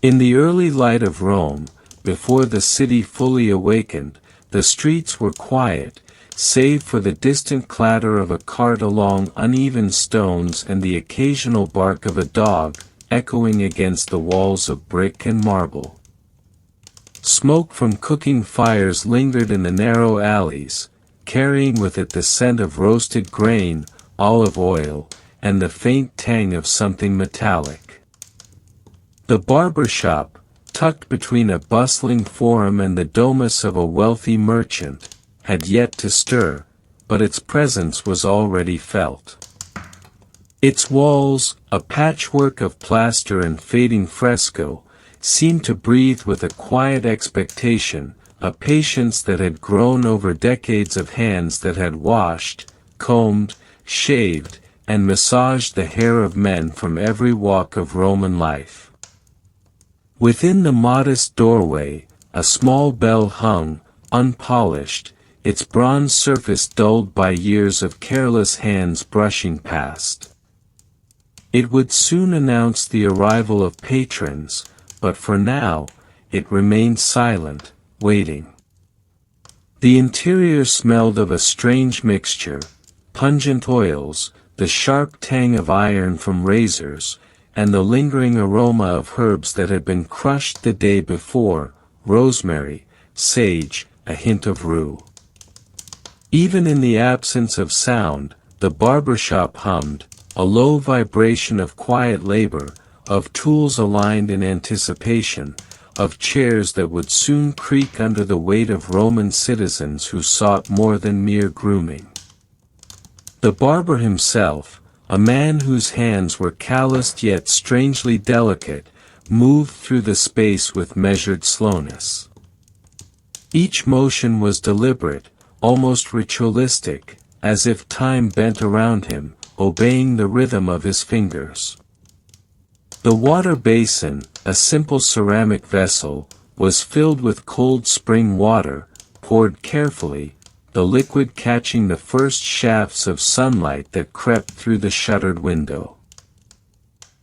In the early light of Rome, before the city fully awakened, the streets were quiet, save for the distant clatter of a cart along uneven stones and the occasional bark of a dog, echoing against the walls of brick and marble. Smoke from cooking fires lingered in the narrow alleys, carrying with it the scent of roasted grain, olive oil, and the faint tang of something metallic. The barbershop, tucked between a bustling forum and the domus of a wealthy merchant, had yet to stir, but its presence was already felt. Its walls, a patchwork of plaster and fading fresco, seemed to breathe with a quiet expectation, a patience that had grown over decades of hands that had washed, combed, shaved, and massaged the hair of men from every walk of Roman life. Within the modest doorway, a small bell hung, unpolished, its bronze surface dulled by years of careless hands brushing past. It would soon announce the arrival of patrons, but for now, it remained silent, waiting. The interior smelled of a strange mixture, pungent oils, the sharp tang of iron from razors, and the lingering aroma of herbs that had been crushed the day before, rosemary, sage, a hint of rue. Even in the absence of sound, the barbershop hummed, a low vibration of quiet labor, of tools aligned in anticipation, of chairs that would soon creak under the weight of Roman citizens who sought more than mere grooming. The barber himself, a man whose hands were calloused yet strangely delicate, moved through the space with measured slowness. Each motion was deliberate, almost ritualistic, as if time bent around him, obeying the rhythm of his fingers. The water basin, a simple ceramic vessel, was filled with cold spring water, poured carefully, the liquid catching the first shafts of sunlight that crept through the shuttered window.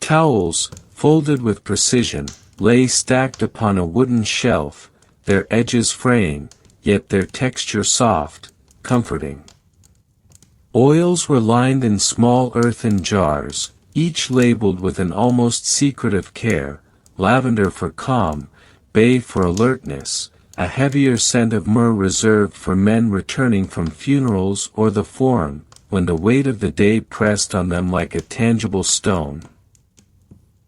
Towels, folded with precision, lay stacked upon a wooden shelf, their edges fraying, yet their texture soft, comforting. Oils were lined in small earthen jars, each labeled with an almost secretive care, lavender for calm, bay for alertness, a heavier scent of myrrh reserved for men returning from funerals or the forum, when the weight of the day pressed on them like a tangible stone.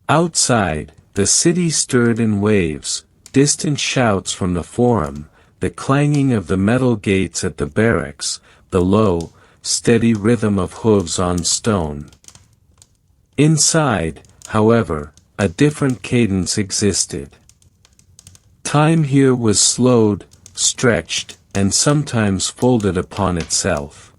Outside, the city stirred in waves, distant shouts from the forum, the clanging of the metal gates at the barracks, the low, steady rhythm of hooves on stone. Inside, however, a different cadence existed. Time here was slowed, stretched, and sometimes folded upon itself.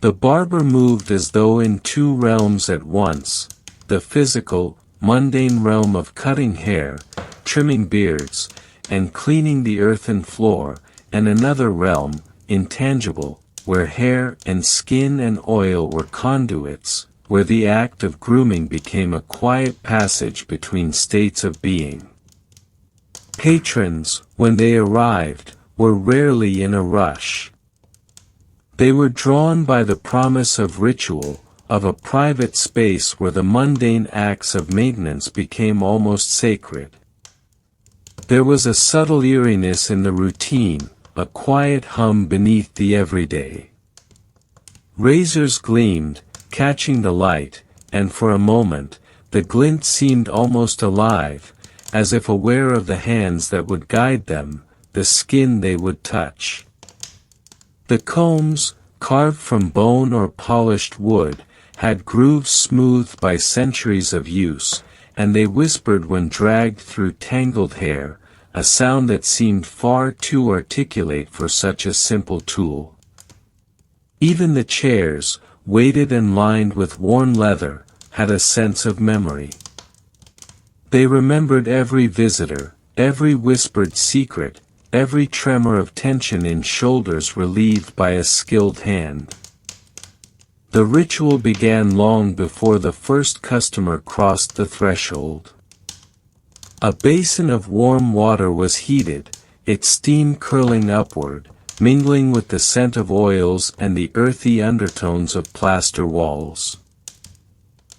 The barber moved as though in two realms at once, the physical, mundane realm of cutting hair, trimming beards, and cleaning the earthen floor, and another realm, intangible, where hair and skin and oil were conduits, where the act of grooming became a quiet passage between states of being. Patrons, when they arrived, were rarely in a rush. They were drawn by the promise of ritual, of a private space where the mundane acts of maintenance became almost sacred. There was a subtle eeriness in the routine, a quiet hum beneath the everyday. Razors gleamed, catching the light, and for a moment, the glint seemed almost alive, as if aware of the hands that would guide them, the skin they would touch. The combs, carved from bone or polished wood, had grooves smoothed by centuries of use, and they whispered when dragged through tangled hair, a sound that seemed far too articulate for such a simple tool. Even the chairs, weighted and lined with worn leather, had a sense of memory. They remembered every visitor, every whispered secret, every tremor of tension in shoulders relieved by a skilled hand. The ritual began long before the first customer crossed the threshold. A basin of warm water was heated, its steam curling upward, mingling with the scent of oils and the earthy undertones of plaster walls.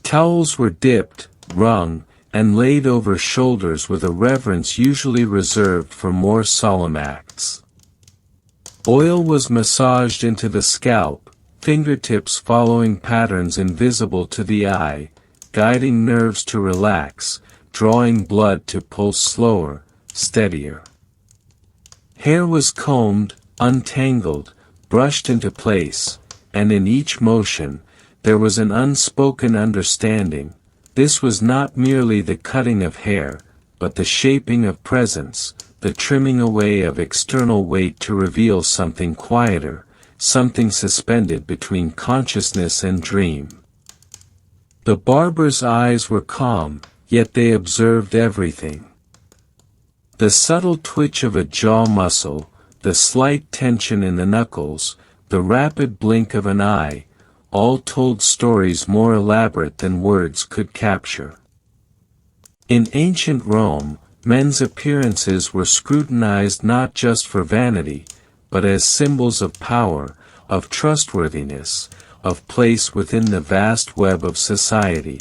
Towels were dipped, wrung, and laid over shoulders with a reverence usually reserved for more solemn acts. Oil was massaged into the scalp, fingertips following patterns invisible to the eye, guiding nerves to relax, drawing blood to pulse slower, steadier. Hair was combed, untangled, brushed into place, and in each motion, there was an unspoken understanding. This was not merely the cutting of hair, but the shaping of presence, the trimming away of external weight to reveal something quieter, something suspended between consciousness and dream. The barber's eyes were calm, yet they observed everything. The subtle twitch of a jaw muscle, the slight tension in the knuckles, the rapid blink of an eye, all told stories more elaborate than words could capture. In ancient Rome, men's appearances were scrutinized not just for vanity, but as symbols of power, of trustworthiness, of place within the vast web of society.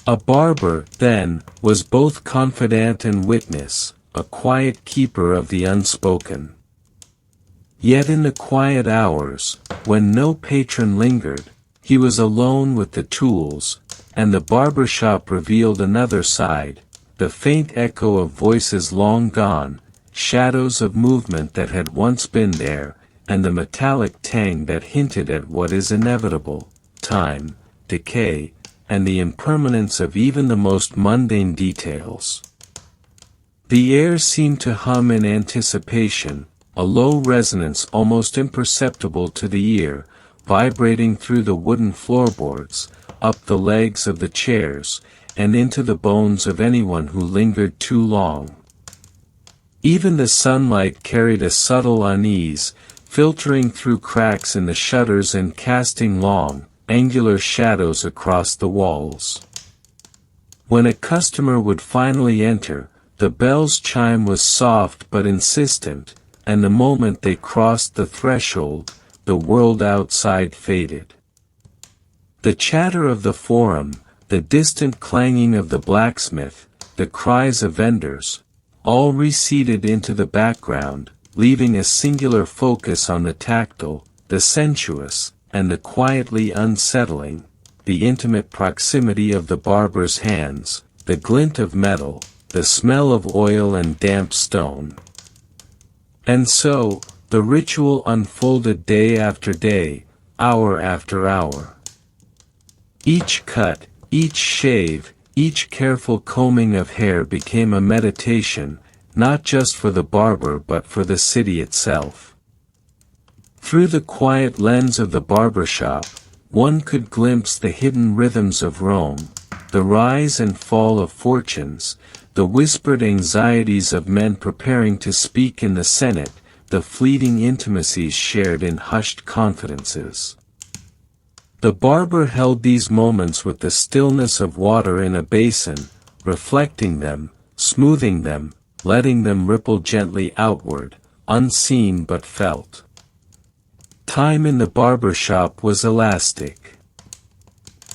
A barber, then, was both confidant and witness, a quiet keeper of the unspoken. Yet in the quiet hours, when no patron lingered, he was alone with the tools, and the barbershop revealed another side, the faint echo of voices long gone, shadows of movement that had once been there, and the metallic tang that hinted at what is inevitable, time, decay, and the impermanence of even the most mundane details. The air seemed to hum in anticipation, a low resonance almost imperceptible to the ear, vibrating through the wooden floorboards, up the legs of the chairs, and into the bones of anyone who lingered too long. Even the sunlight carried a subtle unease, filtering through cracks in the shutters and casting long, angular shadows across the walls. When a customer would finally enter, the bell's chime was soft but insistent, and the moment they crossed the threshold, the world outside faded. The chatter of the forum, the distant clanging of the blacksmith, the cries of vendors, all receded into the background, leaving a singular focus on the tactile, the sensuous, and the quietly unsettling, the intimate proximity of the barber's hands, the glint of metal, the smell of oil and damp stone. And so, the ritual unfolded day after day, hour after hour. Each cut, each shave, each careful combing of hair became a meditation, not just for the barber but for the city itself. Through the quiet lens of the barbershop, one could glimpse the hidden rhythms of Rome, the rise and fall of fortunes, the whispered anxieties of men preparing to speak in the Senate, the fleeting intimacies shared in hushed confidences. The barber held these moments with the stillness of water in a basin, reflecting them, smoothing them, letting them ripple gently outward, unseen but felt. Time in the barbershop was elastic.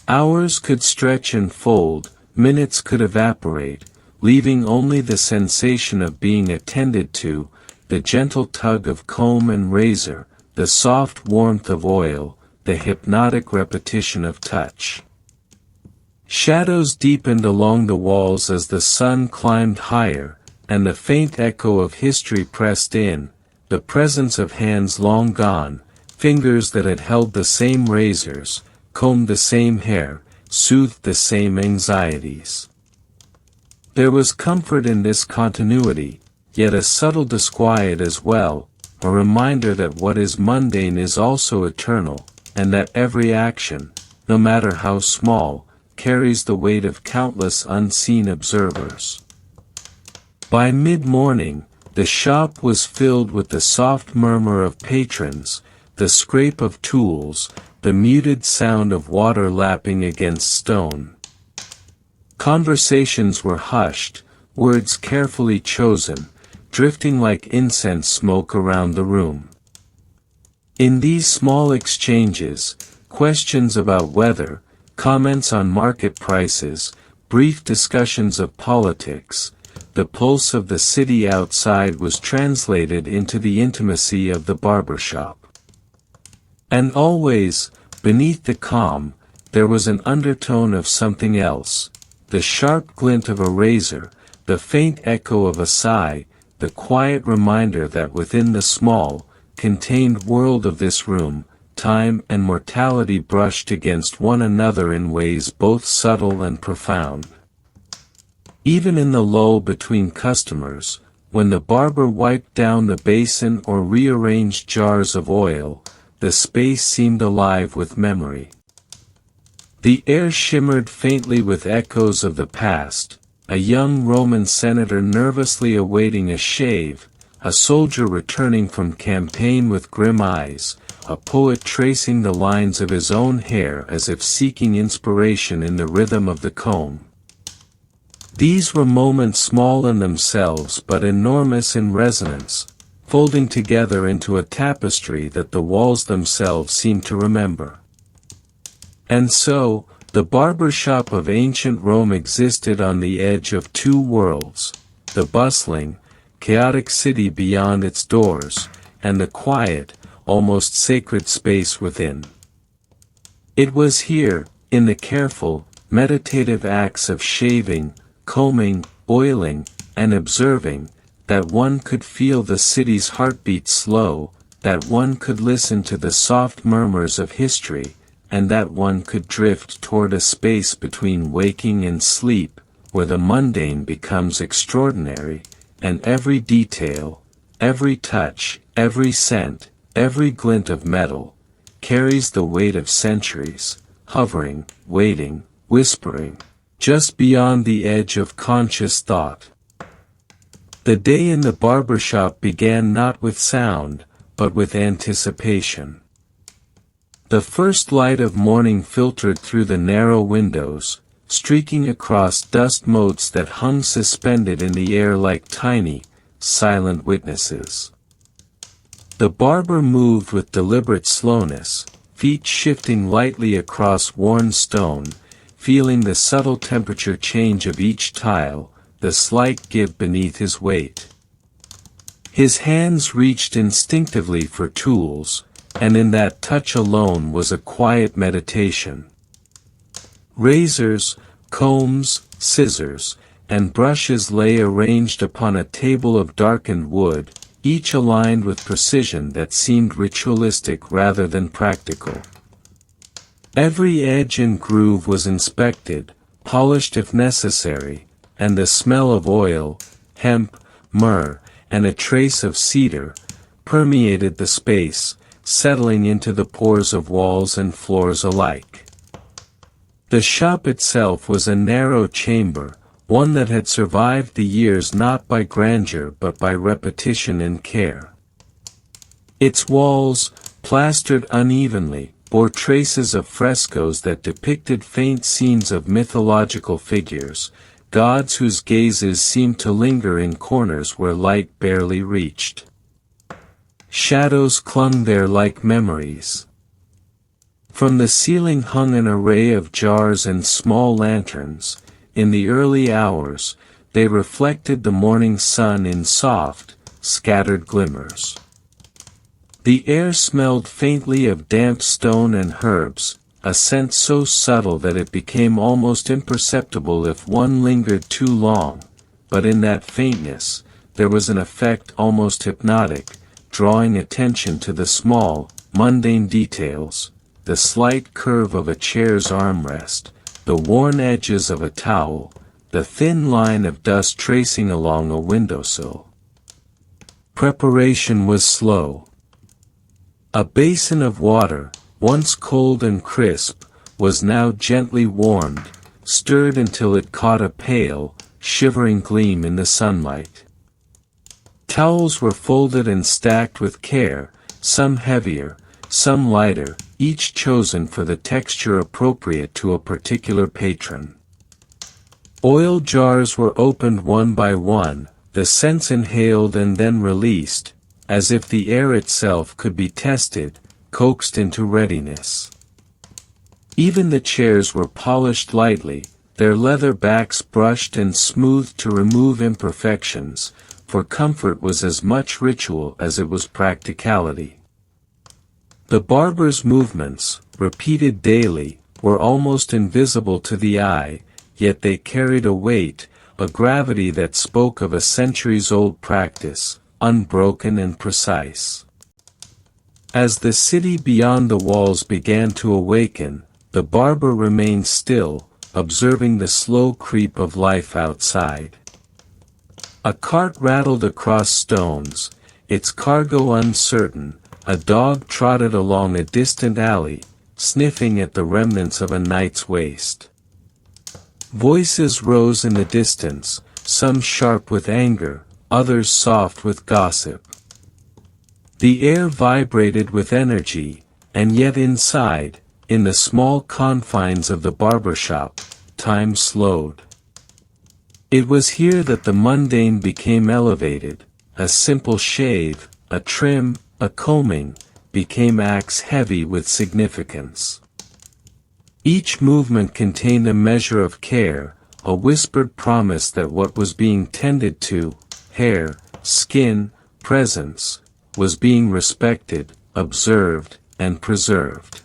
Hours could stretch and fold, minutes could evaporate, leaving only the sensation of being attended to, the gentle tug of comb and razor, the soft warmth of oil, the hypnotic repetition of touch. Shadows deepened along the walls as the sun climbed higher, and the faint echo of history pressed in, the presence of hands long gone, fingers that had held the same razors, combed the same hair, soothed the same anxieties. There was comfort in this continuity, yet a subtle disquiet as well, a reminder that what is mundane is also eternal, and that every action, no matter how small, carries the weight of countless unseen observers. By mid-morning, the shop was filled with the soft murmur of patrons, the scrape of tools, the muted sound of water lapping against stone. Conversations were hushed, words carefully chosen, drifting like incense smoke around the room. In these small exchanges, questions about weather, comments on market prices, brief discussions of politics, the pulse of the city outside was translated into the intimacy of the barbershop. And always, beneath the calm, there was an undertone of something else, the sharp glint of a razor, the faint echo of a sigh, the quiet reminder that within the small, contained world of this room, time and mortality brushed against one another in ways both subtle and profound. Even in the lull between customers, when the barber wiped down the basin or rearranged jars of oil, the space seemed alive with memory. The air shimmered faintly with echoes of the past, a young Roman senator nervously awaiting a shave, a soldier returning from campaign with grim eyes, a poet tracing the lines of his own hair as if seeking inspiration in the rhythm of the comb. These were moments small in themselves but enormous in resonance, folding together into a tapestry that the walls themselves seemed to remember. And so, the barbershop of ancient Rome existed on the edge of two worlds, the bustling, chaotic city beyond its doors, and the quiet, almost sacred space within. It was here, in the careful, meditative acts of shaving, combing, oiling, and observing, that one could feel the city's heartbeat slow, that one could listen to the soft murmurs of history, and that one could drift toward a space between waking and sleep, where the mundane becomes extraordinary, and every detail, every touch, every scent, every glint of metal, carries the weight of centuries, hovering, waiting, whispering, just beyond the edge of conscious thought. The day in the barbershop began not with sound, but with anticipation. The first light of morning filtered through the narrow windows, streaking across dust motes that hung suspended in the air like tiny, silent witnesses. The barber moved with deliberate slowness, feet shifting lightly across worn stone, feeling the subtle temperature change of each tile, the slight give beneath his weight. His hands reached instinctively for tools, and in that touch alone was a quiet meditation. Razors, combs, scissors, and brushes lay arranged upon a table of darkened wood, each aligned with precision that seemed ritualistic rather than practical. Every edge and groove was inspected, polished if necessary, and the smell of oil, hemp, myrrh, and a trace of cedar, permeated the space, settling into the pores of walls and floors alike. The shop itself was a narrow chamber, one that had survived the years not by grandeur but by repetition and care. Its walls, plastered unevenly, bore traces of frescoes that depicted faint scenes of mythological figures, gods whose gazes seemed to linger in corners where light barely reached. Shadows clung there like memories. From the ceiling hung an array of jars and small lanterns. In the early hours, they reflected the morning sun in soft, scattered glimmers. The air smelled faintly of damp stone and herbs, a scent so subtle that it became almost imperceptible if one lingered too long, but in that faintness, there was an effect almost hypnotic, drawing attention to the small, mundane details, the slight curve of a chair's armrest, the worn edges of a towel, the thin line of dust tracing along a windowsill. Preparation was slow. A basin of water, once cold and crisp, was now gently warmed, stirred until it caught a pale, shivering gleam in the sunlight. Towels were folded and stacked with care, some heavier, some lighter, each chosen for the texture appropriate to a particular patron. Oil jars were opened one by one, the scents inhaled and then released, as if the air itself could be tested, coaxed into readiness. Even the chairs were polished lightly, their leather backs brushed and smoothed to remove imperfections, for comfort was as much ritual as it was practicality. The barber's movements, repeated daily, were almost invisible to the eye, yet they carried a weight, a gravity that spoke of a centuries-old practice, unbroken and precise. As the city beyond the walls began to awaken, the barber remained still, observing the slow creep of life outside. A cart rattled across stones, its cargo uncertain, a dog trotted along a distant alley, sniffing at the remnants of a night's waste. Voices rose in the distance, some sharp with anger, others soft with gossip. The air vibrated with energy, and yet inside, in the small confines of the barbershop, time slowed. It was here that the mundane became elevated, a simple shave, a trim, a combing, became acts heavy with significance. Each movement contained a measure of care, a whispered promise that what was being tended to, hair, skin, presence, was being respected, observed, and preserved.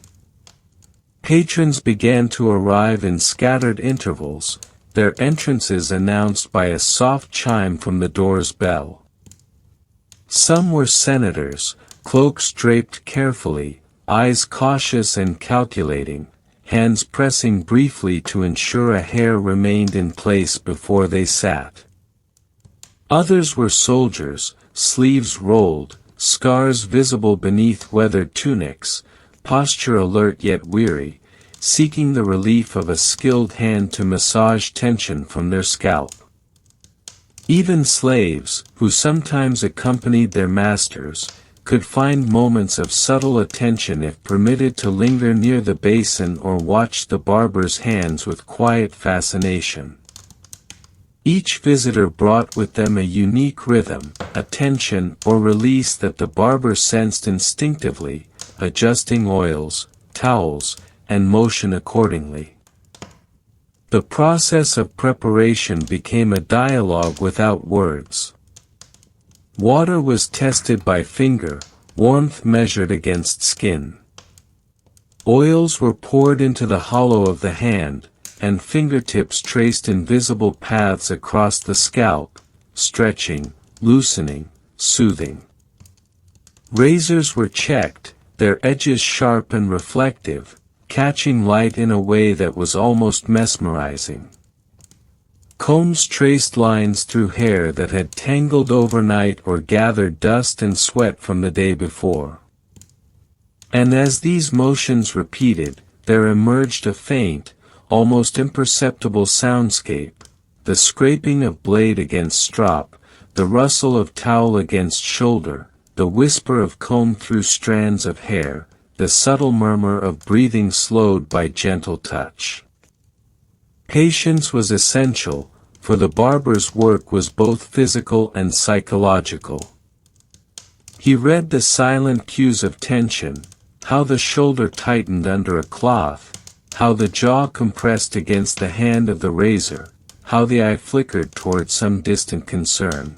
Patrons began to arrive in scattered intervals, their entrances announced by a soft chime from the door's bell. Some were senators, cloaks draped carefully, eyes cautious and calculating, hands pressing briefly to ensure a hair remained in place before they sat. Others were soldiers, sleeves rolled, scars visible beneath weathered tunics, posture alert yet weary, seeking the relief of a skilled hand to massage tension from their scalp. Even slaves, who sometimes accompanied their masters, could find moments of subtle attention if permitted to linger near the basin or watch the barber's hands with quiet fascination. Each visitor brought with them a unique rhythm, a tension or release that the barber sensed instinctively, adjusting oils, towels, and motion accordingly. The process of preparation became a dialogue without words. Water was tested by finger, warmth measured against skin. Oils were poured into the hollow of the hand, and fingertips traced invisible paths across the scalp, stretching, loosening, soothing. Razors were checked, their edges sharp and reflective, catching light in a way that was almost mesmerizing. Combs traced lines through hair that had tangled overnight or gathered dust and sweat from the day before. And as these motions repeated, there emerged a faint, almost imperceptible soundscape, the scraping of blade against strop, the rustle of towel against shoulder, the whisper of comb through strands of hair, the subtle murmur of breathing slowed by gentle touch. Patience was essential, for the barber's work was both physical and psychological. He read the silent cues of tension, how the shoulder tightened under a cloth, how the jaw compressed against the hand of the razor, how the eye flickered toward some distant concern.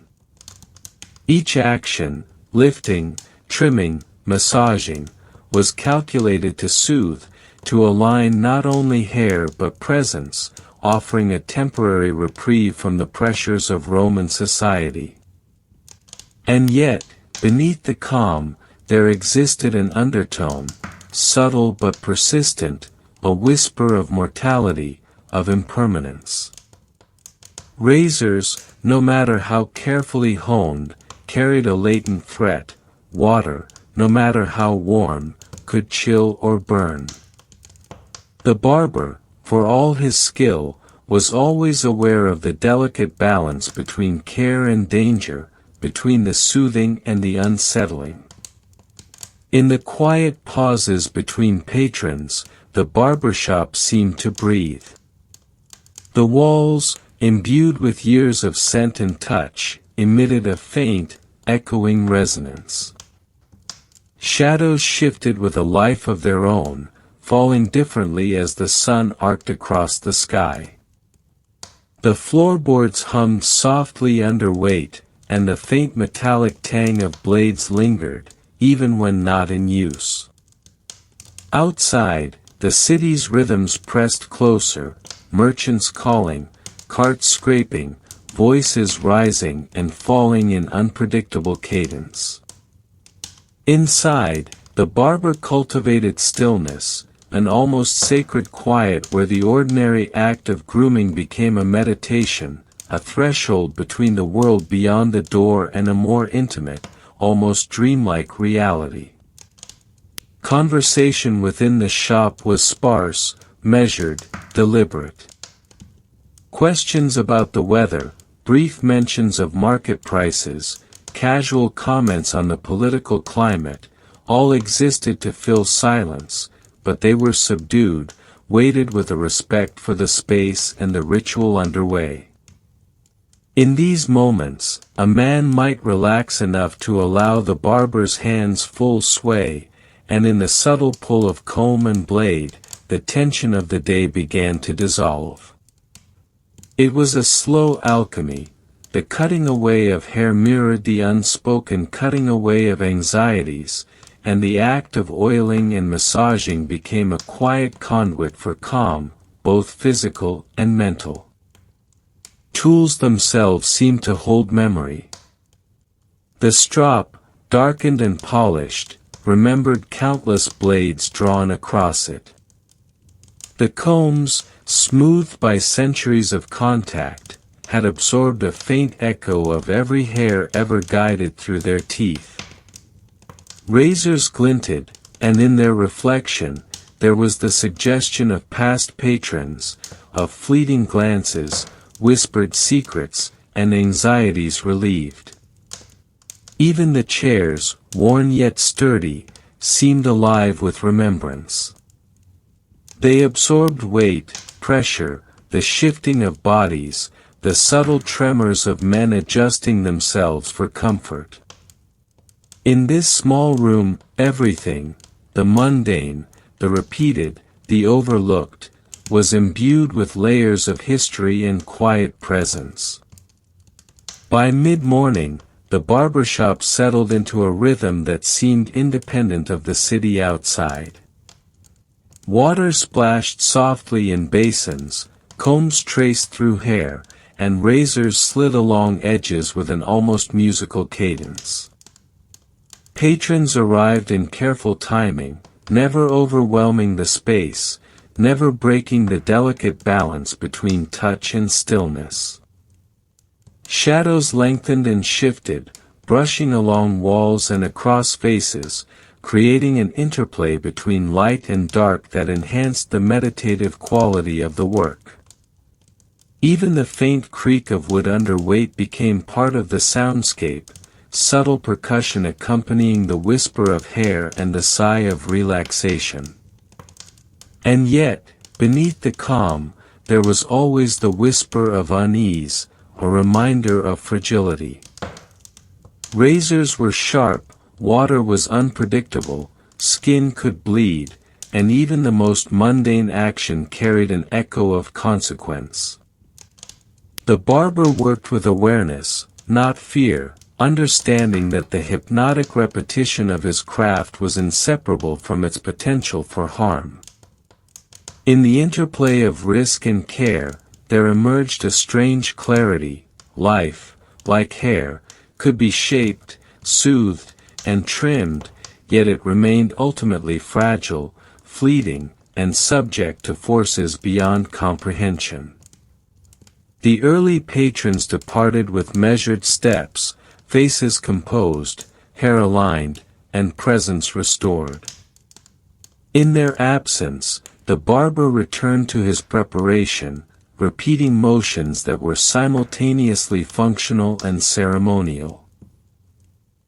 Each action, lifting, trimming, massaging, was calculated to soothe, to align not only hair but presence, offering a temporary reprieve from the pressures of Roman society. And yet, beneath the calm, there existed an undertone, subtle but persistent, a whisper of mortality, of impermanence. Razors, no matter how carefully honed, carried a latent threat. Water, no matter how warm, could chill or burn. The barber, for all his skill, was always aware of the delicate balance between care and danger, between the soothing and the unsettling. In the quiet pauses between patrons, the barbershop seemed to breathe. The walls, imbued with years of scent and touch, emitted a faint, echoing resonance. Shadows shifted with a life of their own, falling differently as the sun arced across the sky. The floorboards hummed softly under weight, and the faint metallic tang of blades lingered, even when not in use. Outside, the city's rhythms pressed closer, merchants calling, carts scraping, voices rising and falling in unpredictable cadence. Inside, the barber cultivated stillness, an almost sacred quiet where the ordinary act of grooming became a meditation, a threshold between the world beyond the door and a more intimate, almost dreamlike reality. Conversation within the shop was sparse, measured, deliberate. Questions about the weather, brief mentions of market prices, casual comments on the political climate, all existed to fill silence, but they were subdued, weighted with a respect for the space and the ritual underway. In these moments, a man might relax enough to allow the barber's hands full sway, and in the subtle pull of comb and blade, the tension of the day began to dissolve. It was a slow alchemy. The cutting away of hair mirrored the unspoken cutting away of anxieties, and the act of oiling and massaging became a quiet conduit for calm, both physical and mental. Tools themselves seemed to hold memory. The strop, darkened and polished, remembered countless blades drawn across it. The combs, smoothed by centuries of contact, had absorbed a faint echo of every hair ever guided through their teeth. Razors glinted, and in their reflection, there was the suggestion of past patrons, of fleeting glances, whispered secrets, and anxieties relieved. Even the chairs, worn yet sturdy, seemed alive with remembrance. They absorbed weight, pressure, the shifting of bodies, the subtle tremors of men adjusting themselves for comfort. In this small room, everything, the mundane, the repeated, the overlooked, was imbued with layers of history and quiet presence. By mid-morning, the barbershop settled into a rhythm that seemed independent of the city outside. Water splashed softly in basins, combs traced through hair, and razors slid along edges with an almost musical cadence. Patrons arrived in careful timing, never overwhelming the space, never breaking the delicate balance between touch and stillness. Shadows lengthened and shifted, brushing along walls and across faces, creating an interplay between light and dark that enhanced the meditative quality of the work. Even the faint creak of wood under weight became part of the soundscape, subtle percussion accompanying the whisper of hair and the sigh of relaxation. And yet, beneath the calm, there was always the whisper of unease, a reminder of fragility. Razors were sharp, water was unpredictable, skin could bleed, and even the most mundane action carried an echo of consequence. The barber worked with awareness, not fear, understanding that the hypnotic repetition of his craft was inseparable from its potential for harm. In the interplay of risk and care, there emerged a strange clarity. Life, like hair, could be shaped, soothed, and trimmed, yet it remained ultimately fragile, fleeting, and subject to forces beyond comprehension. The early patrons departed with measured steps, faces composed, hair aligned, and presence restored. In their absence, the barber returned to his preparation, repeating motions that were simultaneously functional and ceremonial.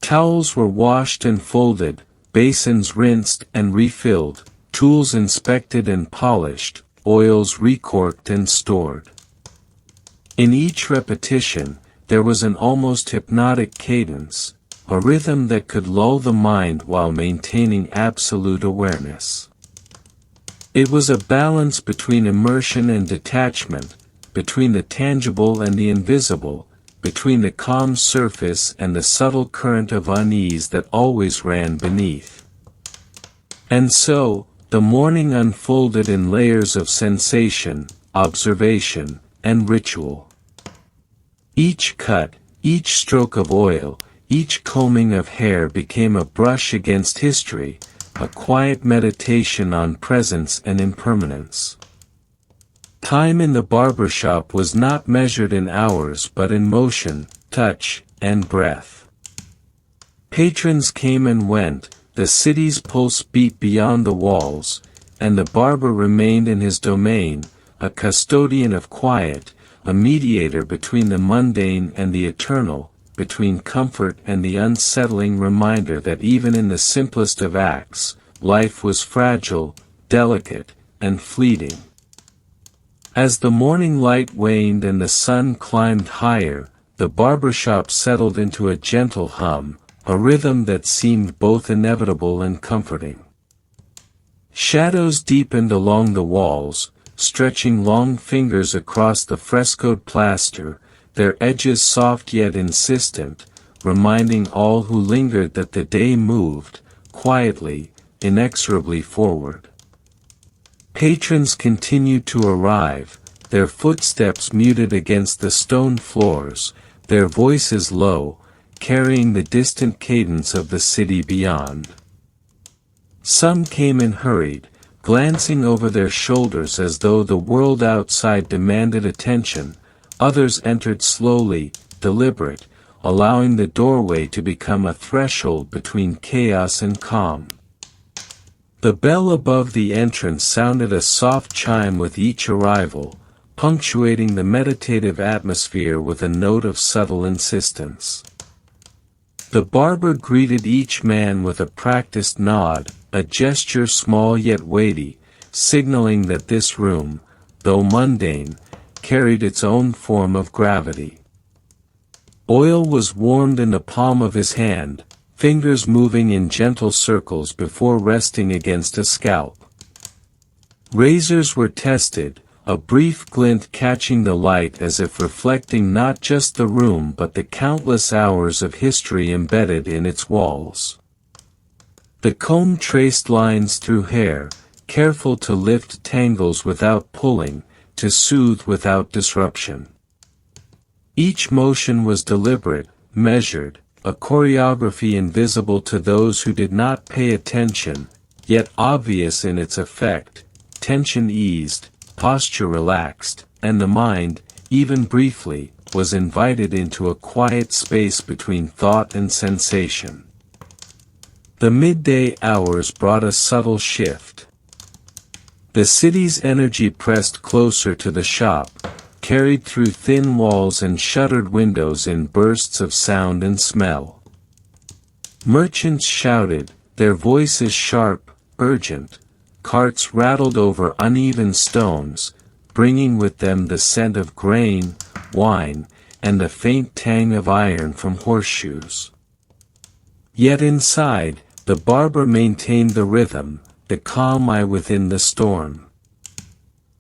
Towels were washed and folded, basins rinsed and refilled, tools inspected and polished, oils recorked and stored. In each repetition, there was an almost hypnotic cadence, a rhythm that could lull the mind while maintaining absolute awareness. It was a balance between immersion and detachment, between the tangible and the invisible, between the calm surface and the subtle current of unease that always ran beneath. And so, the morning unfolded in layers of sensation, observation, and ritual. Each cut, each stroke of oil, each combing of hair became a brush against history, a quiet meditation on presence and impermanence. Time in the barbershop was not measured in hours but in motion, touch, and breath. Patrons came and went, the city's pulse beat beyond the walls, and the barber remained in his domain, a custodian of quiet, a mediator between the mundane and the eternal, between comfort and the unsettling reminder that even in the simplest of acts, life was fragile, delicate, and fleeting. As the morning light waned and the sun climbed higher, the barbershop settled into a gentle hum, a rhythm that seemed both inevitable and comforting. Shadows deepened along the walls, stretching long fingers across the frescoed plaster, their edges soft yet insistent, reminding all who lingered that the day moved, quietly, inexorably forward. Patrons continued to arrive, their footsteps muted against the stone floors, their voices low, carrying the distant cadence of the city beyond. Some came and hurried, glancing over their shoulders as though the world outside demanded attention, others entered slowly, deliberate, allowing the doorway to become a threshold between chaos and calm. The bell above the entrance sounded a soft chime with each arrival, punctuating the meditative atmosphere with a note of subtle insistence. The barber greeted each man with a practiced nod, a gesture small yet weighty, signaling that this room, though mundane, carried its own form of gravity. Oil was warmed in the palm of his hand, fingers moving in gentle circles before resting against a scalp. Razors were tested, a brief glint catching the light as if reflecting not just the room but the countless hours of history embedded in its walls. The comb traced lines through hair, careful to lift tangles without pulling, to soothe without disruption. Each motion was deliberate, measured, a choreography invisible to those who did not pay attention, yet obvious in its effect. Tension eased, posture relaxed, and the mind, even briefly, was invited into a quiet space between thought and sensation. The midday hours brought a subtle shift. The city's energy pressed closer to the shop, carried through thin walls and shuttered windows in bursts of sound and smell. Merchants shouted, their voices sharp, urgent. Carts rattled over uneven stones, bringing with them the scent of grain, wine, and the faint tang of iron from horseshoes. Yet inside, the barber maintained the rhythm, the calm eye within the storm.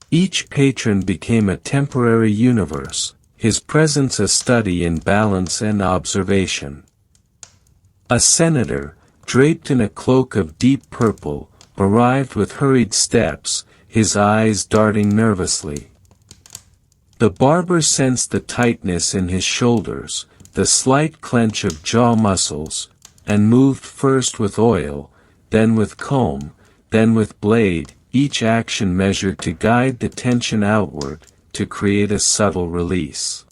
Each patron became a temporary universe, his presence a study in balance and observation. A senator, draped in a cloak of deep purple, arrived with hurried steps, his eyes darting nervously. The barber sensed the tightness in his shoulders, the slight clench of jaw muscles, and moved first with oil, then with comb, then with blade, each action measured to guide the tension outward, to create a subtle release.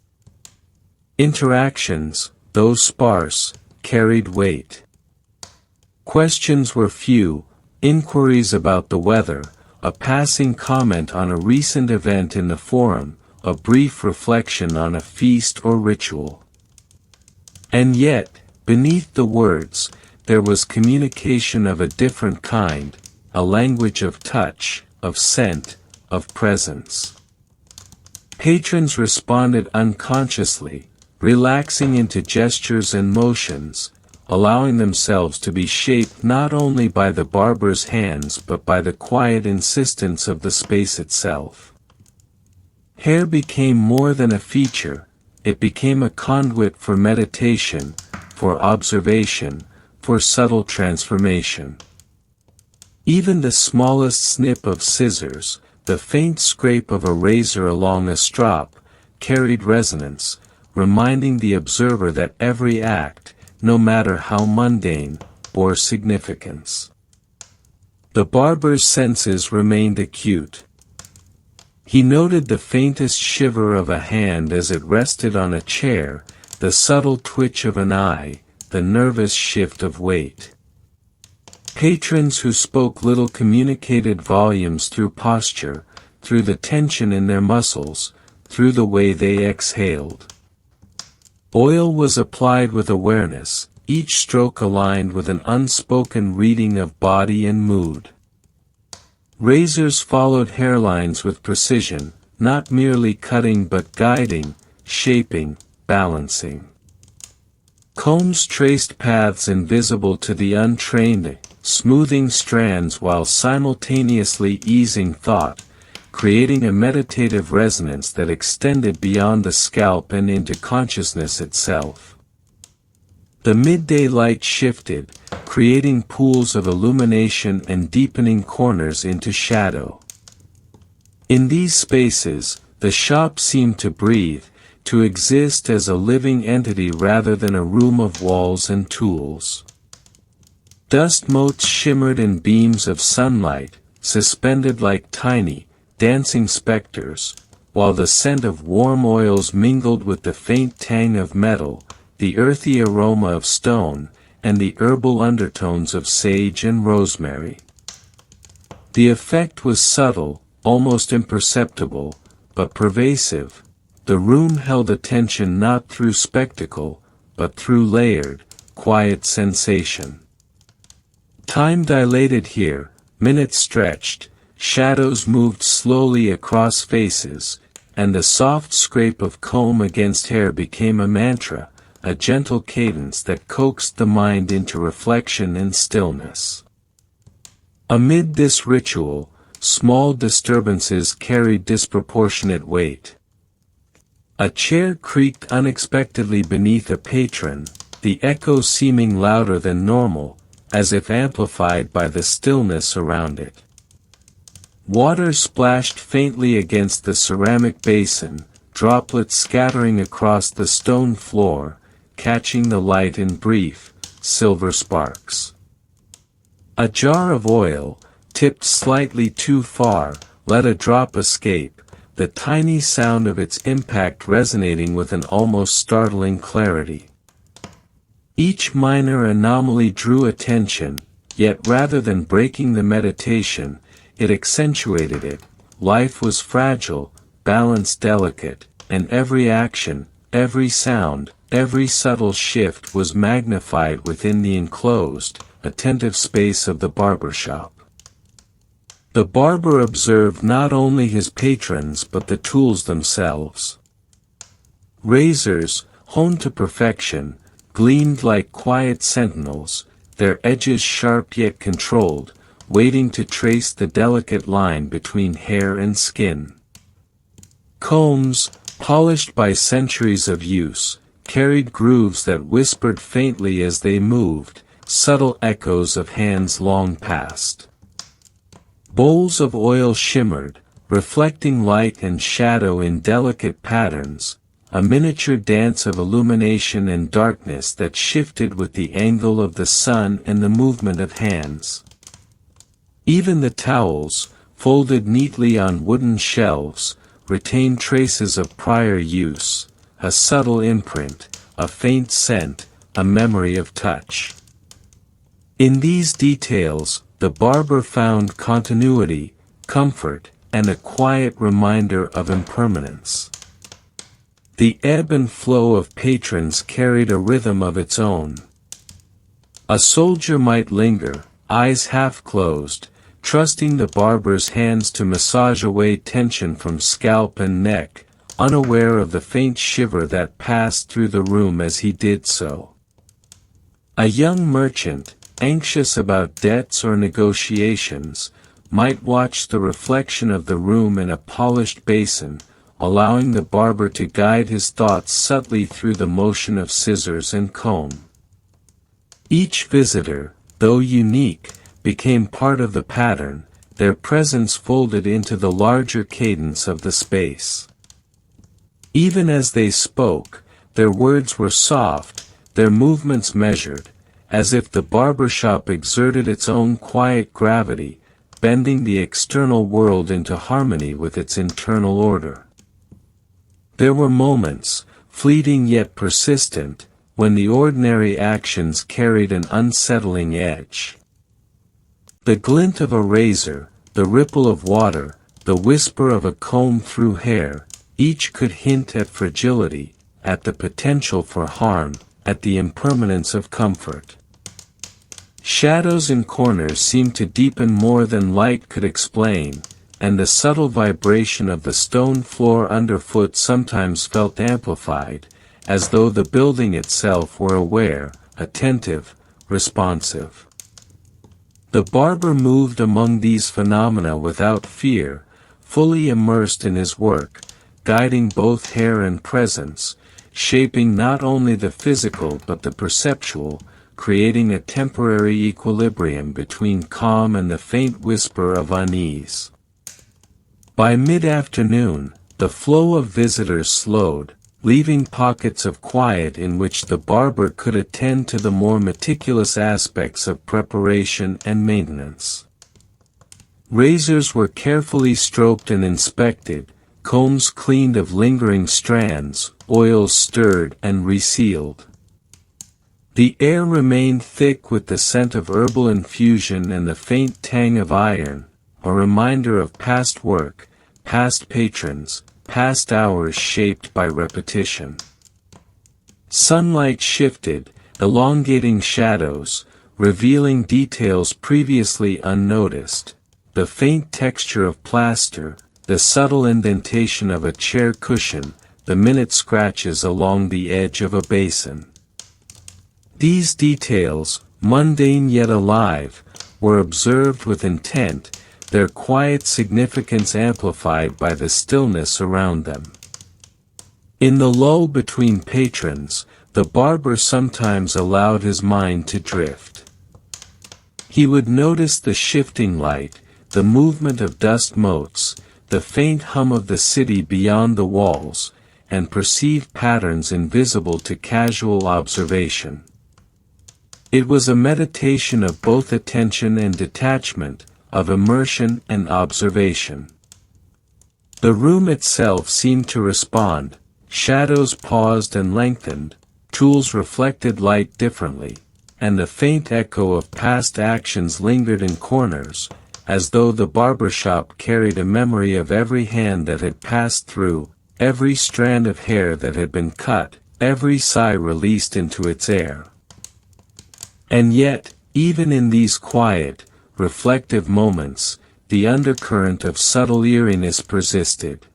Interactions, though sparse, carried weight. Questions were few, inquiries about the weather, a passing comment on a recent event in the forum, a brief reflection on a feast or ritual. And yet, beneath the words, there was communication of a different kind, a language of touch, of scent, of presence. Patrons responded unconsciously, relaxing into gestures and motions, allowing themselves to be shaped not only by the barber's hands but by the quiet insistence of the space itself. Hair became more than a feature, it became a conduit for meditation, for observation, for subtle transformation. Even the smallest snip of scissors, the faint scrape of a razor along a strop, carried resonance, reminding the observer that every act, no matter how mundane, bore significance. The barber's senses remained acute. He noted the faintest shiver of a hand as it rested on a chair, the subtle twitch of an eye, the nervous shift of weight. Patrons who spoke little communicated volumes through posture, through the tension in their muscles, through the way they exhaled. Oil was applied with awareness, each stroke aligned with an unspoken reading of body and mood. Razors followed hairlines with precision, not merely cutting but guiding, shaping, balancing. Combs traced paths invisible to the untrained, smoothing strands while simultaneously easing thought, creating a meditative resonance that extended beyond the scalp and into consciousness itself. The midday light shifted, creating pools of illumination and deepening corners into shadow. In these spaces, the shop seemed to breathe, to exist as a living entity rather than a room of walls and tools. Dust motes shimmered in beams of sunlight, suspended like tiny, dancing specters, while the scent of warm oils mingled with the faint tang of metal, the earthy aroma of stone, and the herbal undertones of sage and rosemary. The effect was subtle, almost imperceptible, but pervasive. The room held attention not through spectacle, but through layered, quiet sensation. Time dilated here, minutes stretched, shadows moved slowly across faces, and the soft scrape of comb against hair became a mantra, a gentle cadence that coaxed the mind into reflection and stillness. Amid this ritual, small disturbances carried disproportionate weight. A chair creaked unexpectedly beneath a patron, the echo seeming louder than normal, as if amplified by the stillness around it. Water splashed faintly against the ceramic basin, droplets scattering across the stone floor, catching the light in brief, silver sparks. A jar of oil, tipped slightly too far, let a drop escape, the tiny sound of its impact resonating with an almost startling clarity. Each minor anomaly drew attention, yet rather than breaking the meditation, it accentuated it. Life was fragile, balance delicate, and every action, every sound, every subtle shift was magnified within the enclosed, attentive space of the barbershop. The barber observed not only his patrons but the tools themselves. Razors, honed to perfection, gleamed like quiet sentinels, their edges sharp yet controlled, waiting to trace the delicate line between hair and skin. Combs, polished by centuries of use, carried grooves that whispered faintly as they moved, subtle echoes of hands long past. Bowls of oil shimmered, reflecting light and shadow in delicate patterns, a miniature dance of illumination and darkness that shifted with the angle of the sun and the movement of hands. Even the towels, folded neatly on wooden shelves, retained traces of prior use, a subtle imprint, a faint scent, a memory of touch. In these details, the barber found continuity, comfort, and a quiet reminder of impermanence. The ebb and flow of patrons carried a rhythm of its own. A soldier might linger, eyes half closed, trusting the barber's hands to massage away tension from scalp and neck, unaware of the faint shiver that passed through the room as he did so. A young merchant, anxious about debts or negotiations, might watch the reflection of the room in a polished basin, allowing the barber to guide his thoughts subtly through the motion of scissors and comb. Each visitor, though unique, became part of the pattern, their presence folded into the larger cadence of the space. Even as they spoke, their words were soft, their movements measured, as if the barbershop exerted its own quiet gravity, bending the external world into harmony with its internal order. There were moments, fleeting yet persistent, when the ordinary actions carried an unsettling edge. The glint of a razor, the ripple of water, the whisper of a comb through hair, each could hint at fragility, at the potential for harm, at the impermanence of comfort. Shadows in corners seemed to deepen more than light could explain, and the subtle vibration of the stone floor underfoot sometimes felt amplified, as though the building itself were aware, attentive, responsive. The barber moved among these phenomena without fear, fully immersed in his work, guiding both hair and presence, shaping not only the physical but the perceptual, creating a temporary equilibrium between calm and the faint whisper of unease. By mid-afternoon, the flow of visitors slowed, leaving pockets of quiet in which the barber could attend to the more meticulous aspects of preparation and maintenance. Razors were carefully stroked and inspected, combs cleaned of lingering strands, oils stirred and resealed. The air remained thick with the scent of herbal infusion and the faint tang of iron, a reminder of past work, past patrons, past hours shaped by repetition. Sunlight shifted, elongating shadows, revealing details previously unnoticed, the faint texture of plaster, the subtle indentation of a chair cushion, the minute scratches along the edge of a basin. These details, mundane yet alive, were observed with intent, their quiet significance amplified by the stillness around them. In the lull between patrons, the barber sometimes allowed his mind to drift. He would notice the shifting light, the movement of dust motes, the faint hum of the city beyond the walls, and perceive patterns invisible to casual observation. It was a meditation of both attention and detachment, of immersion and observation. The room itself seemed to respond, shadows paused and lengthened, tools reflected light differently, and the faint echo of past actions lingered in corners, as though the barbershop carried a memory of every hand that had passed through, every strand of hair that had been cut, every sigh released into its air. And yet, even in these quiet, reflective moments, the undercurrent of subtle eeriness persisted.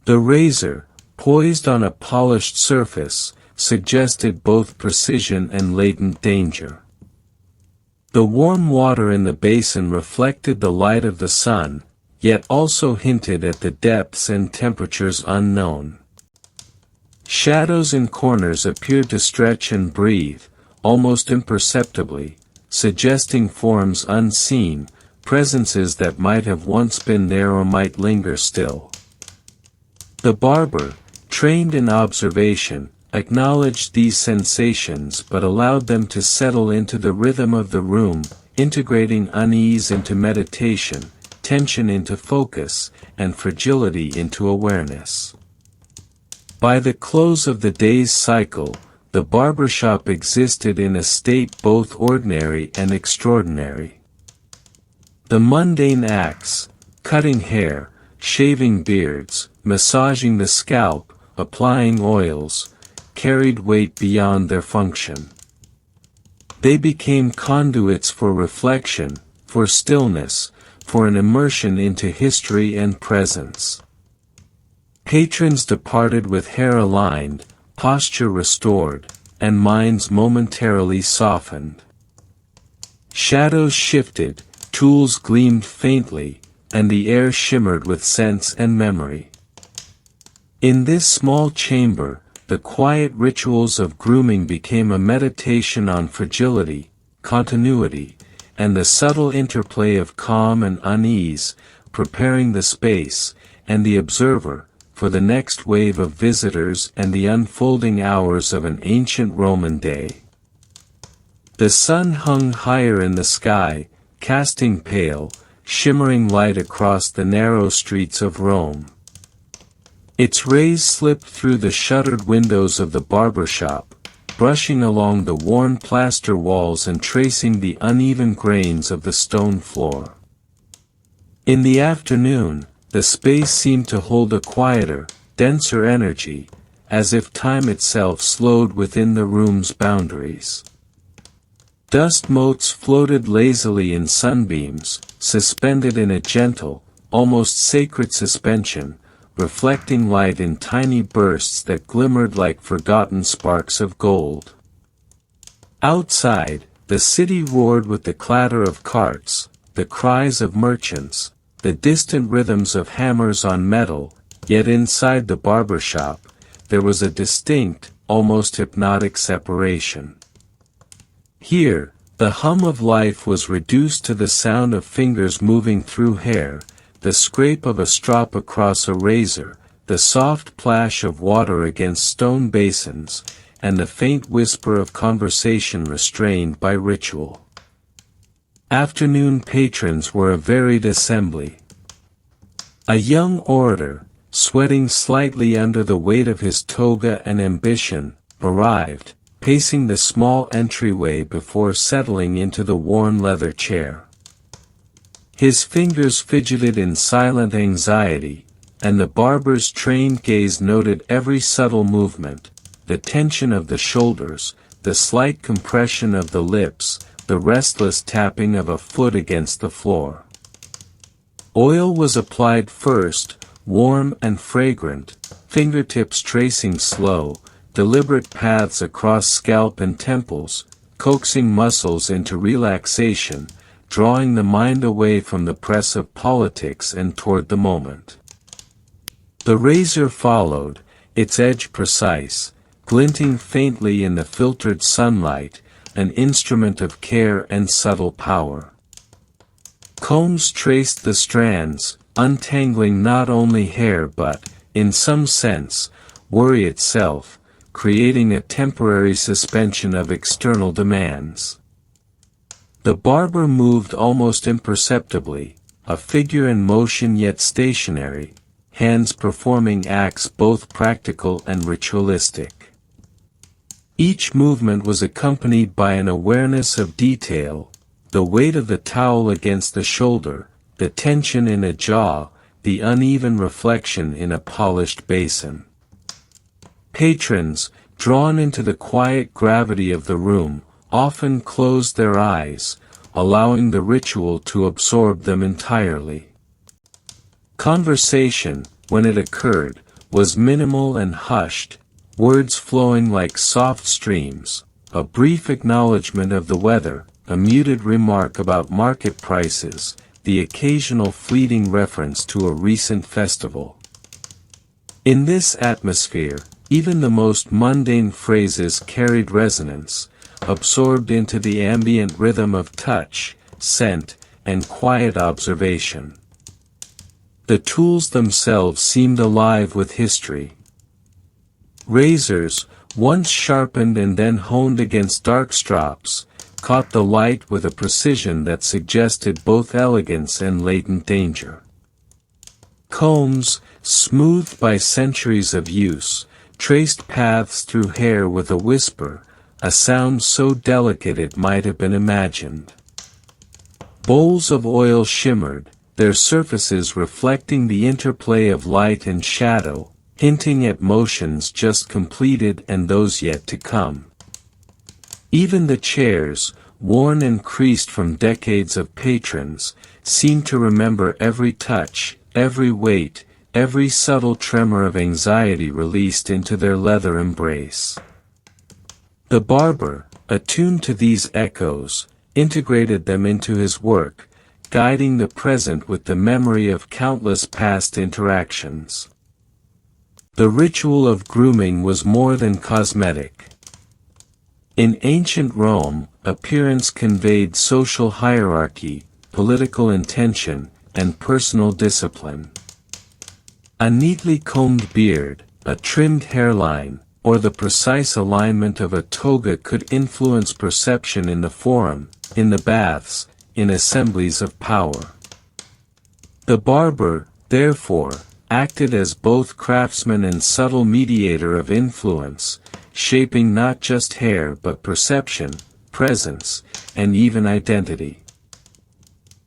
The razor, poised on a polished surface, suggested both precision and latent danger. The warm water in the basin reflected the light of the sun, yet also hinted at the depths and temperatures unknown. Shadows in corners appeared to stretch and breathe, almost imperceptibly, suggesting forms unseen, presences that might have once been there or might linger still. The barber, trained in observation, acknowledged these sensations but allowed them to settle into the rhythm of the room, integrating unease into meditation, tension into focus, and fragility into awareness. By the close of the day's cycle, the barbershop existed in a state both ordinary and extraordinary. The mundane acts, cutting hair, shaving beards, massaging the scalp, applying oils, carried weight beyond their function. They became conduits for reflection, for stillness, for an immersion into history and presence. Patrons departed with hair aligned, posture restored, and minds momentarily softened. Shadows shifted, tools gleamed faintly, and the air shimmered with sense and memory. In this small chamber, the quiet rituals of grooming became a meditation on fragility, continuity, and the subtle interplay of calm and unease, preparing the space, and the observer, for the next wave of visitors and the unfolding hours of an ancient Roman day. The sun hung higher in the sky, casting pale, shimmering light across the narrow streets of Rome. Its rays slipped through the shuttered windows of the barbershop, brushing along the worn plaster walls and tracing the uneven grains of the stone floor. In the afternoon, the space seemed to hold a quieter, denser energy, as if time itself slowed within the room's boundaries. Dust motes floated lazily in sunbeams, suspended in a gentle, almost sacred suspension, reflecting light in tiny bursts that glimmered like forgotten sparks of gold. Outside, the city roared with the clatter of carts, the cries of merchants, the distant rhythms of hammers on metal, yet inside the barbershop, there was a distinct, almost hypnotic separation. Here, the hum of life was reduced to the sound of fingers moving through hair, the scrape of a strop across a razor, the soft plash of water against stone basins, and the faint whisper of conversation restrained by ritual. Afternoon patrons were a varied assembly. A young orator, sweating slightly under the weight of his toga and ambition, arrived, pacing the small entryway before settling into the worn leather chair. His fingers fidgeted in silent anxiety, and the barber's trained gaze noted every subtle movement, the tension of the shoulders, the slight compression of the lips, the restless tapping of a foot against the floor. Oil was applied first, warm and fragrant, fingertips tracing slow, deliberate paths across scalp and temples, coaxing muscles into relaxation, drawing the mind away from the press of politics and toward the moment. The razor followed, its edge precise, glinting faintly in the filtered sunlight, an instrument of care and subtle power. Combs traced the strands, untangling not only hair but, in some sense, worry itself, creating a temporary suspension of external demands. The barber moved almost imperceptibly, a figure in motion yet stationary, hands performing acts both practical and ritualistic. Each movement was accompanied by an awareness of detail, the weight of the towel against the shoulder, the tension in a jaw, the uneven reflection in a polished basin. Patrons, drawn into the quiet gravity of the room, often closed their eyes, allowing the ritual to absorb them entirely. Conversation, when it occurred, was minimal and hushed, words flowing like soft streams, a brief acknowledgement of the weather, a muted remark about market prices, the occasional fleeting reference to a recent festival. In this atmosphere, even the most mundane phrases carried resonance, absorbed into the ambient rhythm of touch, scent, and quiet observation. The tools themselves seemed alive with history. Razors, once sharpened and then honed against dark strops, caught the light with a precision that suggested both elegance and latent danger. Combs, smoothed by centuries of use, traced paths through hair with a whisper, a sound so delicate it might have been imagined. Bowls of oil shimmered, their surfaces reflecting the interplay of light and shadow, hinting at motions just completed and those yet to come. Even the chairs, worn and creased from decades of patrons, seemed to remember every touch, every weight, every subtle tremor of anxiety released into their leather embrace. The barber, attuned to these echoes, integrated them into his work, guiding the present with the memory of countless past interactions. The ritual of grooming was more than cosmetic. In ancient Rome, appearance conveyed social hierarchy, political intention, and personal discipline. A neatly combed beard, a trimmed hairline, or the precise alignment of a toga could influence perception in the forum, in the baths, in assemblies of power. The barber, therefore, acted as both craftsman and subtle mediator of influence, shaping not just hair but perception, presence, and even identity.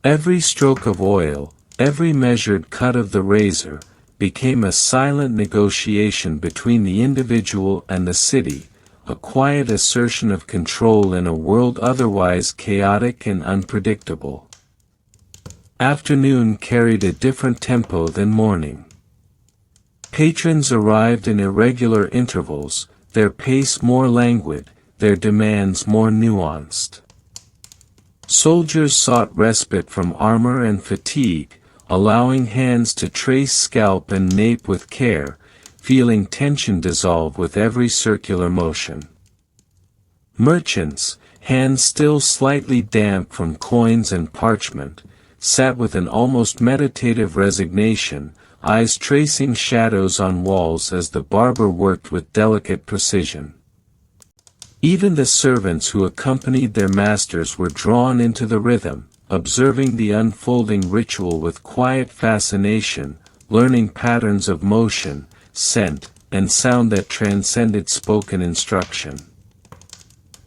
Every stroke of oil, every measured cut of the razor, became a silent negotiation between the individual and the city, a quiet assertion of control in a world otherwise chaotic and unpredictable. Afternoon carried a different tempo than morning. Patrons arrived in irregular intervals, their pace more languid, their demands more nuanced. Soldiers sought respite from armor and fatigue, allowing hands to trace scalp and nape with care, feeling tension dissolve with every circular motion. Merchants, hands still slightly damp from coins and parchment, sat with an almost meditative resignation, eyes tracing shadows on walls as the barber worked with delicate precision. Even the servants who accompanied their masters were drawn into the rhythm, observing the unfolding ritual with quiet fascination, learning patterns of motion, scent, and sound that transcended spoken instruction.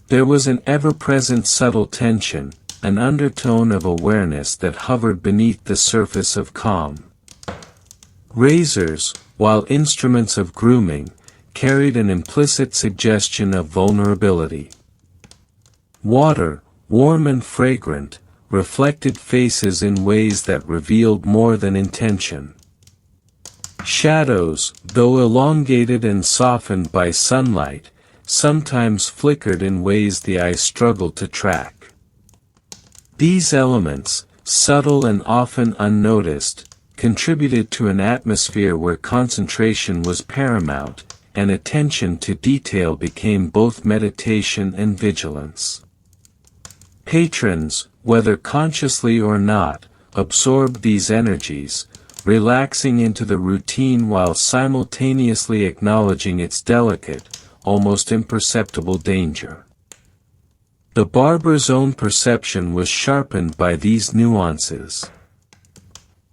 There was an ever-present subtle tension, an undertone of awareness that hovered beneath the surface of calm. Razors, while instruments of grooming, carried an implicit suggestion of vulnerability. Water, warm and fragrant, reflected faces in ways that revealed more than intention. Shadows, though elongated and softened by sunlight, sometimes flickered in ways the eye struggled to track. These elements, subtle and often unnoticed, contributed to an atmosphere where concentration was paramount, and attention to detail became both meditation and vigilance. Patrons, whether consciously or not, absorbed these energies, relaxing into the routine while simultaneously acknowledging its delicate, almost imperceptible danger. The barber's own perception was sharpened by these nuances.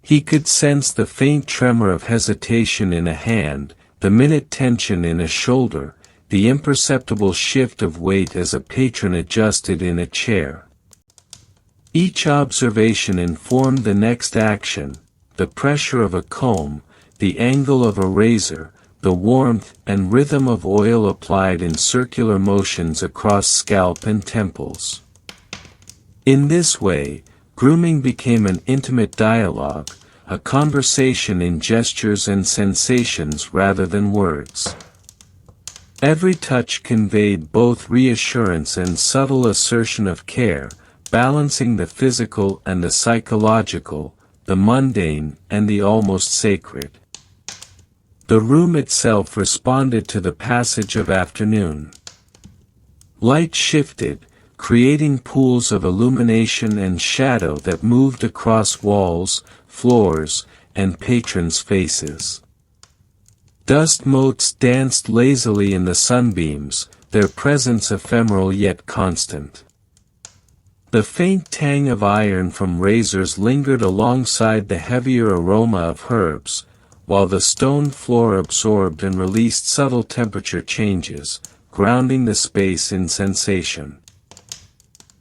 He could sense the faint tremor of hesitation in a hand, the minute tension in a shoulder, the imperceptible shift of weight as a patron adjusted in a chair. Each observation informed the next action, the pressure of a comb, the angle of a razor, the warmth and rhythm of oil applied in circular motions across scalp and temples. In this way, grooming became an intimate dialogue, a conversation in gestures and sensations rather than words. Every touch conveyed both reassurance and subtle assertion of care, balancing the physical and the psychological, the mundane and the almost sacred. The room itself responded to the passage of afternoon. Light shifted, creating pools of illumination and shadow that moved across walls, floors, and patrons' faces. Dust motes danced lazily in the sunbeams, their presence ephemeral yet constant. The faint tang of iron from razors lingered alongside the heavier aroma of herbs, while the stone floor absorbed and released subtle temperature changes, grounding the space in sensation.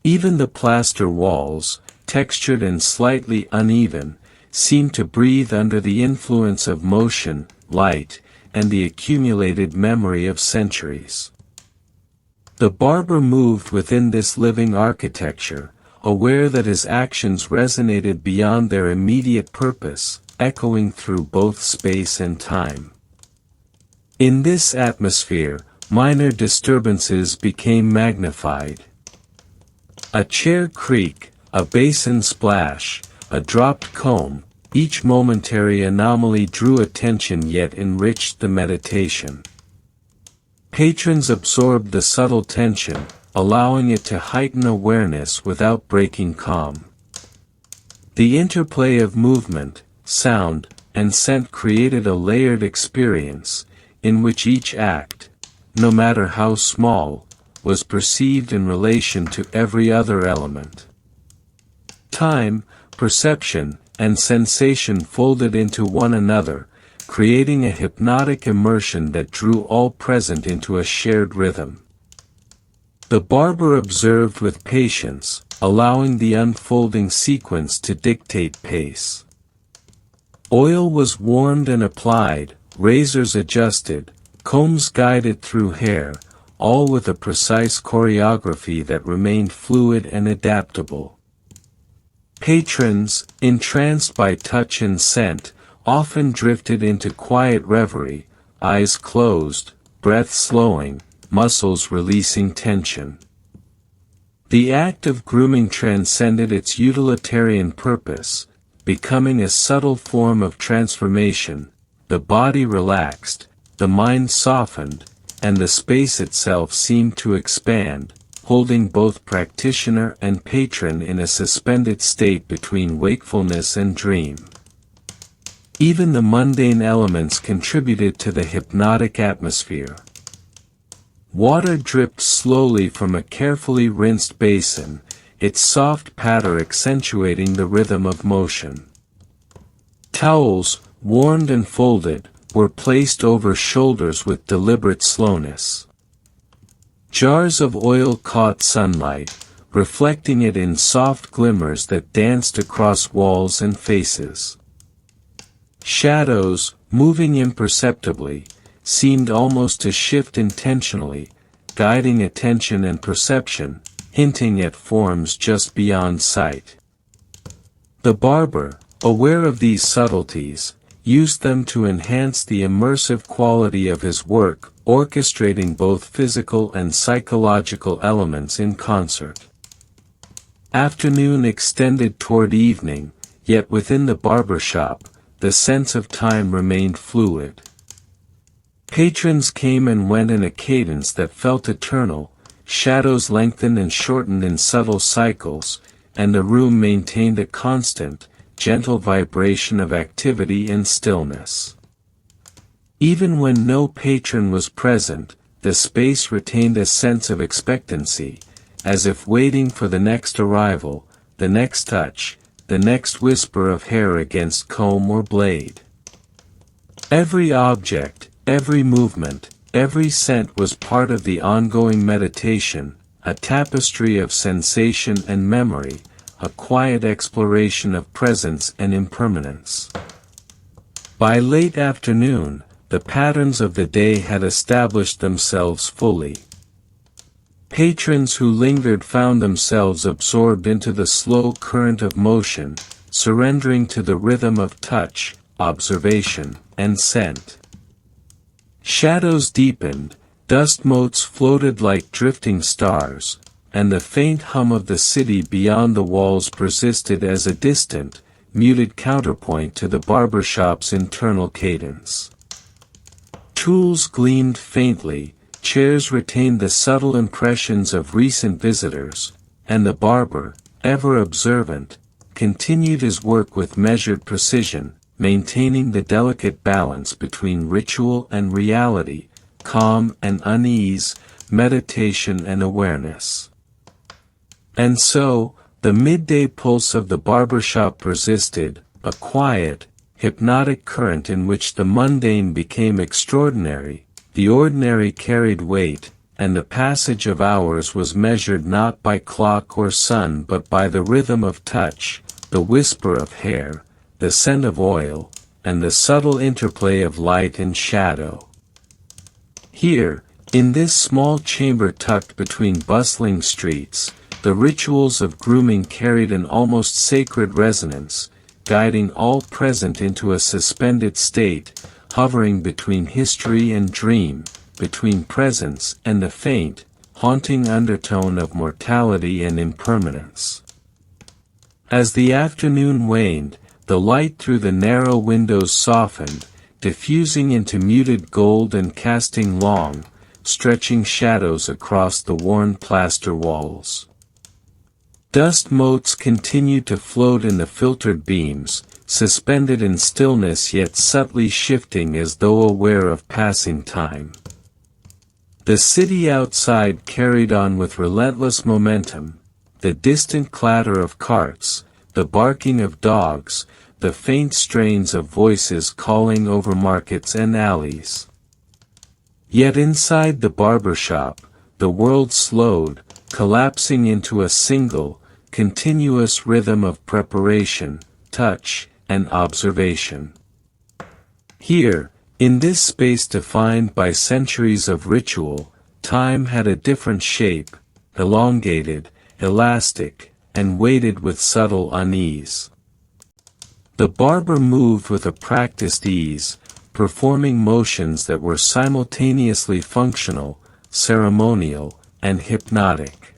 Even the plaster walls, textured and slightly uneven, seemed to breathe under the influence of motion, light, and the accumulated memory of centuries. The barber moved within this living architecture, aware that his actions resonated beyond their immediate purpose, echoing through both space and time. In this atmosphere, minor disturbances became magnified. A chair creak, a basin splash, a dropped comb, each momentary anomaly drew attention yet enriched the meditation. Patrons absorbed the subtle tension, allowing it to heighten awareness without breaking calm. The interplay of movement, sound, and scent created a layered experience, in which each act, no matter how small, was perceived in relation to every other element. Time, perception, and sensation folded into one another, creating a hypnotic immersion that drew all present into a shared rhythm. The barber observed with patience, allowing the unfolding sequence to dictate pace. Oil was warmed and applied, razors adjusted, combs guided through hair, all with a precise choreography that remained fluid and adaptable. Patrons, entranced by touch and scent, often drifted into quiet reverie, eyes closed, breath slowing, muscles releasing tension. The act of grooming transcended its utilitarian purpose, becoming a subtle form of transformation. The body relaxed, the mind softened, and the space itself seemed to expand, holding both practitioner and patron in a suspended state between wakefulness and dream. Even the mundane elements contributed to the hypnotic atmosphere. Water dripped slowly from a carefully rinsed basin, its soft patter accentuating the rhythm of motion. Towels, warmed and folded, were placed over shoulders with deliberate slowness. Jars of oil caught sunlight, reflecting it in soft glimmers that danced across walls and faces. Shadows, moving imperceptibly, seemed almost to shift intentionally, guiding attention and perception, hinting at forms just beyond sight. The barber, aware of these subtleties, used them to enhance the immersive quality of his work, orchestrating both physical and psychological elements in concert. Afternoon extended toward evening, yet within the barbershop, the sense of time remained fluid. Patrons came and went in a cadence that felt eternal, shadows lengthened and shortened in subtle cycles, and the room maintained a constant, gentle vibration of activity and stillness. Even when no patron was present, the space retained a sense of expectancy, as if waiting for the next arrival, the next touch, the next whisper of hair against comb or blade. Every object, every movement, every scent was part of the ongoing meditation, a tapestry of sensation and memory, a quiet exploration of presence and impermanence. By late afternoon, the patterns of the day had established themselves fully. Patrons who lingered found themselves absorbed into the slow current of motion, surrendering to the rhythm of touch, observation, and scent. Shadows deepened, dust motes floated like drifting stars, and the faint hum of the city beyond the walls persisted as a distant, muted counterpoint to the barbershop's internal cadence. Tools gleamed faintly, chairs retained the subtle impressions of recent visitors, and the barber, ever observant, continued his work with measured precision, maintaining the delicate balance between ritual and reality, calm and unease, meditation and awareness. And so, the midday pulse of the barbershop persisted, a quiet, hypnotic current in which the mundane became extraordinary, the ordinary carried weight, and the passage of hours was measured not by clock or sun but by the rhythm of touch, the whisper of hair, the scent of oil, and the subtle interplay of light and shadow. Here, in this small chamber tucked between bustling streets, the rituals of grooming carried an almost sacred resonance, guiding all present into a suspended state, hovering between history and dream, between presence and the faint, haunting undertone of mortality and impermanence. As the afternoon waned, the light through the narrow windows softened, diffusing into muted gold and casting long, stretching shadows across the worn plaster walls. Dust motes continued to float in the filtered beams, suspended in stillness yet subtly shifting as though aware of passing time. The city outside carried on with relentless momentum, the distant clatter of carts, the barking of dogs, the faint strains of voices calling over markets and alleys. Yet inside the barbershop, the world slowed, collapsing into a single, continuous rhythm of preparation, touch, and observation. Here, in this space defined by centuries of ritual, time had a different shape, elongated, elastic, and weighted with subtle unease. The barber moved with a practiced ease, performing motions that were simultaneously functional, ceremonial, and hypnotic.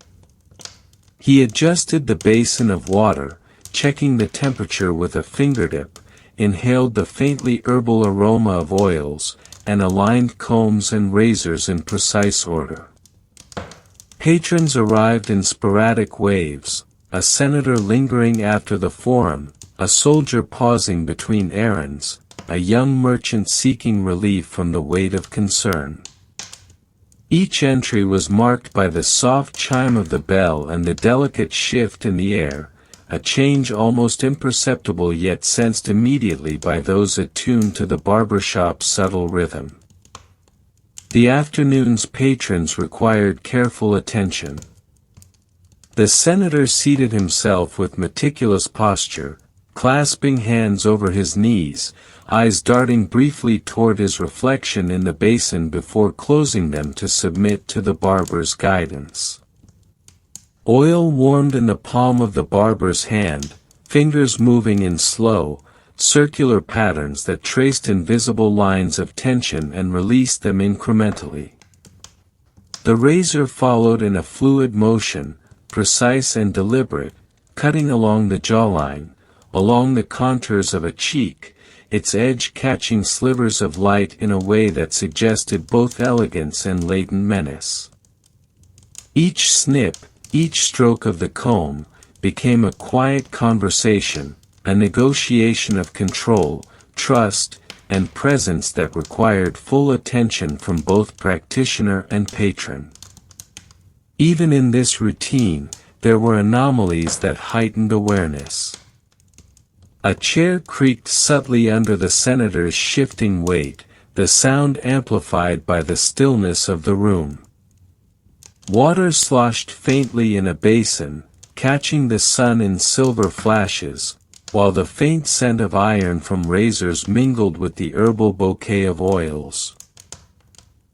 He adjusted the basin of water, checking the temperature with a fingertip, inhaled the faintly herbal aroma of oils, and aligned combs and razors in precise order. Patrons arrived in sporadic waves, a senator lingering after the forum, a soldier pausing between errands, a young merchant seeking relief from the weight of concern. Each entry was marked by the soft chime of the bell and the delicate shift in the air, a change almost imperceptible yet sensed immediately by those attuned to the barbershop's subtle rhythm. The afternoon's patrons required careful attention. The senator seated himself with meticulous posture, clasping hands over his knees, eyes darting briefly toward his reflection in the basin before closing them to submit to the barber's guidance. Oil warmed in the palm of the barber's hand, fingers moving in slow, circular patterns that traced invisible lines of tension and released them incrementally. The razor followed in a fluid motion, precise and deliberate, cutting along the jawline, along the contours of a cheek, its edge catching slivers of light in a way that suggested both elegance and latent menace. Each snip, each stroke of the comb, became a quiet conversation, a negotiation of control, trust, and presence that required full attention from both practitioner and patron. Even in this routine, there were anomalies that heightened awareness. A chair creaked subtly under the senator's shifting weight, the sound amplified by the stillness of the room. Water sloshed faintly in a basin, catching the sun in silver flashes, while the faint scent of iron from razors mingled with the herbal bouquet of oils.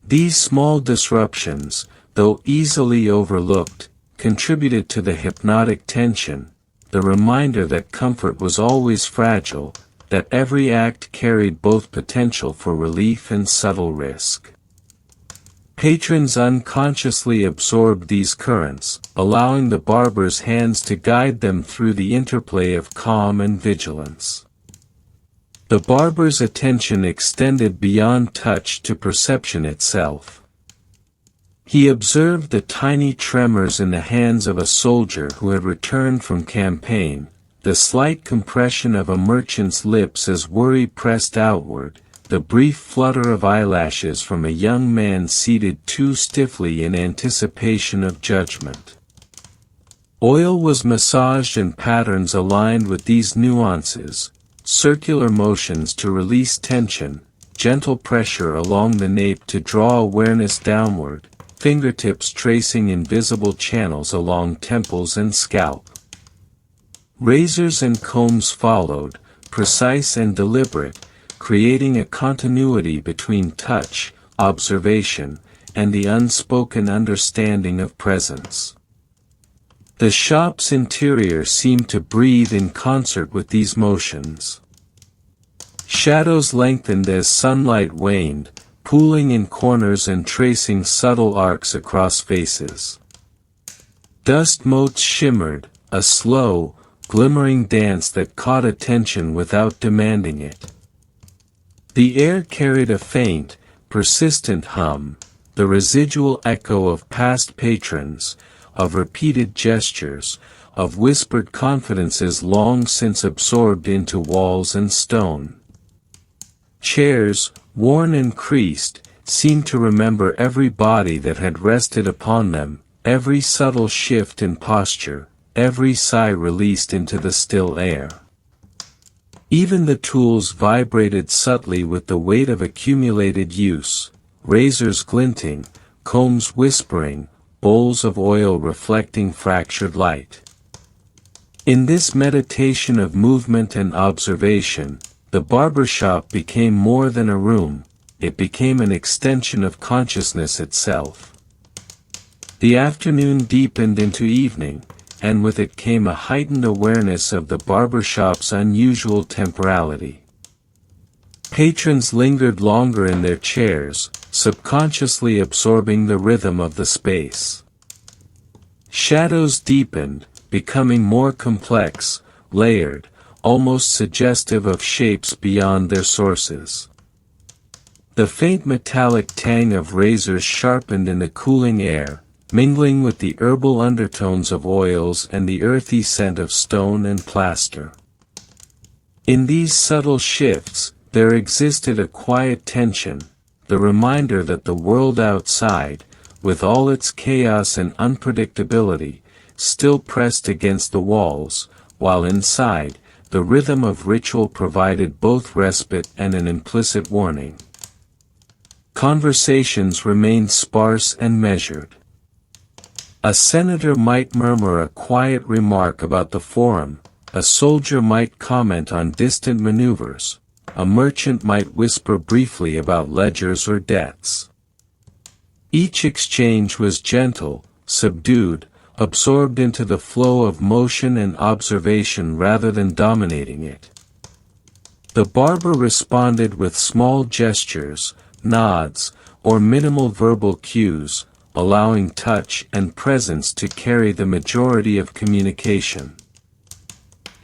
These small disruptions, though easily overlooked, contributed to the hypnotic tension, the reminder that comfort was always fragile, that every act carried both potential for relief and subtle risk. Patrons unconsciously absorbed these currents, allowing the barber's hands to guide them through the interplay of calm and vigilance. The barber's attention extended beyond touch to perception itself. He observed the tiny tremors in the hands of a soldier who had returned from campaign, the slight compression of a merchant's lips as worry pressed outward, the brief flutter of eyelashes from a young man seated too stiffly in anticipation of judgment. Oil was massaged and patterns aligned with these nuances, circular motions to release tension, gentle pressure along the nape to draw awareness downward, fingertips tracing invisible channels along temples and scalp. Razors and combs followed, precise and deliberate, creating a continuity between touch, observation, and the unspoken understanding of presence. The shop's interior seemed to breathe in concert with these motions. Shadows lengthened as sunlight waned, pooling in corners and tracing subtle arcs across faces. Dust motes shimmered, a slow, glimmering dance that caught attention without demanding it. The air carried a faint, persistent hum, the residual echo of past patrons, of repeated gestures, of whispered confidences long since absorbed into walls and stone. Chairs, worn and creased, seemed to remember every body that had rested upon them, every subtle shift in posture, every sigh released into the still air. Even the tools vibrated subtly with the weight of accumulated use, razors glinting, combs whispering, bowls of oil reflecting fractured light. In this meditation of movement and observation, the barbershop became more than a room, it became an extension of consciousness itself. The afternoon deepened into evening, and with it came a heightened awareness of the barbershop's unusual temporality. Patrons lingered longer in their chairs, subconsciously absorbing the rhythm of the space. Shadows deepened, becoming more complex, layered, almost suggestive of shapes beyond their sources. The faint metallic tang of razors sharpened in the cooling air, mingling with the herbal undertones of oils and the earthy scent of stone and plaster. In these subtle shifts, there existed a quiet tension, the reminder that the world outside, with all its chaos and unpredictability, still pressed against the walls, while inside, the rhythm of ritual provided both respite and an implicit warning. Conversations remained sparse and measured. A senator might murmur a quiet remark about the forum, a soldier might comment on distant maneuvers, a merchant might whisper briefly about ledgers or debts. Each exchange was gentle, subdued, absorbed into the flow of motion and observation rather than dominating it. The barber responded with small gestures, nods, or minimal verbal cues, allowing touch and presence to carry the majority of communication.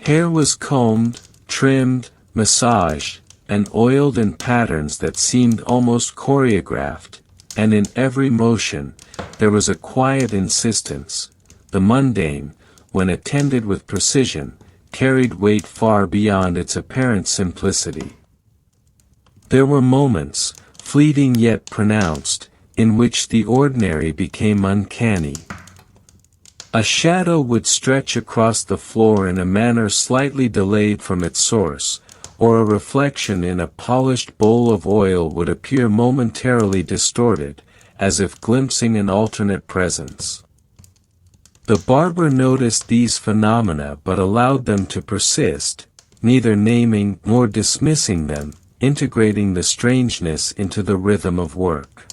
Hair was combed, trimmed, massaged, and oiled in patterns that seemed almost choreographed, and in every motion, there was a quiet insistence. The mundane, when attended with precision, carried weight far beyond its apparent simplicity. There were moments, fleeting yet pronounced, in which the ordinary became uncanny. A shadow would stretch across the floor in a manner slightly delayed from its source, or a reflection in a polished bowl of oil would appear momentarily distorted, as if glimpsing an alternate presence. The barber noticed these phenomena but allowed them to persist, neither naming nor dismissing them, integrating the strangeness into the rhythm of work.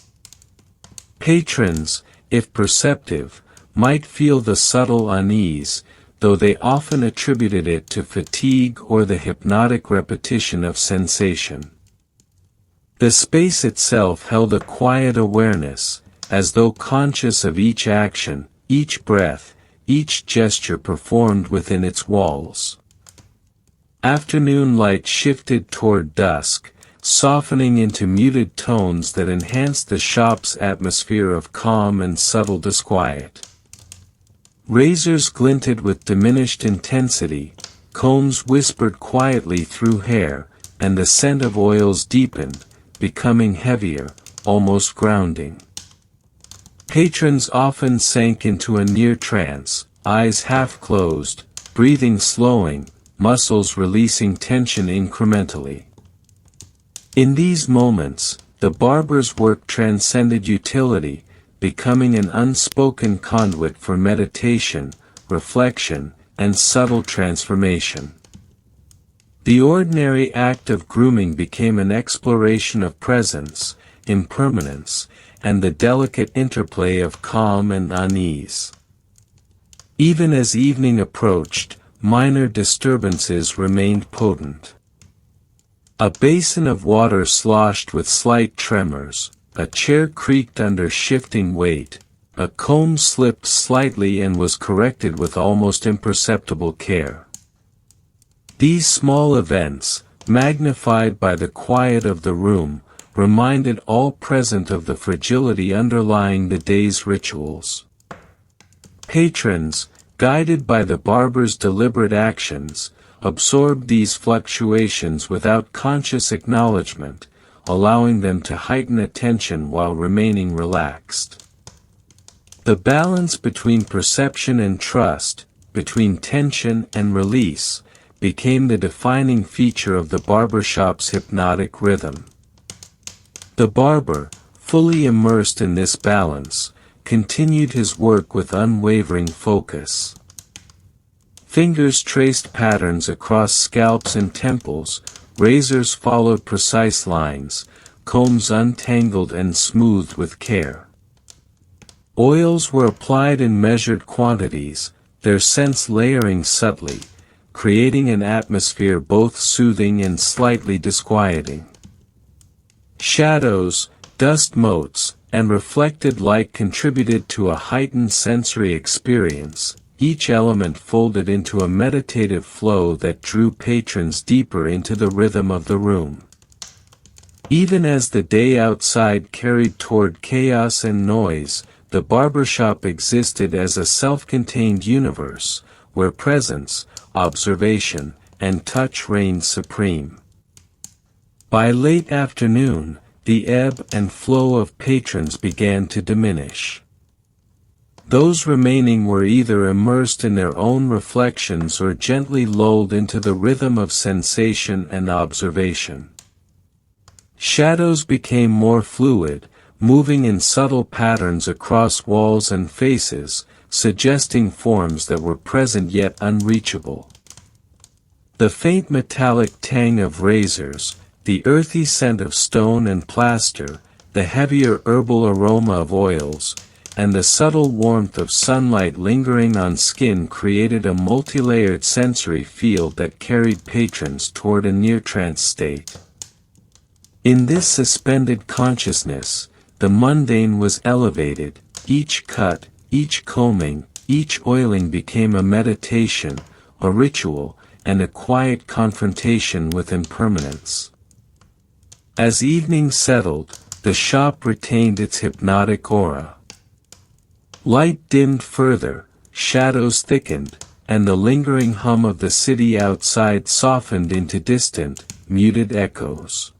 Patrons, if perceptive, might feel the subtle unease, though they often attributed it to fatigue or the hypnotic repetition of sensation. The space itself held a quiet awareness, as though conscious of each action, each breath, each gesture performed within its walls. Afternoon light shifted toward dusk, softening into muted tones that enhanced the shop's atmosphere of calm and subtle disquiet. Razors glinted with diminished intensity, combs whispered quietly through hair, and the scent of oils deepened, becoming heavier, almost grounding. Patrons often sank into a near trance, eyes half closed, breathing slowing, muscles releasing tension incrementally. In these moments, the barber's work transcended utility, becoming an unspoken conduit for meditation, reflection, and subtle transformation. The ordinary act of grooming became an exploration of presence, impermanence, and the delicate interplay of calm and unease. Even as evening approached, minor disturbances remained potent. A basin of water sloshed with slight tremors, a chair creaked under shifting weight, a comb slipped slightly and was corrected with almost imperceptible care. These small events, magnified by the quiet of the room, reminded all present of the fragility underlying the day's rituals. Patrons, guided by the barber's deliberate actions, absorbed these fluctuations without conscious acknowledgement, allowing them to heighten attention while remaining relaxed. The balance between perception and trust, between tension and release, became the defining feature of the barbershop's hypnotic rhythm. The barber, fully immersed in this balance, continued his work with unwavering focus. Fingers traced patterns across scalps and temples, razors followed precise lines, combs untangled and smoothed with care. Oils were applied in measured quantities, their scents layering subtly, creating an atmosphere both soothing and slightly disquieting. Shadows, dust motes, and reflected light contributed to a heightened sensory experience, each element folded into a meditative flow that drew patrons deeper into the rhythm of the room. Even as the day outside carried toward chaos and noise, the barbershop existed as a self-contained universe, where presence, observation, and touch reigned supreme. By late afternoon, the ebb and flow of patrons began to diminish. Those remaining were either immersed in their own reflections or gently lulled into the rhythm of sensation and observation. Shadows became more fluid, moving in subtle patterns across walls and faces, suggesting forms that were present yet unreachable. The faint metallic tang of razors, the earthy scent of stone and plaster, the heavier herbal aroma of oils, and the subtle warmth of sunlight lingering on skin created a multilayered sensory field that carried patrons toward a near-trance state. In this suspended consciousness, the mundane was elevated, each cut, each combing, each oiling became a meditation, a ritual, and a quiet confrontation with impermanence. As evening settled, the shop retained its hypnotic aura. Light dimmed further, shadows thickened, and the lingering hum of the city outside softened into distant, muted echoes.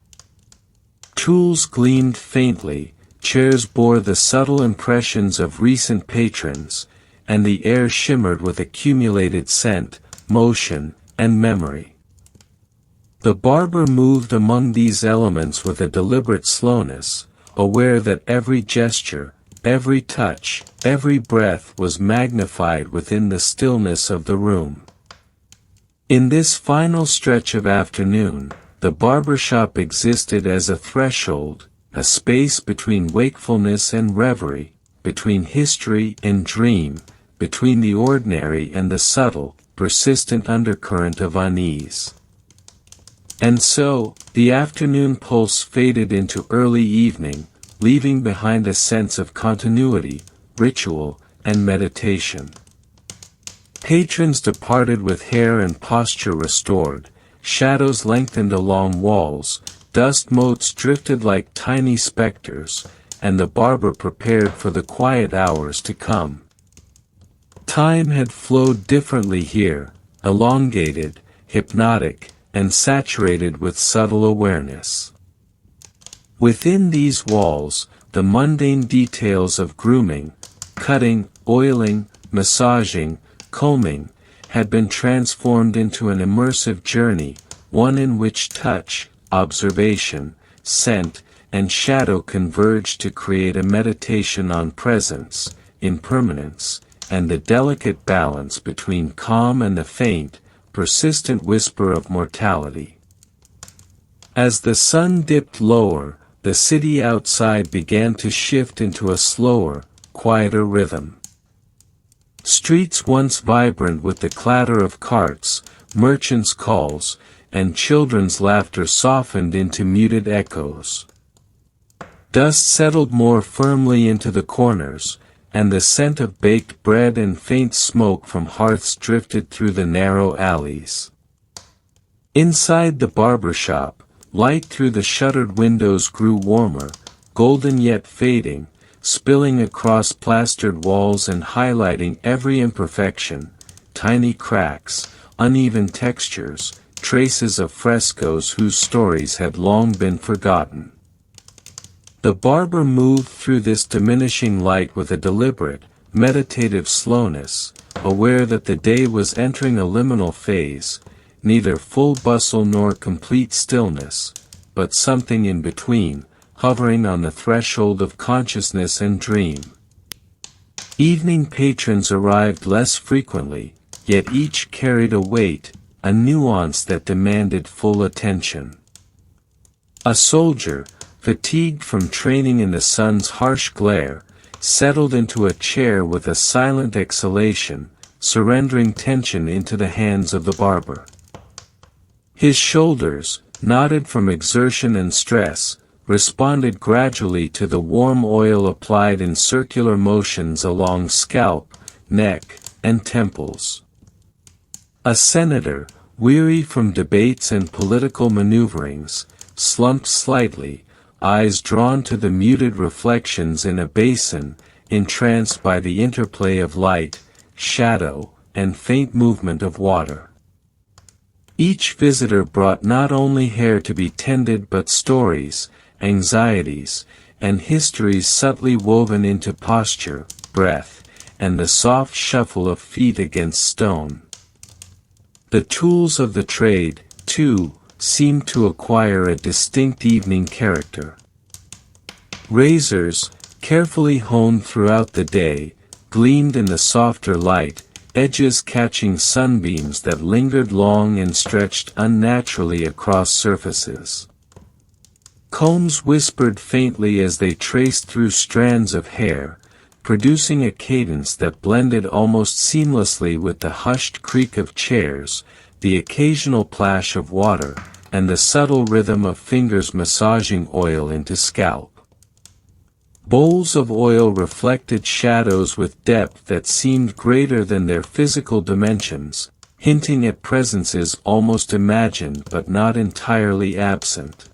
Tools gleamed faintly, chairs bore the subtle impressions of recent patrons, and the air shimmered with accumulated scent, motion, and memory. The barber moved among these elements with a deliberate slowness, aware that every gesture, every touch, every breath was magnified within the stillness of the room. In this final stretch of afternoon, the barbershop existed as a threshold, a space between wakefulness and reverie, between history and dream, between the ordinary and the subtle, persistent undercurrent of unease. And so, the afternoon pulse faded into early evening, leaving behind a sense of continuity, ritual, and meditation. Patrons departed with hair and posture restored, shadows lengthened along walls, dust motes drifted like tiny specters, and the barber prepared for the quiet hours to come. Time had flowed differently here, elongated, hypnotic, and saturated with subtle awareness. Within these walls, the mundane details of grooming, cutting, oiling, massaging, combing, had been transformed into an immersive journey, one in which touch, observation, scent, and shadow converged to create a meditation on presence, impermanence, and the delicate balance between calm and the faint, persistent whisper of mortality. As the sun dipped lower, the city outside began to shift into a slower, quieter rhythm. Streets once vibrant with the clatter of carts, merchants' calls, and children's laughter softened into muted echoes. Dust settled more firmly into the corners, and the scent of baked bread and faint smoke from hearths drifted through the narrow alleys. Inside the barbershop, light through the shuttered windows grew warmer, golden yet fading, spilling across plastered walls and highlighting every imperfection, tiny cracks, uneven textures, traces of frescoes whose stories had long been forgotten. The barber moved through this diminishing light with a deliberate, meditative slowness, aware that the day was entering a liminal phase, neither full bustle nor complete stillness, but something in between, hovering on the threshold of consciousness and dream. Evening patrons arrived less frequently, yet each carried a weight, a nuance that demanded full attention. A soldier, fatigued from training in the sun's harsh glare, settled into a chair with a silent exhalation, surrendering tension into the hands of the barber. His shoulders, knotted from exertion and stress, responded gradually to the warm oil applied in circular motions along scalp, neck, and temples. A senator, weary from debates and political maneuverings, slumped slightly, eyes drawn to the muted reflections in a basin, entranced by the interplay of light, shadow, and faint movement of water. Each visitor brought not only hair to be tended but stories, anxieties, and histories subtly woven into posture, breath, and the soft shuffle of feet against stone. The tools of the trade, too, seemed to acquire a distinct evening character. Razors, carefully honed throughout the day, gleamed in the softer light, edges catching sunbeams that lingered long and stretched unnaturally across surfaces. Combs whispered faintly as they traced through strands of hair, producing a cadence that blended almost seamlessly with the hushed creak of chairs, the occasional plash of water, and the subtle rhythm of fingers massaging oil into scalp. Bowls of oil reflected shadows with depth that seemed greater than their physical dimensions, hinting at presences almost imagined but not entirely absent.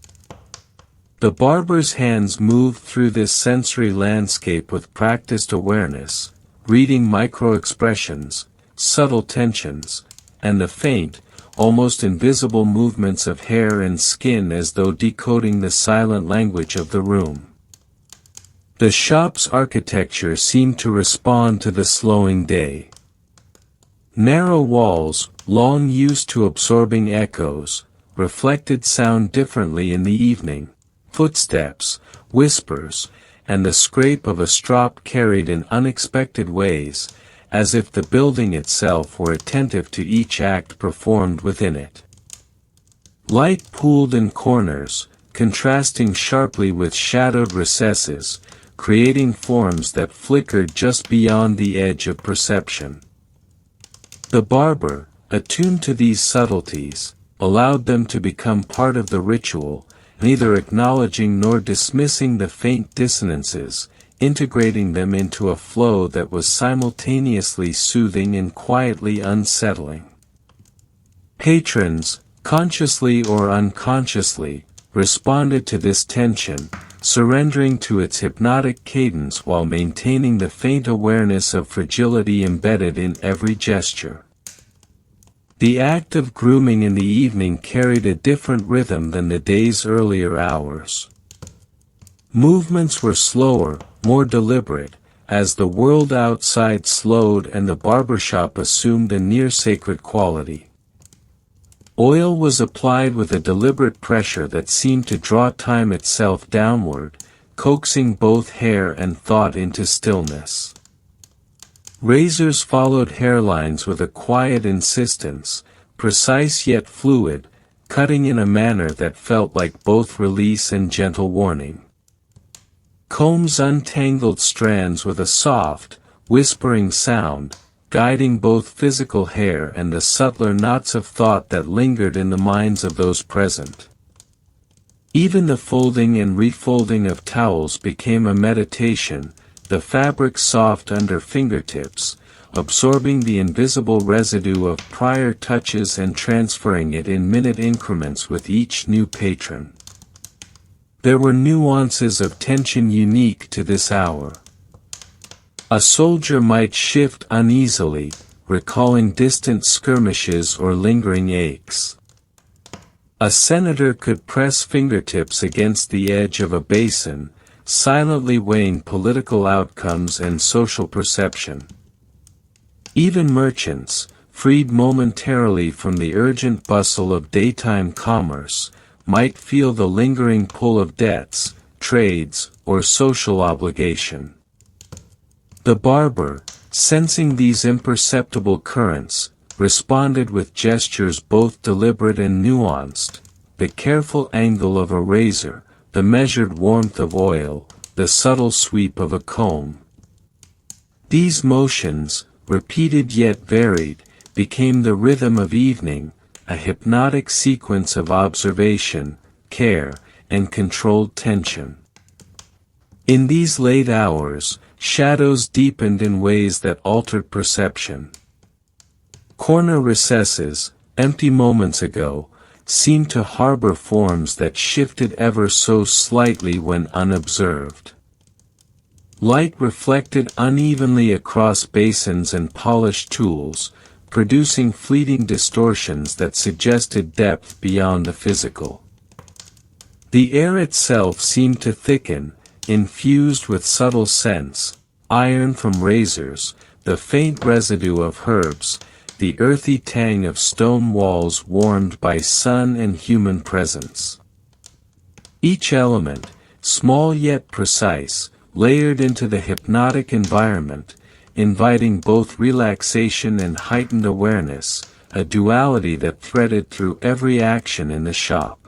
The barber's hands moved through this sensory landscape with practiced awareness, reading micro-expressions, subtle tensions, and the faint, almost invisible movements of hair and skin as though decoding the silent language of the room. The shop's architecture seemed to respond to the slowing day. Narrow walls, long used to absorbing echoes, reflected sound differently in the evening. Footsteps, whispers, and the scrape of a strop carried in unexpected ways, as if the building itself were attentive to each act performed within it. Light pooled in corners, contrasting sharply with shadowed recesses, creating forms that flickered just beyond the edge of perception. The barber, attuned to these subtleties, allowed them to become part of the ritual, neither acknowledging nor dismissing the faint dissonances, integrating them into a flow that was simultaneously soothing and quietly unsettling. Patrons, consciously or unconsciously, responded to this tension, surrendering to its hypnotic cadence while maintaining the faint awareness of fragility embedded in every gesture. The act of grooming in the evening carried a different rhythm than the day's earlier hours. Movements were slower, more deliberate, as the world outside slowed and the barbershop assumed a near-sacred quality. Oil was applied with a deliberate pressure that seemed to draw time itself downward, coaxing both hair and thought into stillness. Razors followed hairlines with a quiet insistence, precise yet fluid, cutting in a manner that felt like both release and gentle warning. Combs untangled strands with a soft, whispering sound, guiding both physical hair and the subtler knots of thought that lingered in the minds of those present. Even the folding and refolding of towels became a meditation, the fabric soft under fingertips, absorbing the invisible residue of prior touches and transferring it in minute increments with each new patron. There were nuances of tension unique to this hour. A soldier might shift uneasily, recalling distant skirmishes or lingering aches. A senator could press fingertips against the edge of a basin, silently weighing political outcomes and social perception. Even merchants, freed momentarily from the urgent bustle of daytime commerce, might feel the lingering pull of debts, trades, or social obligation. The barber, sensing these imperceptible currents, responded with gestures both deliberate and nuanced, the careful angle of a razor, the measured warmth of oil, the subtle sweep of a comb. These motions, repeated yet varied, became the rhythm of evening, a hypnotic sequence of observation, care, and controlled tension. In these late hours, shadows deepened in ways that altered perception. Corner recesses, empty moments ago, seemed to harbor forms that shifted ever so slightly when unobserved. Light reflected unevenly across basins and polished tools, producing fleeting distortions that suggested depth beyond the physical. The air itself seemed to thicken, infused with subtle scents, iron from razors, the faint residue of herbs, the earthy tang of stone walls warmed by sun and human presence. Each element, small yet precise, layered into the hypnotic environment, inviting both relaxation and heightened awareness, a duality that threaded through every action in the shop.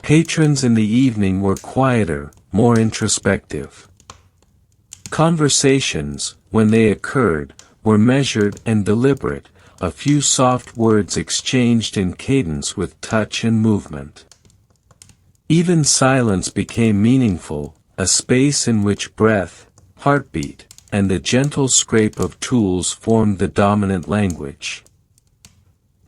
Patrons in the evening were quieter, more introspective. Conversations, when they occurred, were measured and deliberate, a few soft words exchanged in cadence with touch and movement. Even silence became meaningful, a space in which breath, heartbeat, and the gentle scrape of tools formed the dominant language.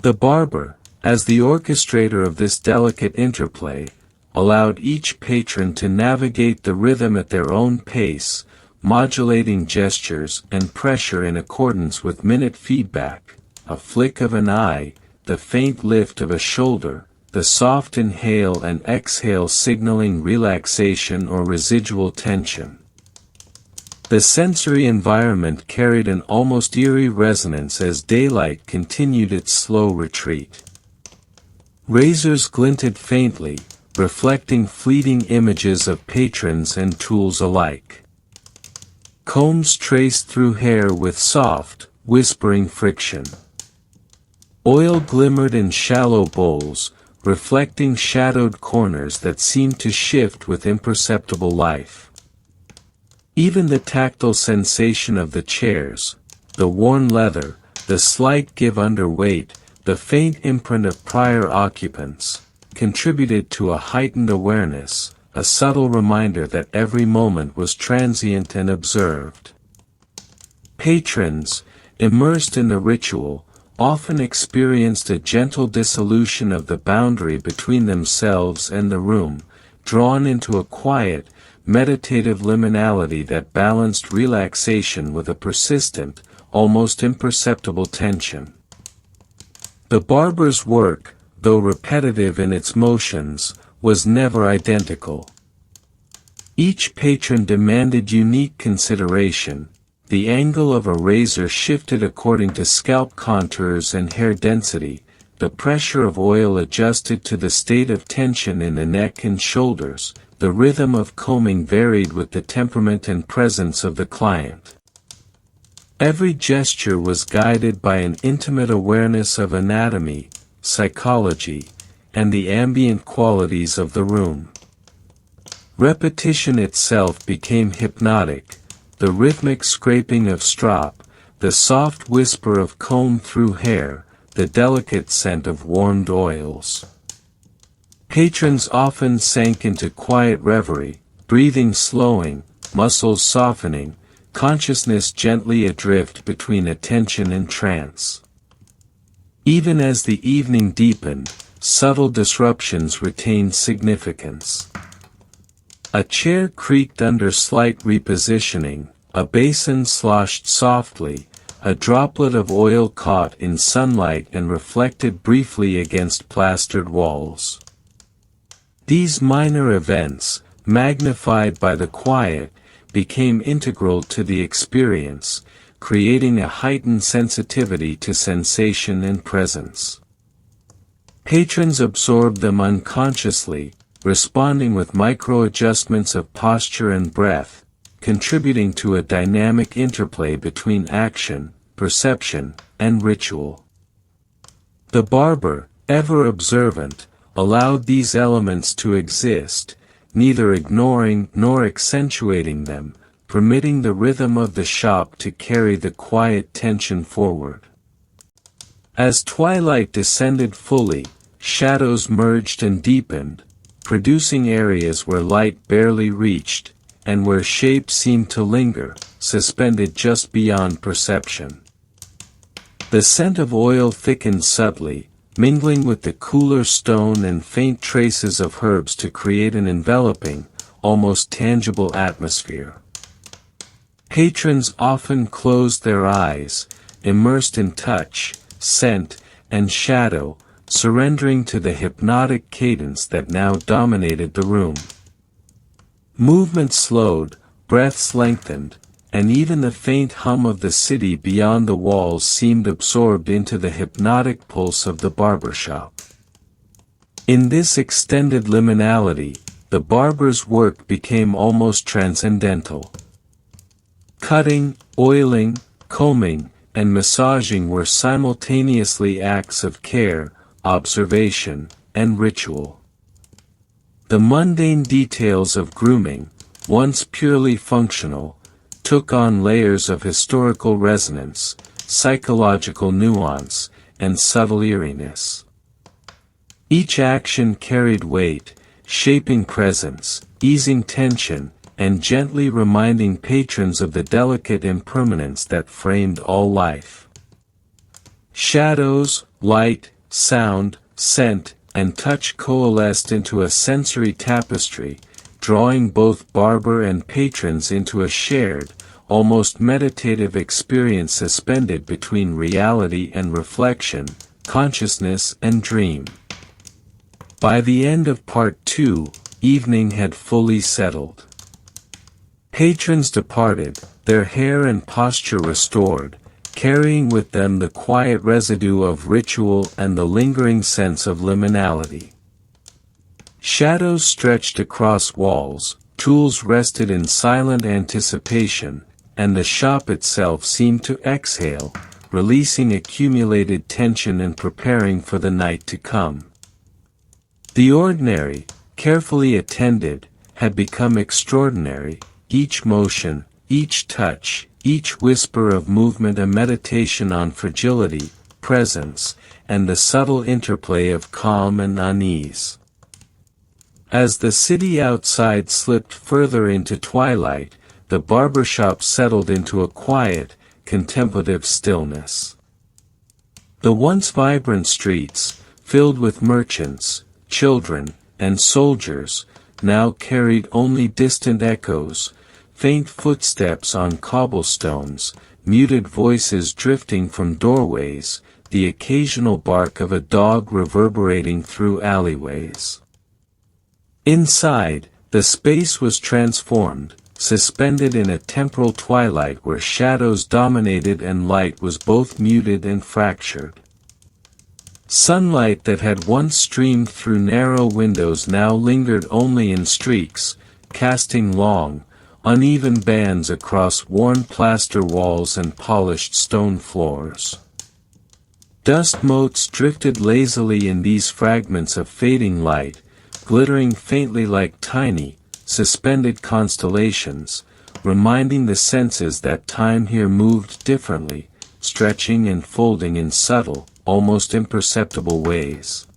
The barber, as the orchestrator of this delicate interplay, allowed each patron to navigate the rhythm at their own pace, modulating gestures and pressure in accordance with minute feedback, a flick of an eye, the faint lift of a shoulder, the soft inhale and exhale signaling relaxation or residual tension. The sensory environment carried an almost eerie resonance as daylight continued its slow retreat. Razors glinted faintly, reflecting fleeting images of patrons and tools alike. Combs traced through hair with soft, whispering friction. Oil glimmered in shallow bowls, reflecting shadowed corners that seemed to shift with imperceptible life. Even the tactile sensation of the chairs, the worn leather, the slight give under weight, the faint imprint of prior occupants, contributed to a heightened awareness, a subtle reminder that every moment was transient and observed. Patrons, immersed in the ritual, often experienced a gentle dissolution of the boundary between themselves and the room, drawn into a quiet, meditative liminality that balanced relaxation with a persistent, almost imperceptible tension. The barber's work, though repetitive in its motions, was never identical. Each patron demanded unique consideration. The angle of a razor shifted according to scalp contours and hair density, the pressure of oil adjusted to the state of tension in the neck and shoulders, the rhythm of combing varied with the temperament and presence of the client. Every gesture was guided by an intimate awareness of anatomy, psychology, and the ambient qualities of the room. Repetition itself became hypnotic, the rhythmic scraping of strop, the the soft whisper of comb through hair, the delicate scent of warmed oils. Patrons often sank into quiet reverie, breathing slowing, muscles softening, consciousness gently adrift between attention and trance. Even as the evening deepened, subtle disruptions retained significance. A chair creaked under slight repositioning, a basin sloshed softly, a droplet of oil caught in sunlight and reflected briefly against plastered walls. These minor events, magnified by the quiet, became integral to the experience, creating a heightened sensitivity to sensation and presence. Patrons absorbed them unconsciously, responding with micro-adjustments of posture and breath, contributing to a dynamic interplay between action, perception, and ritual. The barber, ever observant, allowed these elements to exist, neither ignoring nor accentuating them, permitting the rhythm of the shop to carry the quiet tension forward. As twilight descended fully, shadows merged and deepened, producing areas where light barely reached, and where shape seemed to linger, suspended just beyond perception. The scent of oil thickened subtly, mingling with the cooler stone and faint traces of herbs to create an enveloping, almost tangible atmosphere. Patrons often closed their eyes, immersed in touch, scent, and shadow, surrendering to the hypnotic cadence that now dominated the room. Movement slowed, breaths lengthened, and even the faint hum of the city beyond the walls seemed absorbed into the hypnotic pulse of the barbershop. In this extended liminality, the barber's work became almost transcendental. Cutting, oiling, combing, and massaging were simultaneously acts of care, observation, and ritual. The mundane details of grooming, once purely functional, took on layers of historical resonance, psychological nuance, and subtle eeriness. Each action carried weight, shaping presence, easing tension, and gently reminding patrons of the delicate impermanence that framed all life. Shadows, light, sound, scent, and touch coalesced into a sensory tapestry, drawing both barber and patrons into a shared, almost meditative experience suspended between reality and reflection, consciousness and dream. By the end of Part 2, evening had fully settled. Patrons departed, their hair and posture restored, carrying with them the quiet residue of ritual and the lingering sense of liminality. Shadows stretched across walls, tools rested in silent anticipation, and the shop itself seemed to exhale, releasing accumulated tension and preparing for the night to come. The ordinary, carefully attended, had become extraordinary, each motion, each touch, each whisper of movement a meditation on fragility, presence, and the subtle interplay of calm and unease. As the city outside slipped further into twilight, the barbershop settled into a quiet, contemplative stillness. The once vibrant streets, filled with merchants, children, and soldiers, now carried only distant echoes, faint footsteps on cobblestones, muted voices drifting from doorways, the occasional bark of a dog reverberating through alleyways. Inside, the space was transformed, suspended in a temporal twilight where shadows dominated and light was both muted and fractured. Sunlight that had once streamed through narrow windows now lingered only in streaks, casting long, uneven bands across worn plaster walls and polished stone floors. Dust motes drifted lazily in these fragments of fading light, glittering faintly like tiny, suspended constellations, reminding the senses that time here moved differently, stretching and folding in subtle, almost imperceptible ways.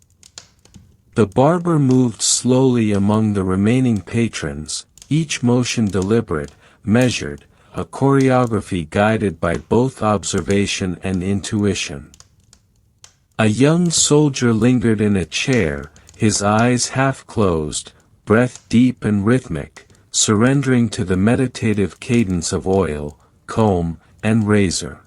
The barber moved slowly among the remaining patrons, each motion deliberate, measured, a choreography guided by both observation and intuition. A young soldier lingered in a chair, his eyes half closed, breath deep and rhythmic, surrendering to the meditative cadence of oil, comb, and razor.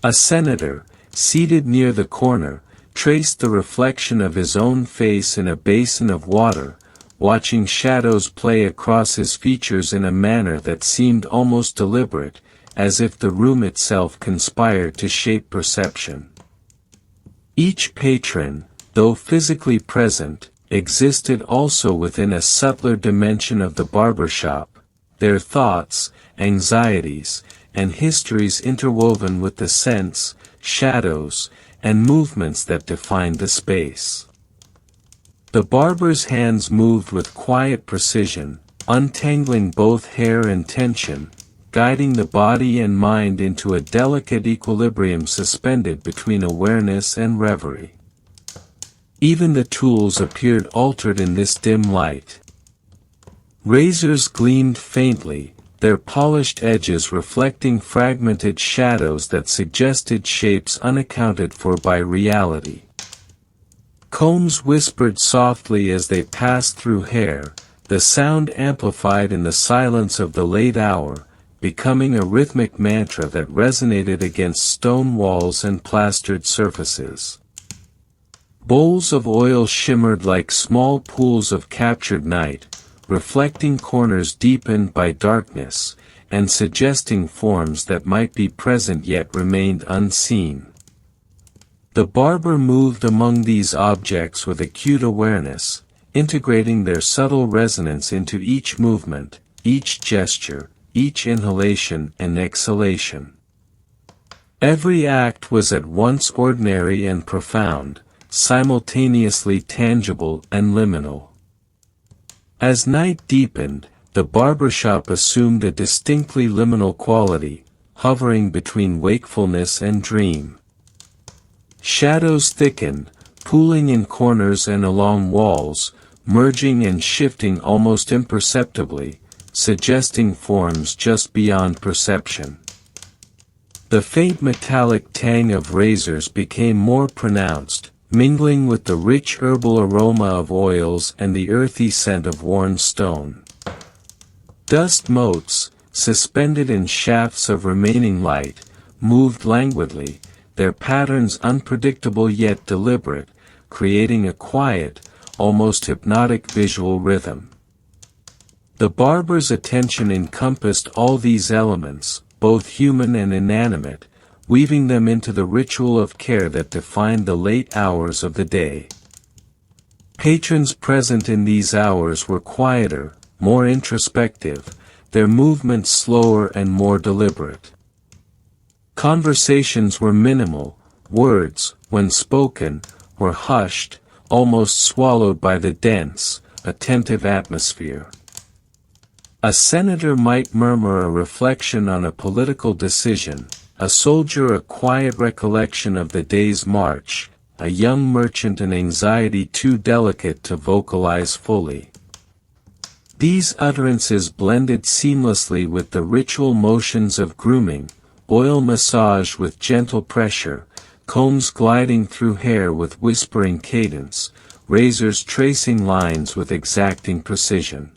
A senator, seated near the corner, traced the reflection of his own face in a basin of water, watching shadows play across his features in a manner that seemed almost deliberate, as if the room itself conspired to shape perception. Each patron, though physically present, existed also within a subtler dimension of the barbershop, their thoughts, anxieties, and histories interwoven with the scents, shadows, and movements that defined the space. The barber's hands moved with quiet precision, untangling both hair and tension, guiding the body and mind into a delicate equilibrium suspended between awareness and reverie. Even the tools appeared altered in this dim light. Razors gleamed faintly, their polished edges reflecting fragmented shadows that suggested shapes unaccounted for by reality. Combs whispered softly as they passed through hair, the sound amplified in the silence of the late hour, becoming a rhythmic mantra that resonated against stone walls and plastered surfaces. Bowls of oil shimmered like small pools of captured night, reflecting corners deepened by darkness, and suggesting forms that might be present yet remained unseen. The barber moved among these objects with acute awareness, integrating their subtle resonance into each movement, each gesture, each inhalation and exhalation. Every act was at once ordinary and profound, simultaneously tangible and liminal. As night deepened, the barbershop assumed a distinctly liminal quality, hovering between wakefulness and dream. Shadows thickened, pooling in corners and along walls, merging and shifting almost imperceptibly, suggesting forms just beyond perception. The faint metallic tang of razors became more pronounced, mingling with the rich herbal aroma of oils and the earthy scent of worn stone. Dust motes, suspended in shafts of remaining light, moved languidly, their patterns unpredictable yet deliberate, creating a quiet, almost hypnotic visual rhythm. The barber's attention encompassed all these elements, both human and inanimate, weaving them into the ritual of care that defined the late hours of the day. Patrons present in these hours were quieter, more introspective, their movements slower and more deliberate. Conversations were minimal, words, when spoken, were hushed, almost swallowed by the dense, attentive atmosphere. A senator might murmur a reflection on a political decision, a soldier a quiet recollection of the day's march, a young merchant an anxiety too delicate to vocalize fully. These utterances blended seamlessly with the ritual motions of grooming, oil massage with gentle pressure, combs gliding through hair with whispering cadence, razors tracing lines with exacting precision.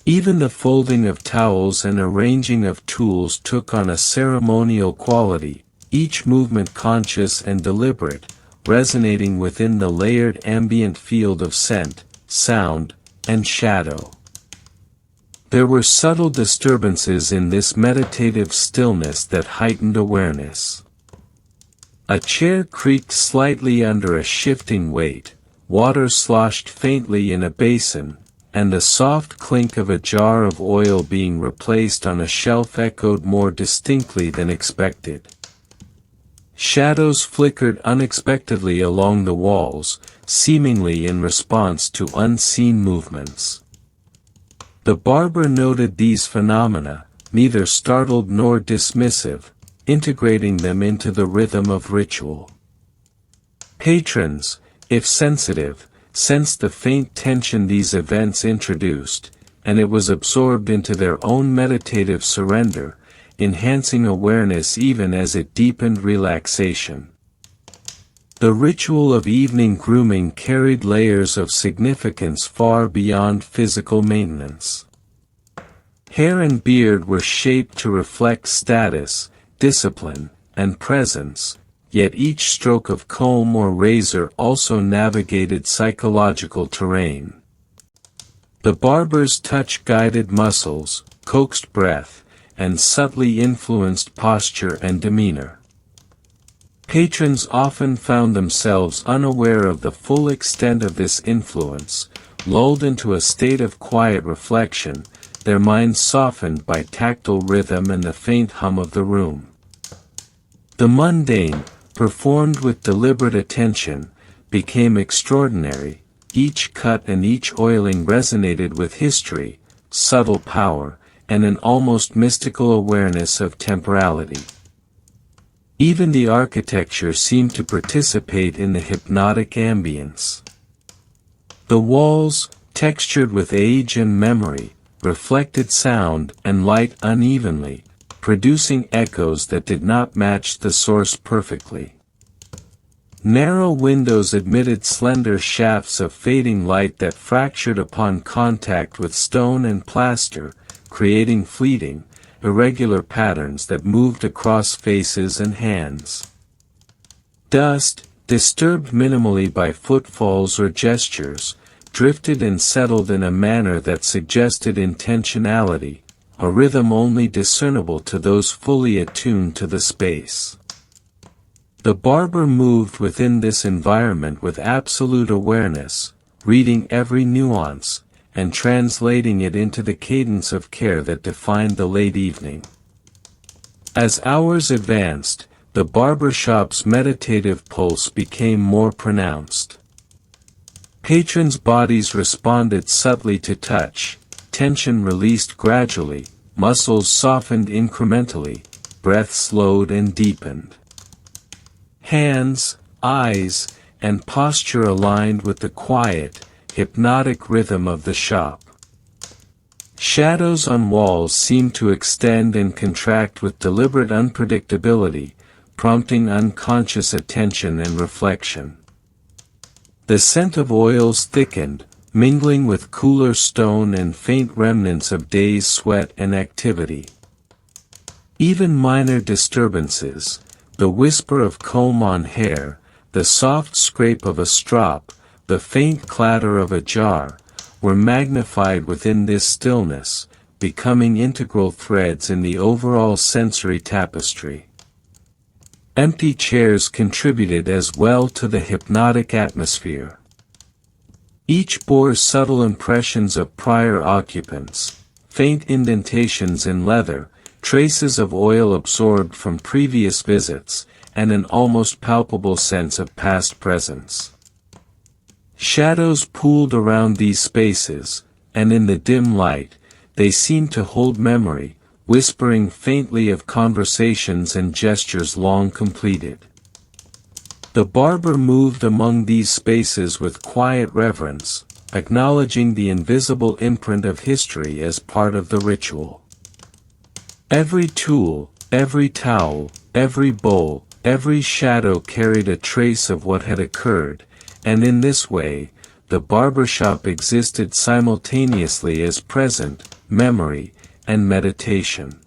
Even the folding of towels and arranging of tools took on a ceremonial quality, each movement conscious and deliberate, resonating within the layered ambient field of scent, sound, and shadow. There were subtle disturbances in this meditative stillness that heightened awareness. A chair creaked slightly under a shifting weight, water sloshed faintly in a basin, and the soft clink of a jar of oil being replaced on a shelf echoed more distinctly than expected. Shadows flickered unexpectedly along the walls, seemingly in response to unseen movements. The barber noted these phenomena, neither startled nor dismissive, integrating them into the rhythm of ritual. Patrons, if sensitive, sensed the faint tension these events introduced, and it was absorbed into their own meditative surrender, enhancing awareness even as it deepened relaxation. The ritual of evening grooming carried layers of significance far beyond physical maintenance. Hair and beard were shaped to reflect status, discipline, and presence, yet each stroke of comb or razor also navigated psychological terrain. The barber's touch guided muscles, coaxed breath, and subtly influenced posture and demeanor. Patrons often found themselves unaware of the full extent of this influence, lulled into a state of quiet reflection, their minds softened by tactile rhythm and the faint hum of the room. The mundane, performed with deliberate attention, became extraordinary. Each cut and each oiling resonated with history, subtle power, and an almost mystical awareness of temporality. Even the architecture seemed to participate in the hypnotic ambience. The walls, textured with age and memory, reflected sound and light unevenly, producing echoes that did not match the source perfectly. Narrow windows admitted slender shafts of fading light that fractured upon contact with stone and plaster, creating fleeting, irregular patterns that moved across faces and hands. Dust, disturbed minimally by footfalls or gestures, drifted and settled in a manner that suggested intentionality, a rhythm only discernible to those fully attuned to the space. The barber moved within this environment with absolute awareness, reading every nuance, and translating it into the cadence of care that defined the late evening. As hours advanced, the barbershop's meditative pulse became more pronounced. Patrons' bodies responded subtly to touch, tension released gradually, muscles softened incrementally, breath slowed and deepened. Hands, eyes, and posture aligned with the quiet, hypnotic rhythm of the shop. Shadows on walls seemed to extend and contract with deliberate unpredictability, prompting unconscious attention and reflection. The scent of oils thickened, mingling with cooler stone and faint remnants of days' sweat and activity. Even minor disturbances, the whisper of comb on hair, the soft scrape of a strop, the faint clatter of a jar, were magnified within this stillness, becoming integral threads in the overall sensory tapestry. Empty chairs contributed as well to the hypnotic atmosphere. Each bore subtle impressions of prior occupants, faint indentations in leather, traces of oil absorbed from previous visits, and an almost palpable sense of past presence. Shadows pooled around these spaces, and in the dim light, they seemed to hold memory, whispering faintly of conversations and gestures long completed. The barber moved among these spaces with quiet reverence, acknowledging the invisible imprint of history as part of the ritual. Every tool, every towel, every bowl, every shadow carried a trace of what had occurred, and in this way, the barbershop existed simultaneously as present, memory, and meditation.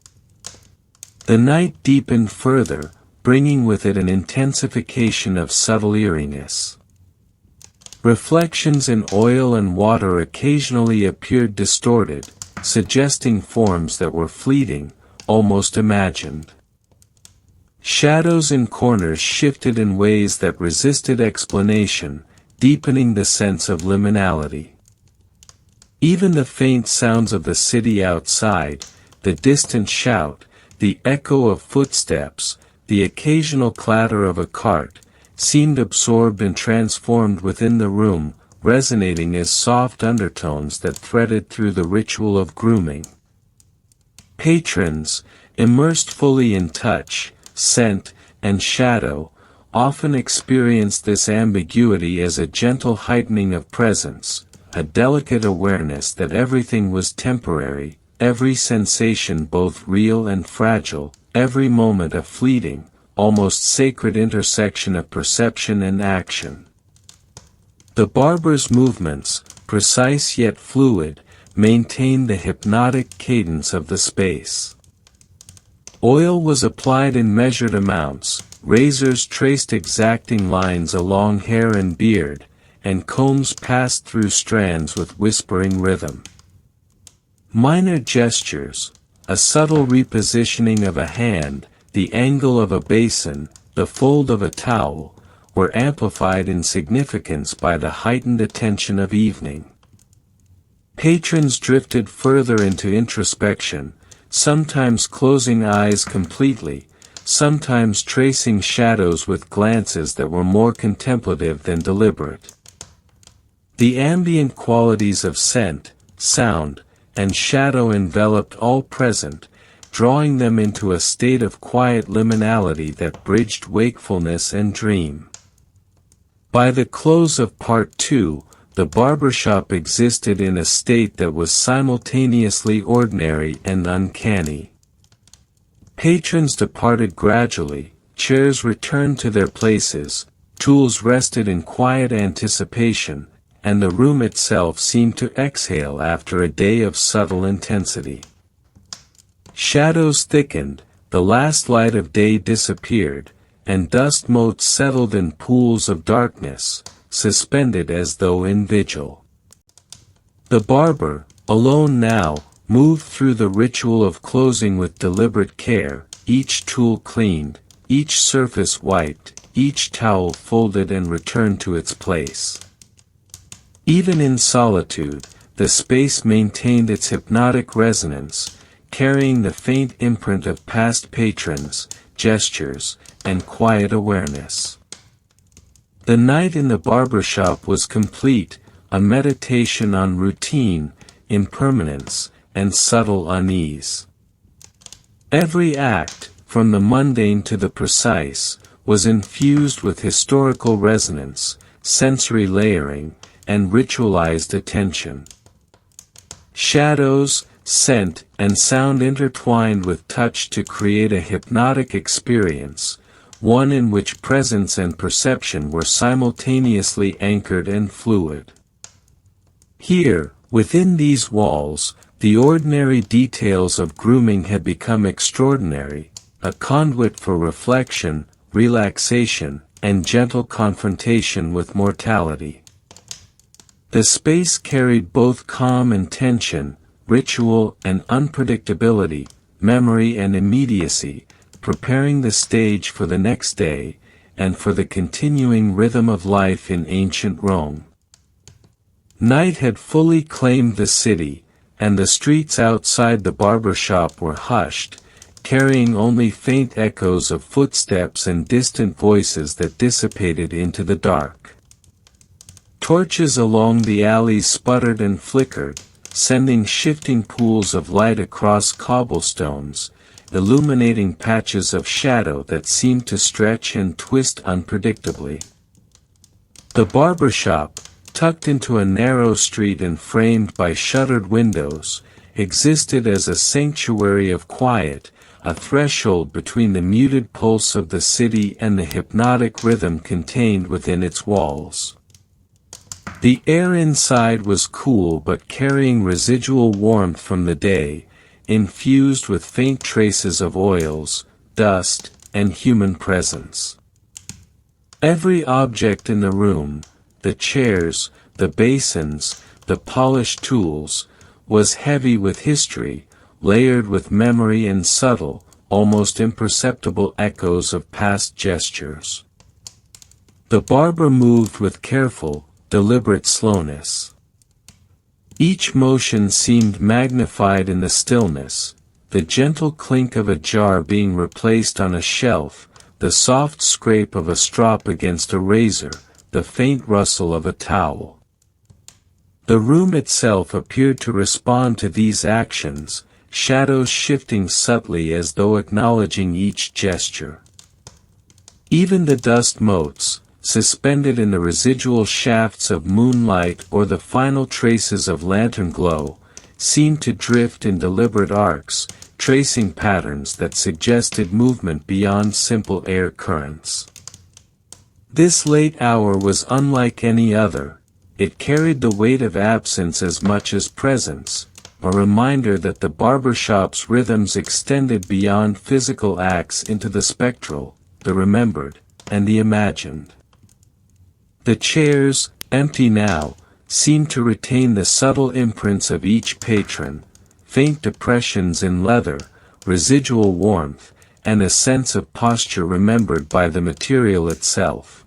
The night deepened further, bringing with it an intensification of subtle eeriness. Reflections in oil and water occasionally appeared distorted, suggesting forms that were fleeting, almost imagined. Shadows in corners shifted in ways that resisted explanation, deepening the sense of liminality. Even the faint sounds of the city outside, the distant shout, the echo of footsteps, the occasional clatter of a cart, seemed absorbed and transformed within the room, resonating as soft undertones that threaded through the ritual of grooming. Patrons, immersed fully in touch, scent, and shadow, often experienced this ambiguity as a gentle heightening of presence, a delicate awareness that everything was temporary, every sensation both real and fragile, every moment a fleeting, almost sacred intersection of perception and action. The barber's movements, precise yet fluid, maintained the hypnotic cadence of the space. Oil was applied in measured amounts, razors traced exacting lines along hair and beard, and combs passed through strands with whispering rhythm. Minor gestures, a subtle repositioning of a hand, the angle of a basin, the fold of a towel, were amplified in significance by the heightened attention of evening. Patrons drifted further into introspection, sometimes closing eyes completely, sometimes tracing shadows with glances that were more contemplative than deliberate. The ambient qualities of scent, sound, and shadow enveloped all present, drawing them into a state of quiet liminality that bridged wakefulness and dream. By the close of Part 2, the barbershop existed in a state that was simultaneously ordinary and uncanny. Patrons departed gradually, chairs returned to their places, tools rested in quiet anticipation, and the room itself seemed to exhale after a day of subtle intensity. Shadows thickened, the last light of day disappeared, and dust motes settled in pools of darkness, suspended as though in vigil. The barber, alone now, moved through the ritual of closing with deliberate care, each tool cleaned, each surface wiped, each towel folded and returned to its place. Even in solitude, the space maintained its hypnotic resonance, carrying the faint imprint of past patrons, gestures, and quiet awareness. The night in the barbershop was complete, a meditation on routine, impermanence, and subtle unease. Every act, from the mundane to the precise, was infused with historical resonance, sensory layering, and ritualized attention. Shadows, scent, and sound intertwined with touch to create a hypnotic experience, one in which presence and perception were simultaneously anchored and fluid. Here, within these walls, the ordinary details of grooming had become extraordinary, a conduit for reflection, relaxation, and gentle confrontation with mortality. The space carried both calm and tension, ritual and unpredictability, memory and immediacy, preparing the stage for the next day, and for the continuing rhythm of life in ancient Rome. Night had fully claimed the city, and the streets outside the barbershop were hushed, carrying only faint echoes of footsteps and distant voices that dissipated into the dark. Torches along the alleys sputtered and flickered, sending shifting pools of light across cobblestones, illuminating patches of shadow that seemed to stretch and twist unpredictably. The barbershop, tucked into a narrow street and framed by shuttered windows, existed as a sanctuary of quiet, a threshold between the muted pulse of the city and the hypnotic rhythm contained within its walls. The air inside was cool but carrying residual warmth from the day, infused with faint traces of oils, dust, and human presence. Every object in the room, the chairs, the basins, the polished tools, was heavy with history, layered with memory and subtle, almost imperceptible echoes of past gestures. The barber moved with careful, deliberate slowness. Each motion seemed magnified in the stillness, the gentle clink of a jar being replaced on a shelf, the soft scrape of a strop against a razor, the faint rustle of a towel. The room itself appeared to respond to these actions, shadows shifting subtly as though acknowledging each gesture. Even the dust motes, suspended in the residual shafts of moonlight or the final traces of lantern glow, seemed to drift in deliberate arcs, tracing patterns that suggested movement beyond simple air currents. This late hour was unlike any other. It carried the weight of absence as much as presence, a reminder that the barbershop's rhythms extended beyond physical acts into the spectral, the remembered, and the imagined. The chairs, empty now, seemed to retain the subtle imprints of each patron, faint depressions in leather, residual warmth, and a sense of posture remembered by the material itself.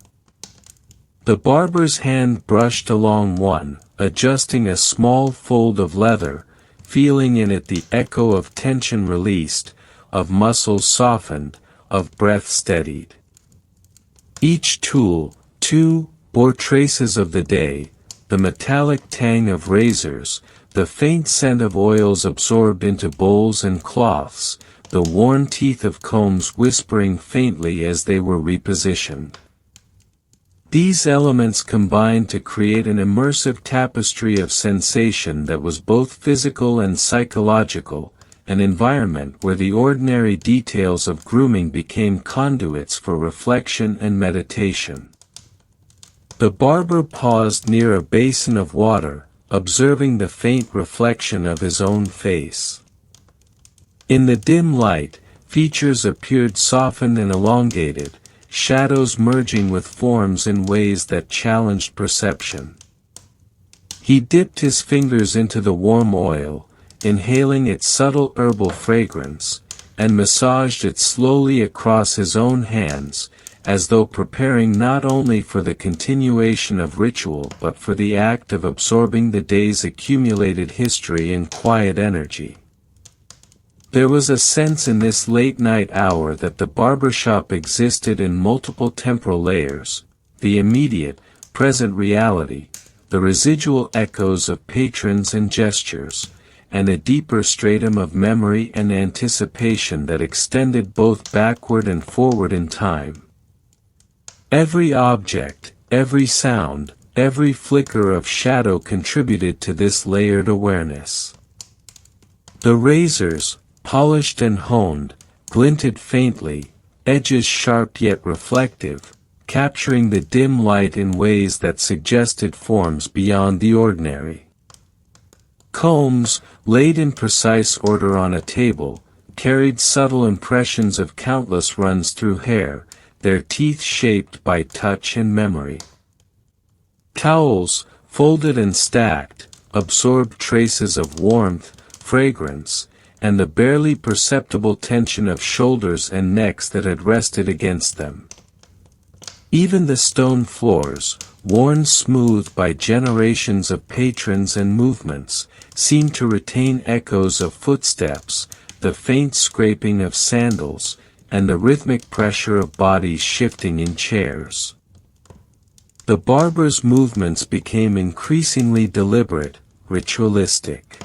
The barber's hand brushed along one, adjusting a small fold of leather, feeling in it the echo of tension released, of muscles softened, of breath steadied. Each tool, too, bore traces of the day, the metallic tang of razors, the faint scent of oils absorbed into bowls and cloths, the worn teeth of combs whispering faintly as they were repositioned. These elements combined to create an immersive tapestry of sensation that was both physical and psychological, an environment where the ordinary details of grooming became conduits for reflection and meditation. The barber paused near a basin of water, observing the faint reflection of his own face. In the dim light, features appeared softened and elongated, shadows merging with forms in ways that challenged perception. He dipped his fingers into the warm oil, inhaling its subtle herbal fragrance, and massaged it slowly across his own hands, as though preparing not only for the continuation of ritual but for the act of absorbing the day's accumulated history and quiet energy. There was a sense in this late-night hour that the barbershop existed in multiple temporal layers, the immediate, present reality, the residual echoes of patrons and gestures, and a deeper stratum of memory and anticipation that extended both backward and forward in time. Every object, every sound, every flicker of shadow contributed to this layered awareness. The razors, polished and honed, glinted faintly, edges sharp yet reflective, capturing the dim light in ways that suggested forms beyond the ordinary. Combs, laid in precise order on a table, carried subtle impressions of countless runs through hair, their teeth shaped by touch and memory. Towels, folded and stacked, absorbed traces of warmth, fragrance, and the barely perceptible tension of shoulders and necks that had rested against them. Even the stone floors, worn smooth by generations of patrons and movements, seemed to retain echoes of footsteps, the faint scraping of sandals, and the rhythmic pressure of bodies shifting in chairs. The barber's movements became increasingly deliberate, ritualistic.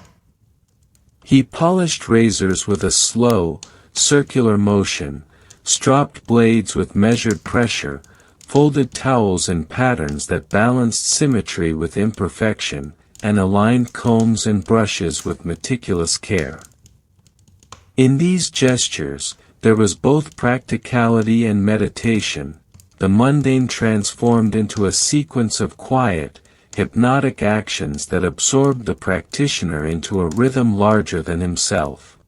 He polished razors with a slow, circular motion, stropped blades with measured pressure, folded towels in patterns that balanced symmetry with imperfection, and aligned combs and brushes with meticulous care. In these gestures, there was both practicality and meditation, the mundane transformed into a sequence of quiet, hypnotic actions that absorbed the practitioner into a rhythm larger than himself.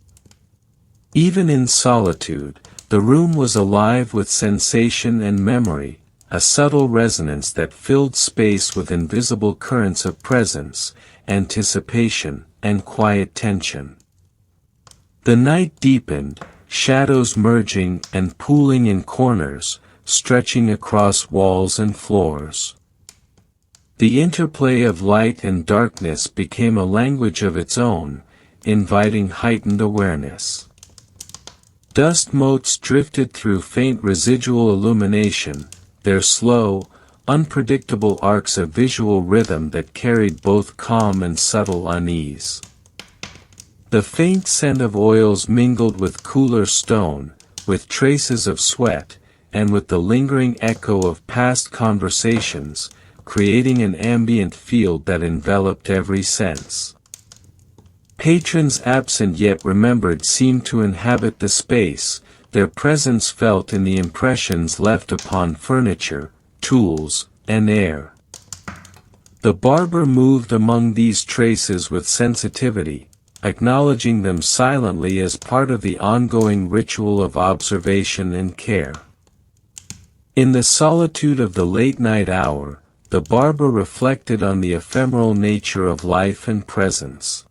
Even in solitude, the room was alive with sensation and memory, a subtle resonance that filled space with invisible currents of presence, anticipation, and quiet tension. The night deepened, shadows merging and pooling in corners, stretching across walls and floors. The interplay of light and darkness became a language of its own, inviting heightened awareness. Dust motes drifted through faint residual illumination, their slow, unpredictable arcs of visual rhythm that carried both calm and subtle unease. The faint scent of oils mingled with cooler stone, with traces of sweat, and with the lingering echo of past conversations, creating an ambient field that enveloped every sense. Patrons absent yet remembered seemed to inhabit the space, their presence felt in the impressions left upon furniture, tools, and air. The barber moved among these traces with sensitivity, acknowledging them silently as part of the ongoing ritual of observation and care. In the solitude of the late-night hour, the barber reflected on the ephemeral nature of life and presence.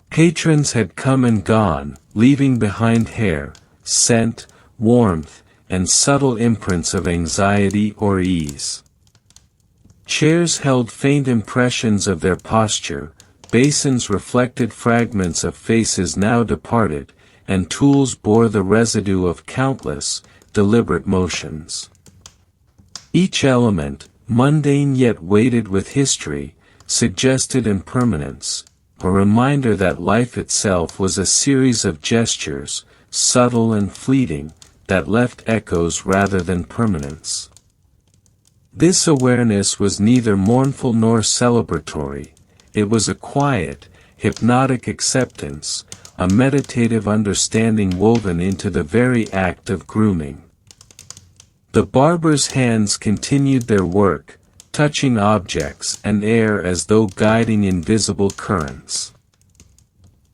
Patrons had come and gone, leaving behind hair, scent, warmth, and subtle imprints of anxiety or ease. Chairs held faint impressions of their posture, basins reflected fragments of faces now departed, and tools bore the residue of countless, deliberate motions. Each element, mundane yet weighted with history, suggested impermanence, a reminder that life itself was a series of gestures, subtle and fleeting, that left echoes rather than permanence. This awareness was neither mournful nor celebratory, it was a quiet, hypnotic acceptance, a meditative understanding woven into the very act of grooming. The barber's hands continued their work, touching objects and air as though guiding invisible currents.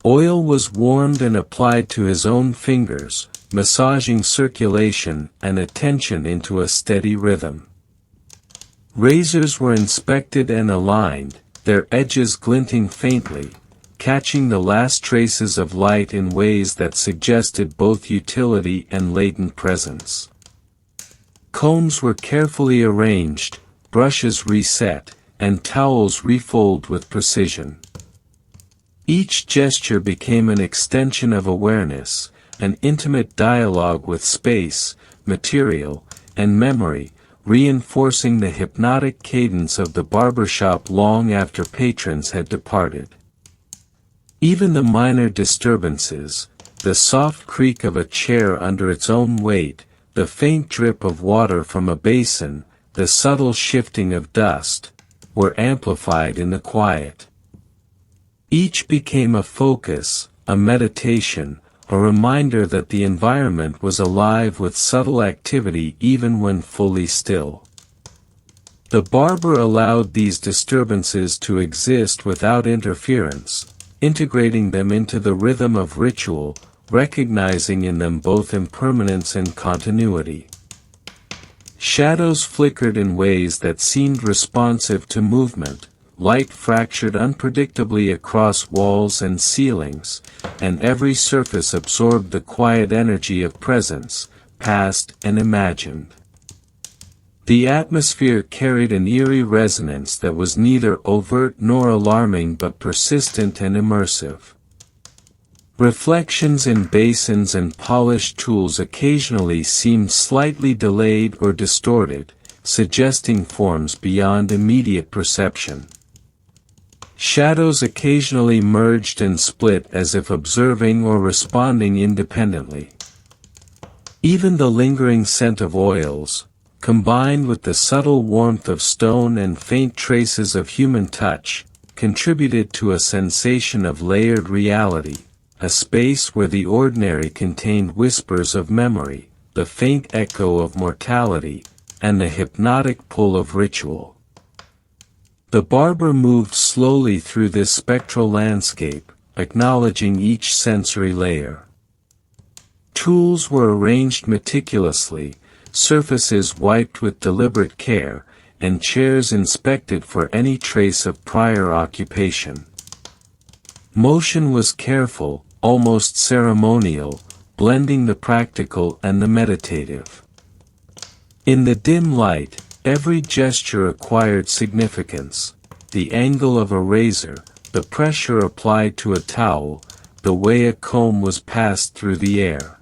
Oil was warmed and applied to his own fingers, massaging circulation and attention into a steady rhythm. Razors were inspected and aligned, their edges glinting faintly, catching the last traces of light in ways that suggested both utility and latent presence. Combs were carefully arranged, brushes reset, and towels refolded with precision. Each gesture became an extension of awareness, an intimate dialogue with space, material, and memory, reinforcing the hypnotic cadence of the barbershop long after patrons had departed. Even the minor disturbances, the soft creak of a chair under its own weight, the faint drip of water from a basin, the subtle shifting of dust, were amplified in the quiet. Each became a focus, a meditation, a reminder that the environment was alive with subtle activity even when fully still. The barber allowed these disturbances to exist without interference, integrating them into the rhythm of ritual, recognizing in them both impermanence and continuity. Shadows flickered in ways that seemed responsive to movement, light fractured unpredictably across walls and ceilings, and every surface absorbed the quiet energy of presence, past and imagined. The atmosphere carried an eerie resonance that was neither overt nor alarming but persistent and immersive. Reflections in basins and polished tools occasionally seemed slightly delayed or distorted, suggesting forms beyond immediate perception. Shadows occasionally merged and split as if observing or responding independently. Even the lingering scent of oils, combined with the subtle warmth of stone and faint traces of human touch, contributed to a sensation of layered reality, a space where the ordinary contained whispers of memory, the faint echo of mortality, and the hypnotic pull of ritual. The barber moved slowly through this spectral landscape, acknowledging each sensory layer. Tools were arranged meticulously, surfaces wiped with deliberate care, and chairs inspected for any trace of prior occupation. Motion was careful, almost ceremonial, blending the practical and the meditative. In the dim light, every gesture acquired significance, the angle of a razor, the pressure applied to a towel, the way a comb was passed through the air.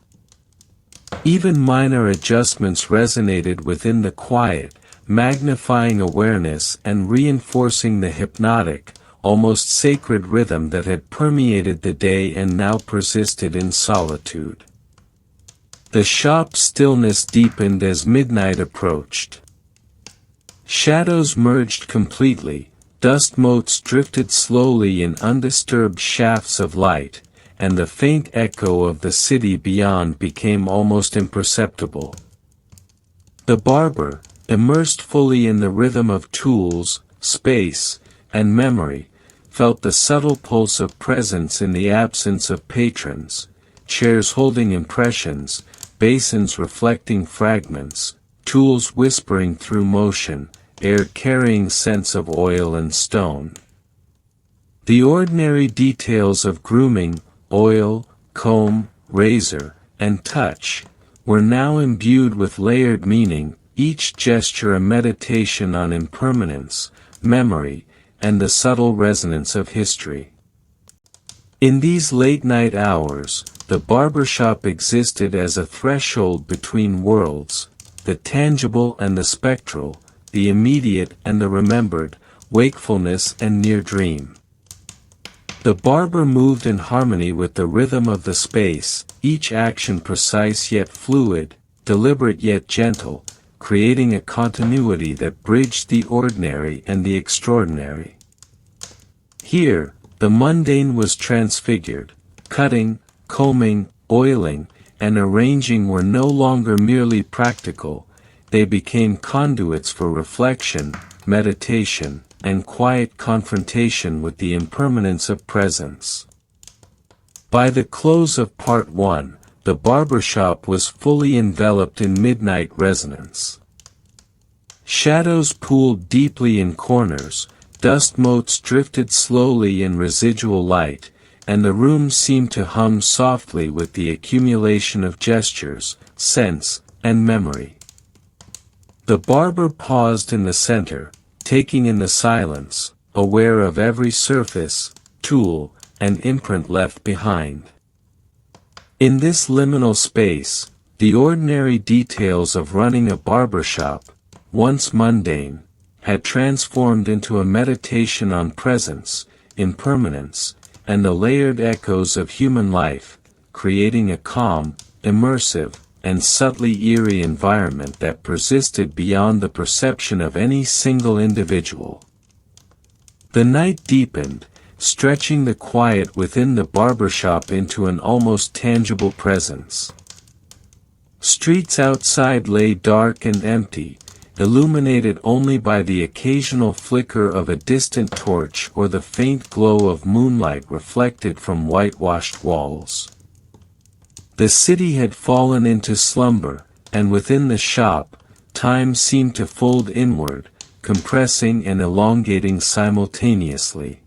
Even minor adjustments resonated within the quiet, magnifying awareness and reinforcing the hypnotic, almost sacred rhythm that had permeated the day and now persisted in solitude. The shop's stillness deepened as midnight approached. Shadows merged completely, dust motes drifted slowly in undisturbed shafts of light, and the faint echo of the city beyond became almost imperceptible. The barber, immersed fully in the rhythm of tools, space, and memory, felt the subtle pulse of presence in the absence of patrons, chairs holding impressions, basins reflecting fragments, tools whispering through motion, air carrying scents of oil and stone. The ordinary details of grooming, oil, comb, razor, and touch, were now imbued with layered meaning, each gesture a meditation on impermanence, memory, and the subtle resonance of history. In these late-night hours, the barbershop existed as a threshold between worlds, the tangible and the spectral, the immediate and the remembered, wakefulness and near dream. The barber moved in harmony with the rhythm of the space, each action precise yet fluid, deliberate yet gentle, creating a continuity that bridged the ordinary and the extraordinary. Here, the mundane was transfigured. Cutting, combing, oiling, and arranging were no longer merely practical, they became conduits for reflection, meditation, and quiet confrontation with the impermanence of presence. By the close of Part 1, the barbershop was fully enveloped in midnight resonance. Shadows pooled deeply in corners, dust motes drifted slowly in residual light, and the room seemed to hum softly with the accumulation of gestures, sense, and memory. The barber paused in the center, taking in the silence, aware of every surface, tool, and imprint left behind. In this liminal space, the ordinary details of running a barbershop, once mundane, had transformed into a meditation on presence, impermanence, and the layered echoes of human life, creating a calm, immersive, and subtly eerie environment that persisted beyond the perception of any single individual. The night deepened, stretching the quiet within the barbershop into an almost tangible presence. Streets outside lay dark and empty, illuminated only by the occasional flicker of a distant torch or the faint glow of moonlight reflected from whitewashed walls. The city had fallen into slumber, and within the shop, time seemed to fold inward, compressing and elongating simultaneously.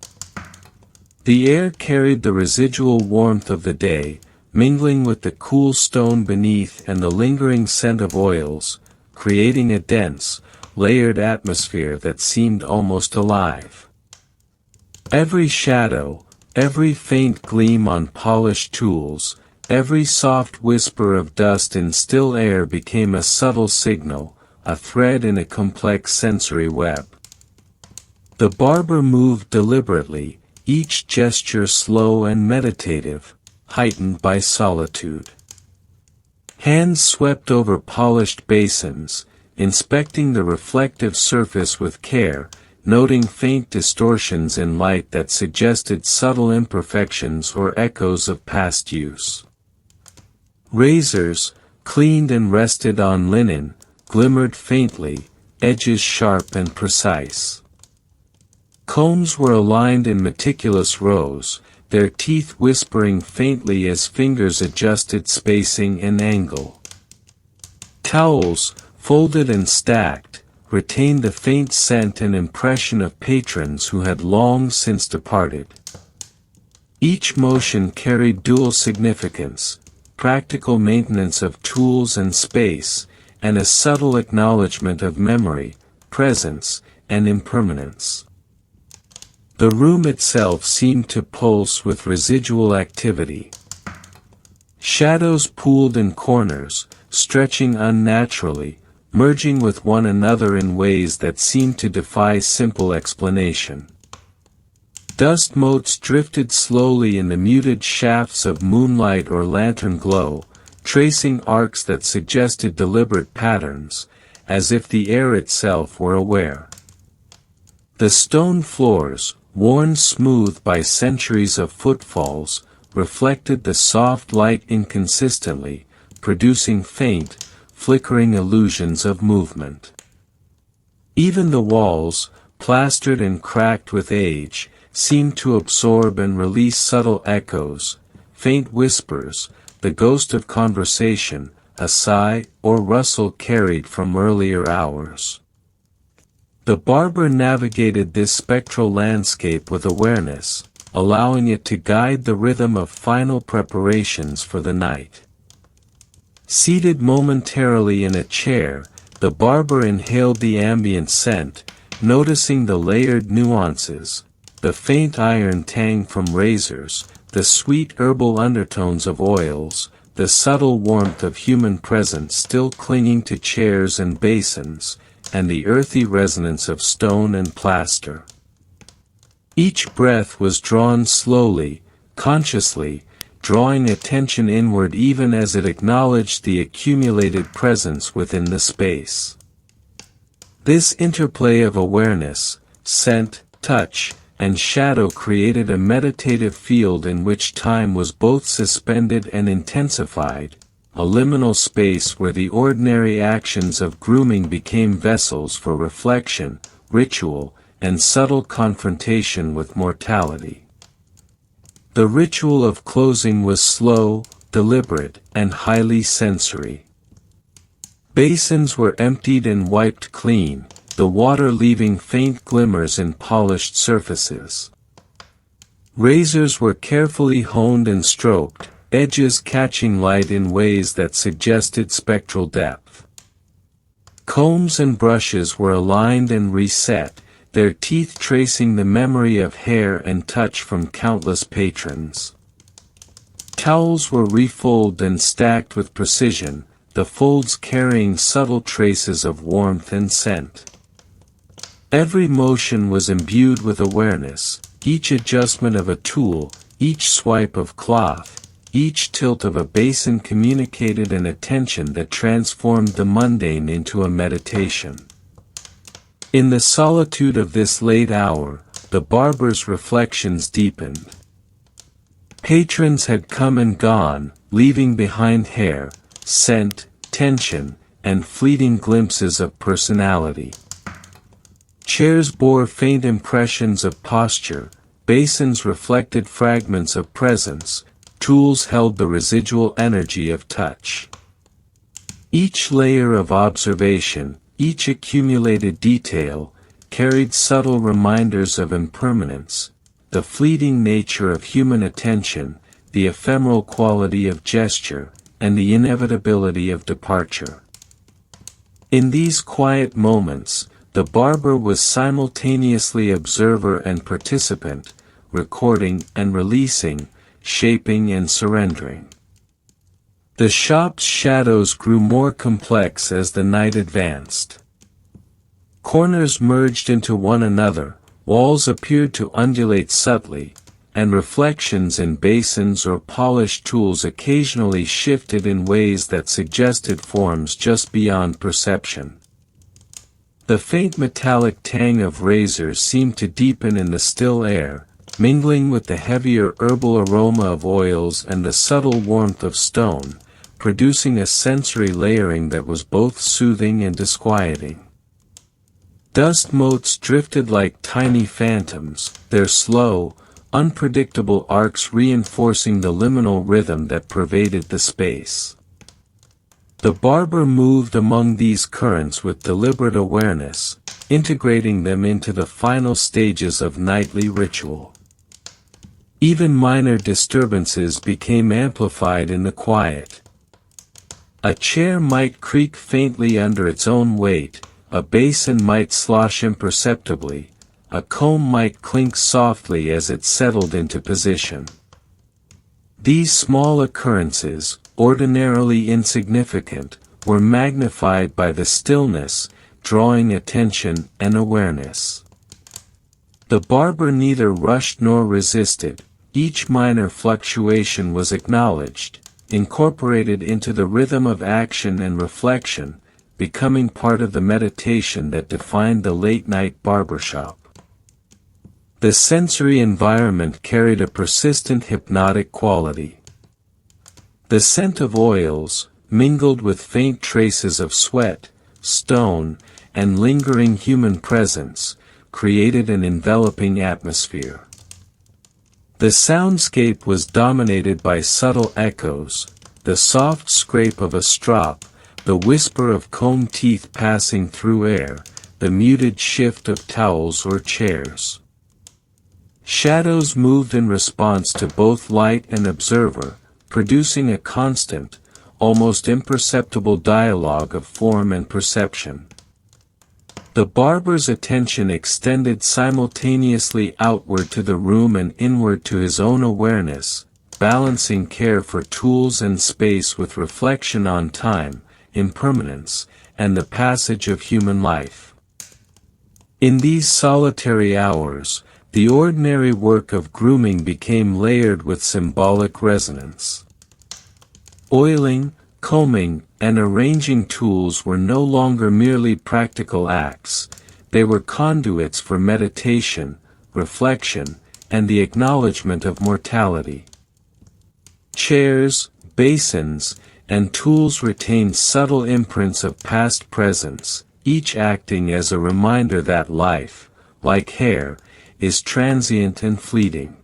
The air carried the residual warmth of the day, mingling with the cool stone beneath and the lingering scent of oils, creating a dense, layered atmosphere that seemed almost alive. Every shadow, every faint gleam on polished tools, every soft whisper of dust in still air became a subtle signal, a thread in a complex sensory web. The barber moved deliberately, each gesture slow and meditative, heightened by solitude. Hands swept over polished basins, inspecting the reflective surface with care, noting faint distortions in light that suggested subtle imperfections or echoes of past use. Razors, cleaned and rested on linen, glimmered faintly, edges sharp and precise. Combs were aligned in meticulous rows, their teeth whispering faintly as fingers adjusted spacing and angle. Towels, folded and stacked, retained the faint scent and impression of patrons who had long since departed. Each motion carried dual significance, practical maintenance of tools and space, and a subtle acknowledgement of memory, presence, and impermanence. The room itself seemed to pulse with residual activity. Shadows pooled in corners, stretching unnaturally, merging with one another in ways that seemed to defy simple explanation. Dust motes drifted slowly in the muted shafts of moonlight or lantern glow, tracing arcs that suggested deliberate patterns, as if the air itself were aware. The stone floors, worn smooth by centuries of footfalls, reflected the soft light inconsistently, producing faint, flickering illusions of movement. Even the walls, plastered and cracked with age, seemed to absorb and release subtle echoes, faint whispers, the ghost of conversation, a sigh or rustle carried from earlier hours. The barber navigated this spectral landscape with awareness, allowing it to guide the rhythm of final preparations for the night. Seated momentarily in a chair, the barber inhaled the ambient scent, noticing the layered nuances, the faint iron tang from razors, the sweet herbal undertones of oils, the subtle warmth of human presence still clinging to chairs and basins, and the earthy resonance of stone and plaster. Each breath was drawn slowly, consciously, drawing attention inward even as it acknowledged the accumulated presence within the space. This interplay of awareness, scent, touch, and shadow created a meditative field in which time was both suspended and intensified, a liminal space where the ordinary actions of grooming became vessels for reflection, ritual, and subtle confrontation with mortality. The ritual of closing was slow, deliberate, and highly sensory. Basins were emptied and wiped clean, the water leaving faint glimmers in polished surfaces. Razors were carefully honed and stroked, edges catching light in ways that suggested spectral depth. Combs and brushes were aligned and reset, their teeth tracing the memory of hair and touch from countless patrons. Towels were refolded and stacked with precision, the folds carrying subtle traces of warmth and scent. Every motion was imbued with awareness, each adjustment of a tool, each swipe of cloth, each tilt of a basin communicated an attention that transformed the mundane into a meditation. In the solitude of this late hour, the barber's reflections deepened. Patrons had come and gone, leaving behind hair, scent, tension, and fleeting glimpses of personality. Chairs bore faint impressions of posture, basins reflected fragments of presence, tools held the residual energy of touch. Each layer of observation, each accumulated detail, carried subtle reminders of impermanence, the fleeting nature of human attention, the ephemeral quality of gesture, and the inevitability of departure. In these quiet moments, the barber was simultaneously observer and participant, recording and releasing, shaping and surrendering. The shop's shadows grew more complex as the night advanced. Corners merged into one another, walls appeared to undulate subtly, and reflections in basins or polished tools occasionally shifted in ways that suggested forms just beyond perception. The faint metallic tang of razors seemed to deepen in the still air, mingling with the heavier herbal aroma of oils and the subtle warmth of stone, producing a sensory layering that was both soothing and disquieting. Dust motes drifted like tiny phantoms, their slow, unpredictable arcs reinforcing the liminal rhythm that pervaded the space. The barber moved among these currents with deliberate awareness, integrating them into the final stages of nightly ritual. Even minor disturbances became amplified in the quiet. A chair might creak faintly under its own weight, a basin might slosh imperceptibly, a comb might clink softly as it settled into position. These small occurrences, ordinarily insignificant, were magnified by the stillness, drawing attention and awareness. The barber neither rushed nor resisted, each minor fluctuation was acknowledged, incorporated into the rhythm of action and reflection, becoming part of the meditation that defined the late-night barbershop. The sensory environment carried a persistent hypnotic quality. The scent of oils, mingled with faint traces of sweat, stone, and lingering human presence, created an enveloping atmosphere. The soundscape was dominated by subtle echoes, the soft scrape of a strop, the whisper of comb teeth passing through air, the muted shift of towels or chairs. Shadows moved in response to both light and observer, producing a constant, almost imperceptible dialogue of form and perception. The barber's attention extended simultaneously outward to the room and inward to his own awareness, balancing care for tools and space with reflection on time, impermanence, and the passage of human life. In these solitary hours, the ordinary work of grooming became layered with symbolic resonance. Oiling, combing, and arranging tools were no longer merely practical acts, they were conduits for meditation, reflection, and the acknowledgement of mortality. Chairs, basins, and tools retained subtle imprints of past presence, each acting as a reminder that life, like hair, is transient and fleeting.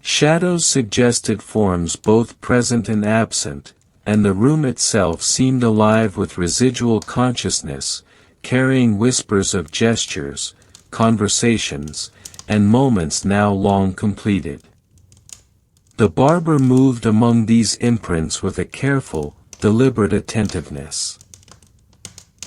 Shadows suggested forms both present and absent, and the room itself seemed alive with residual consciousness, carrying whispers of gestures, conversations, and moments now long completed. The barber moved among these imprints with a careful, deliberate attentiveness.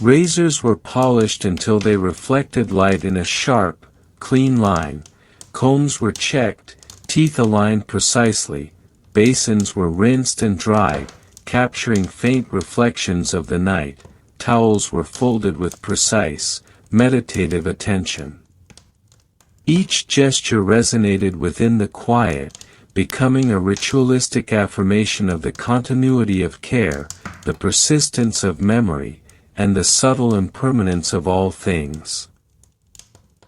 Razors were polished until they reflected light in a sharp, clean line, combs were checked, teeth aligned precisely, basins were rinsed and dried, capturing faint reflections of the night, towels were folded with precise, meditative attention. Each gesture resonated within the quiet, becoming a ritualistic affirmation of the continuity of care, the persistence of memory, and the subtle impermanence of all things.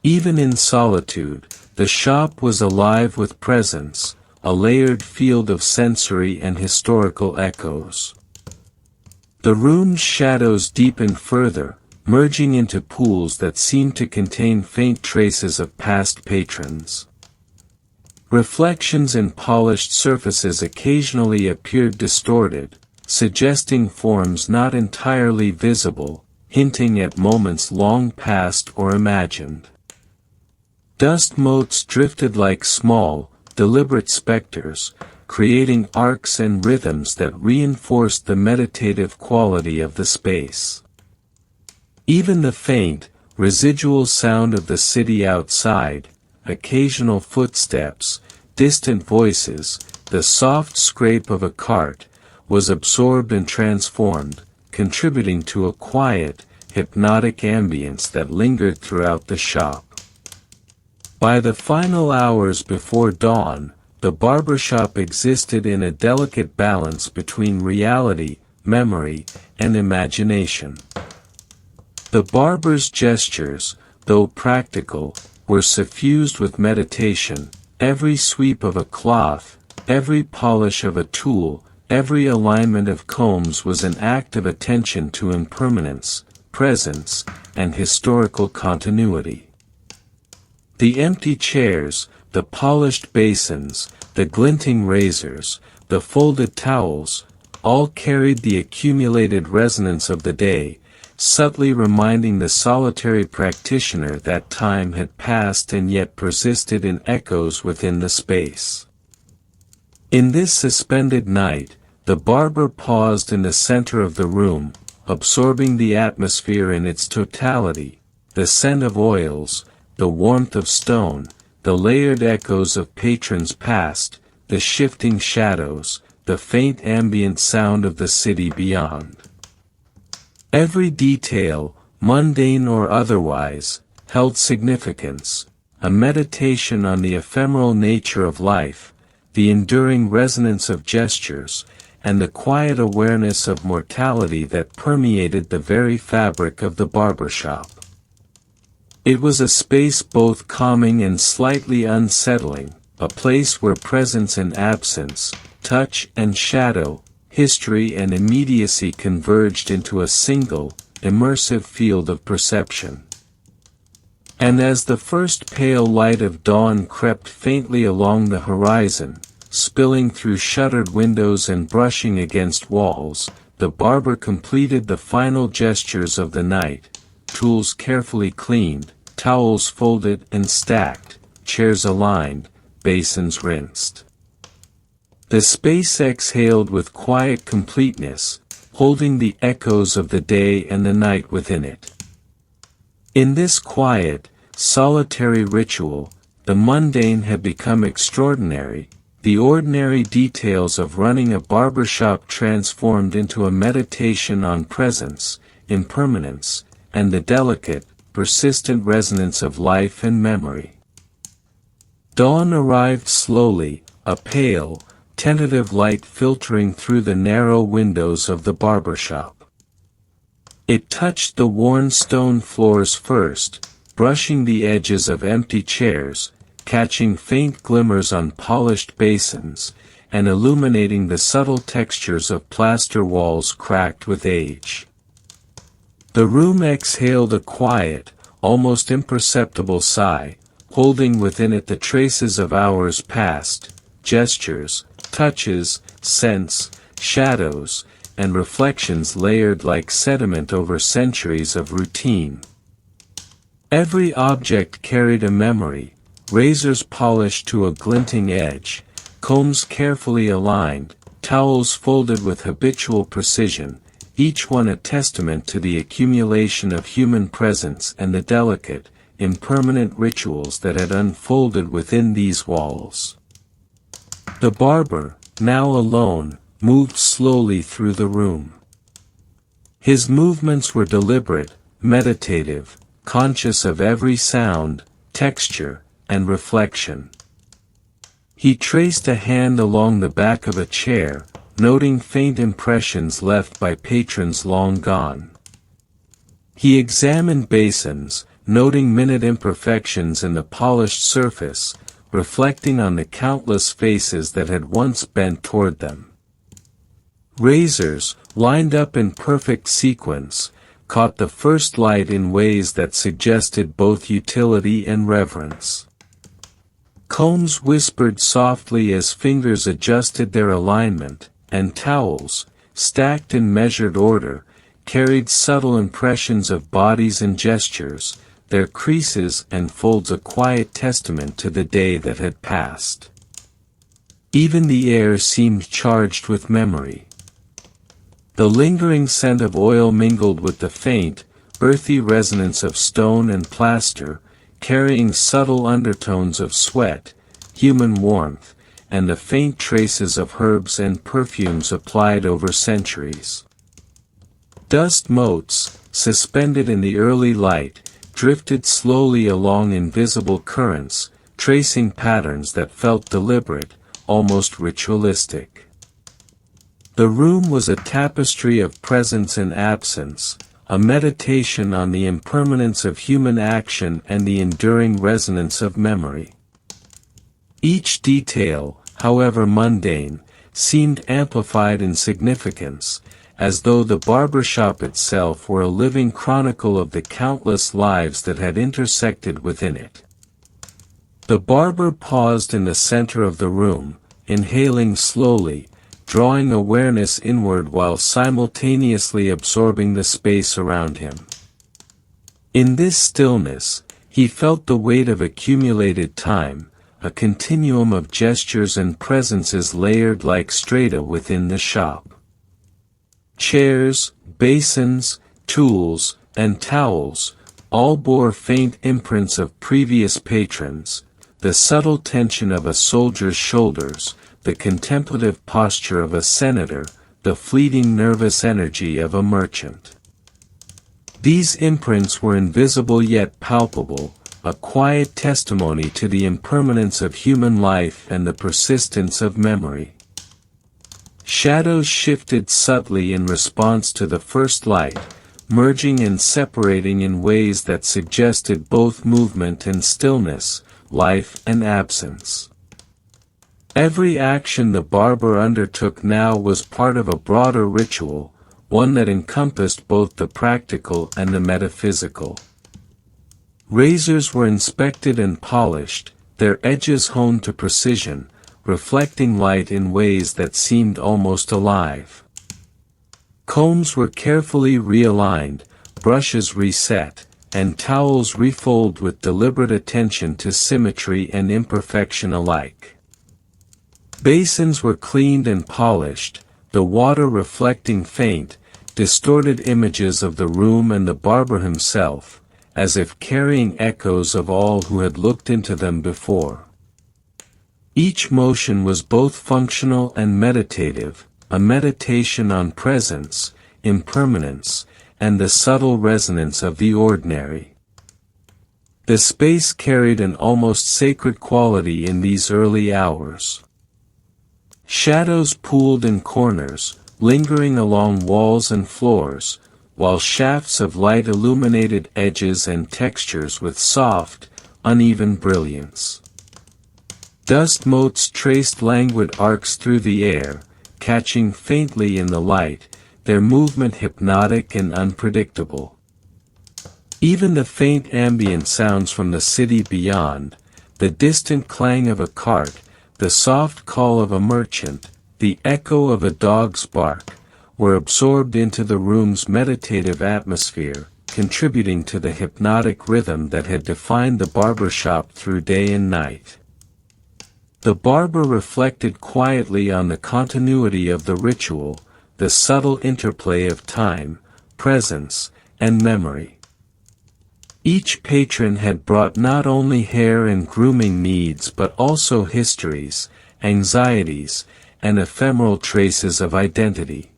Even in solitude, the shop was alive with presence, a layered field of sensory and historical echoes. The room's shadows deepened further, merging into pools that seemed to contain faint traces of past patrons. Reflections in polished surfaces occasionally appeared distorted, suggesting forms not entirely visible, hinting at moments long past or imagined. Dust motes drifted like small, deliberate specters, creating arcs and rhythms that reinforced the meditative quality of the space. Even the faint, residual sound of the city outside, occasional footsteps, distant voices, the soft scrape of a cart, was absorbed and transformed, contributing to a quiet, hypnotic ambience that lingered throughout the shop. By the final hours before dawn, the barbershop existed in a delicate balance between reality, memory, and imagination. The barber's gestures, though practical, were suffused with meditation, every sweep of a cloth, every polish of a tool, every alignment of combs was an act of attention to impermanence, presence, and historical continuity. The empty chairs, the polished basins, the glinting razors, the folded towels, all carried the accumulated resonance of the day, subtly reminding the solitary practitioner that time had passed and yet persisted in echoes within the space. In this suspended night, the barber paused in the center of the room, absorbing the atmosphere in its totality, the scent of oils, the warmth of stone, the layered echoes of patrons past, the shifting shadows, the faint ambient sound of the city beyond. Every detail, mundane or otherwise, held significance, a meditation on the ephemeral nature of life, the enduring resonance of gestures, and the quiet awareness of mortality that permeated the very fabric of the barbershop. It was a space both calming and slightly unsettling, a place where presence and absence, touch and shadow, history and immediacy converged into a single, immersive field of perception. And as the first pale light of dawn crept faintly along the horizon, spilling through shuttered windows and brushing against walls, the barber completed the final gestures of the night, tools carefully cleaned, towels folded and stacked, chairs aligned, basins rinsed. The space exhaled with quiet completeness, holding the echoes of the day and the night within it. In this quiet, solitary ritual, the mundane had become extraordinary, the ordinary details of running a barbershop transformed into a meditation on presence, impermanence, and the delicate, persistent resonance of life and memory. Dawn arrived slowly, a pale, tentative light filtering through the narrow windows of the barbershop. It touched the worn stone floors first, brushing the edges of empty chairs, catching faint glimmers on polished basins, and illuminating the subtle textures of plaster walls cracked with age. The room exhaled a quiet, almost imperceptible sigh, holding within it the traces of hours past, gestures, touches, scents, shadows, and reflections layered like sediment over centuries of routine. Every object carried a memory, razors polished to a glinting edge, combs carefully aligned, towels folded with habitual precision, each one a testament to the accumulation of human presence and the delicate, impermanent rituals that had unfolded within these walls. The barber, now alone, moved slowly through the room. His movements were deliberate, meditative, conscious of every sound, texture, and reflection. He traced a hand along the back of a chair, noting faint impressions left by patrons long gone. He examined basins, noting minute imperfections in the polished surface, reflecting on the countless faces that had once bent toward them. Razors, lined up in perfect sequence, caught the first light in ways that suggested both utility and reverence. Combs whispered softly as fingers adjusted their alignment, and towels, stacked in measured order, carried subtle impressions of bodies and gestures, their creases and folds a quiet testament to the day that had passed. Even the air seemed charged with memory. The lingering scent of oil mingled with the faint, earthy resonance of stone and plaster, carrying subtle undertones of sweat, human warmth, and the faint traces of herbs and perfumes applied over centuries. Dust motes, suspended in the early light, drifted slowly along invisible currents, tracing patterns that felt deliberate, almost ritualistic. The room was a tapestry of presence and absence, a meditation on the impermanence of human action and the enduring resonance of memory. Each detail, however mundane, seemed amplified in significance, as though the barbershop itself were a living chronicle of the countless lives that had intersected within it. The barber paused in the center of the room, inhaling slowly, drawing awareness inward while simultaneously absorbing the space around him. In this stillness, he felt the weight of accumulated time, a continuum of gestures and presences layered like strata within the shop. Chairs, basins, tools, and towels, all bore faint imprints of previous patrons, the subtle tension of a soldier's shoulders, the contemplative posture of a senator, the fleeting nervous energy of a merchant. These imprints were invisible yet palpable, a quiet testimony to the impermanence of human life and the persistence of memory. Shadows shifted subtly in response to the first light, merging and separating in ways that suggested both movement and stillness, life and absence. Every action the barber undertook now was part of a broader ritual, one that encompassed both the practical and the metaphysical. Razors were inspected and polished, their edges honed to precision, reflecting light in ways that seemed almost alive. Combs were carefully realigned, brushes reset, and towels refolded with deliberate attention to symmetry and imperfection alike. Basins were cleaned and polished, the water reflecting faint, distorted images of the room and the barber himself, as if carrying echoes of all who had looked into them before. Each motion was both functional and meditative, a meditation on presence, impermanence, and the subtle resonance of the ordinary. The space carried an almost sacred quality in these early hours. Shadows pooled in corners, lingering along walls and floors, while shafts of light illuminated edges and textures with soft, uneven brilliance. Dust motes traced languid arcs through the air, catching faintly in the light, their movement hypnotic and unpredictable. Even the faint ambient sounds from the city beyond, the distant clang of a cart, the soft call of a merchant, the echo of a dog's bark, were absorbed into the room's meditative atmosphere, contributing to the hypnotic rhythm that had defined the barbershop through day and night. The barber reflected quietly on the continuity of the ritual, the subtle interplay of time, presence, and memory. Each patron had brought not only hair and grooming needs but also histories, anxieties, and ephemeral traces of identity.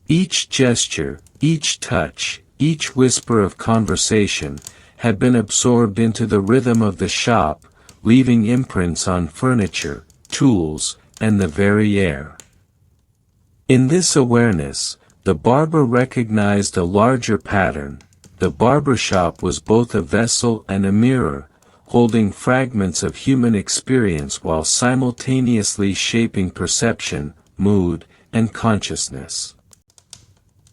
Each gesture, each touch, each whisper of conversation, had been absorbed into the rhythm of the shop, leaving imprints on furniture, tools, and the very air. In this awareness, the barber recognized a larger pattern. The barbershop was both a vessel and a mirror, holding fragments of human experience while simultaneously shaping perception, mood, and consciousness.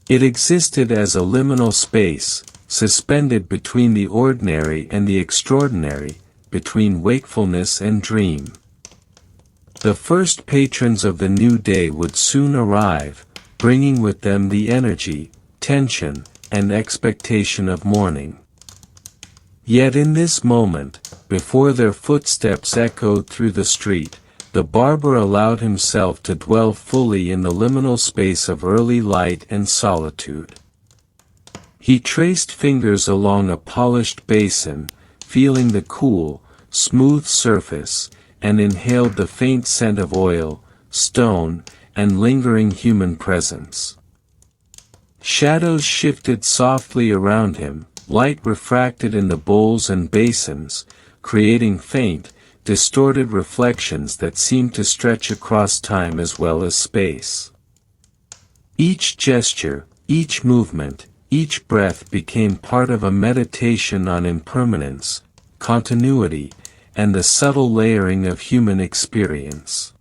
It existed as a liminal space, suspended between the ordinary and the extraordinary, between wakefulness and dream. The first patrons of the new day would soon arrive, bringing with them the energy, tension, and expectation of morning. Yet in this moment, before their footsteps echoed through the street, the barber allowed himself to dwell fully in the liminal space of early light and solitude. He traced fingers along a polished basin, feeling the cool, smooth surface, and inhaled the faint scent of oil, stone, and lingering human presence. Shadows shifted softly around him, light refracted in the bowls and basins, creating faint, distorted reflections that seemed to stretch across time as well as space. Each gesture, each movement, each breath became part of a meditation on impermanence, continuity, and the subtle layering of human experience.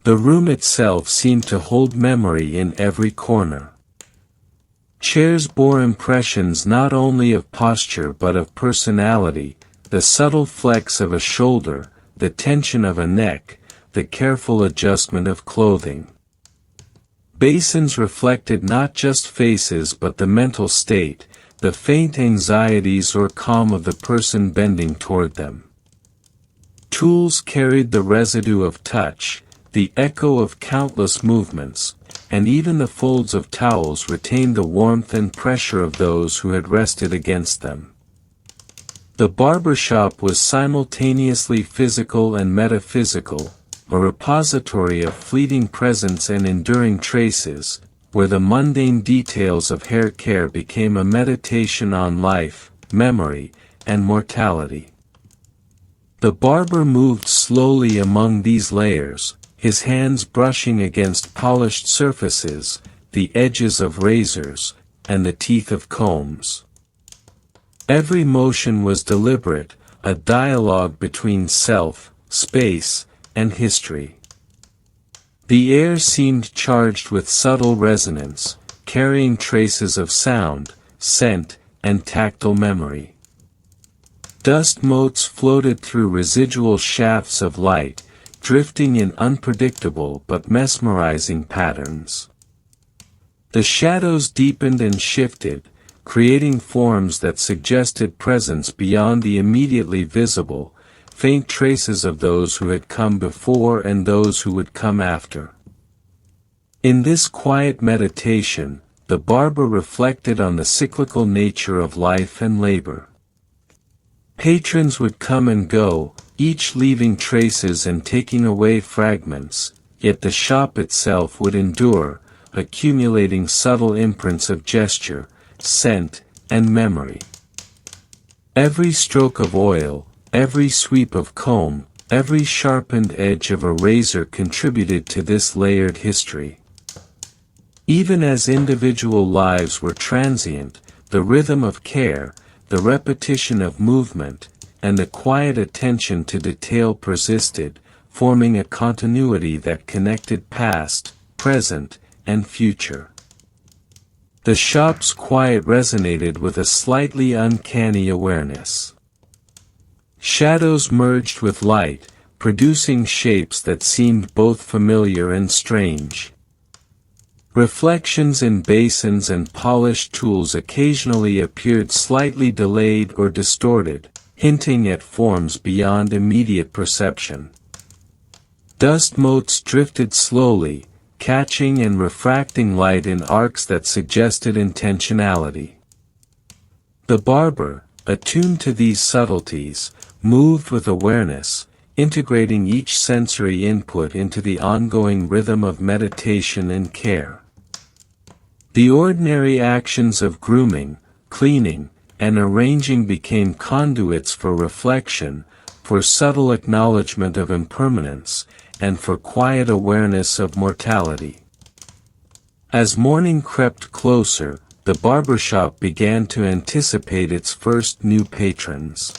The room itself seemed to hold memory in every corner. Chairs bore impressions not only of posture but of personality, the subtle flex of a shoulder, the tension of a neck, the careful adjustment of clothing. Basins reflected not just faces but the mental state, the faint anxieties or calm of the person bending toward them. Tools carried the residue of touch, the echo of countless movements, and even the folds of towels retained the warmth and pressure of those who had rested against them. The barbershop was simultaneously physical and metaphysical, a repository of fleeting presence and enduring traces, where the mundane details of hair care became a meditation on life, memory, and mortality. The barber moved slowly among these layers, his hands brushing against polished surfaces, the edges of razors, and the teeth of combs. Every motion was deliberate, a dialogue between self, space, and history. The air seemed charged with subtle resonance, carrying traces of sound, scent, and tactile memory. Dust motes floated through residual shafts of light, drifting in unpredictable but mesmerizing patterns. The shadows deepened and shifted, creating forms that suggested presence beyond the immediately visible, faint traces of those who had come before and those who would come after. In this quiet meditation, the barber reflected on the cyclical nature of life and labor. Patrons would come and go, each leaving traces and taking away fragments, yet the shop itself would endure, accumulating subtle imprints of gesture, scent, and memory. Every stroke of oil, every sweep of comb, every sharpened edge of a razor contributed to this layered history. Even as individual lives were transient, the rhythm of care, the repetition of movement, and the quiet attention to detail persisted, forming a continuity that connected past, present, and future. The shop's quiet resonated with a slightly uncanny awareness. Shadows merged with light, producing shapes that seemed both familiar and strange. Reflections in basins and polished tools occasionally appeared slightly delayed or distorted, hinting at forms beyond immediate perception. Dust motes drifted slowly, catching and refracting light in arcs that suggested intentionality. The barber, attuned to these subtleties, moved with awareness, integrating each sensory input into the ongoing rhythm of meditation and care. The ordinary actions of grooming, cleaning, and arranging became conduits for reflection, for subtle acknowledgement of impermanence, and for quiet awareness of mortality. As morning crept closer, the barbershop began to anticipate its first new patrons.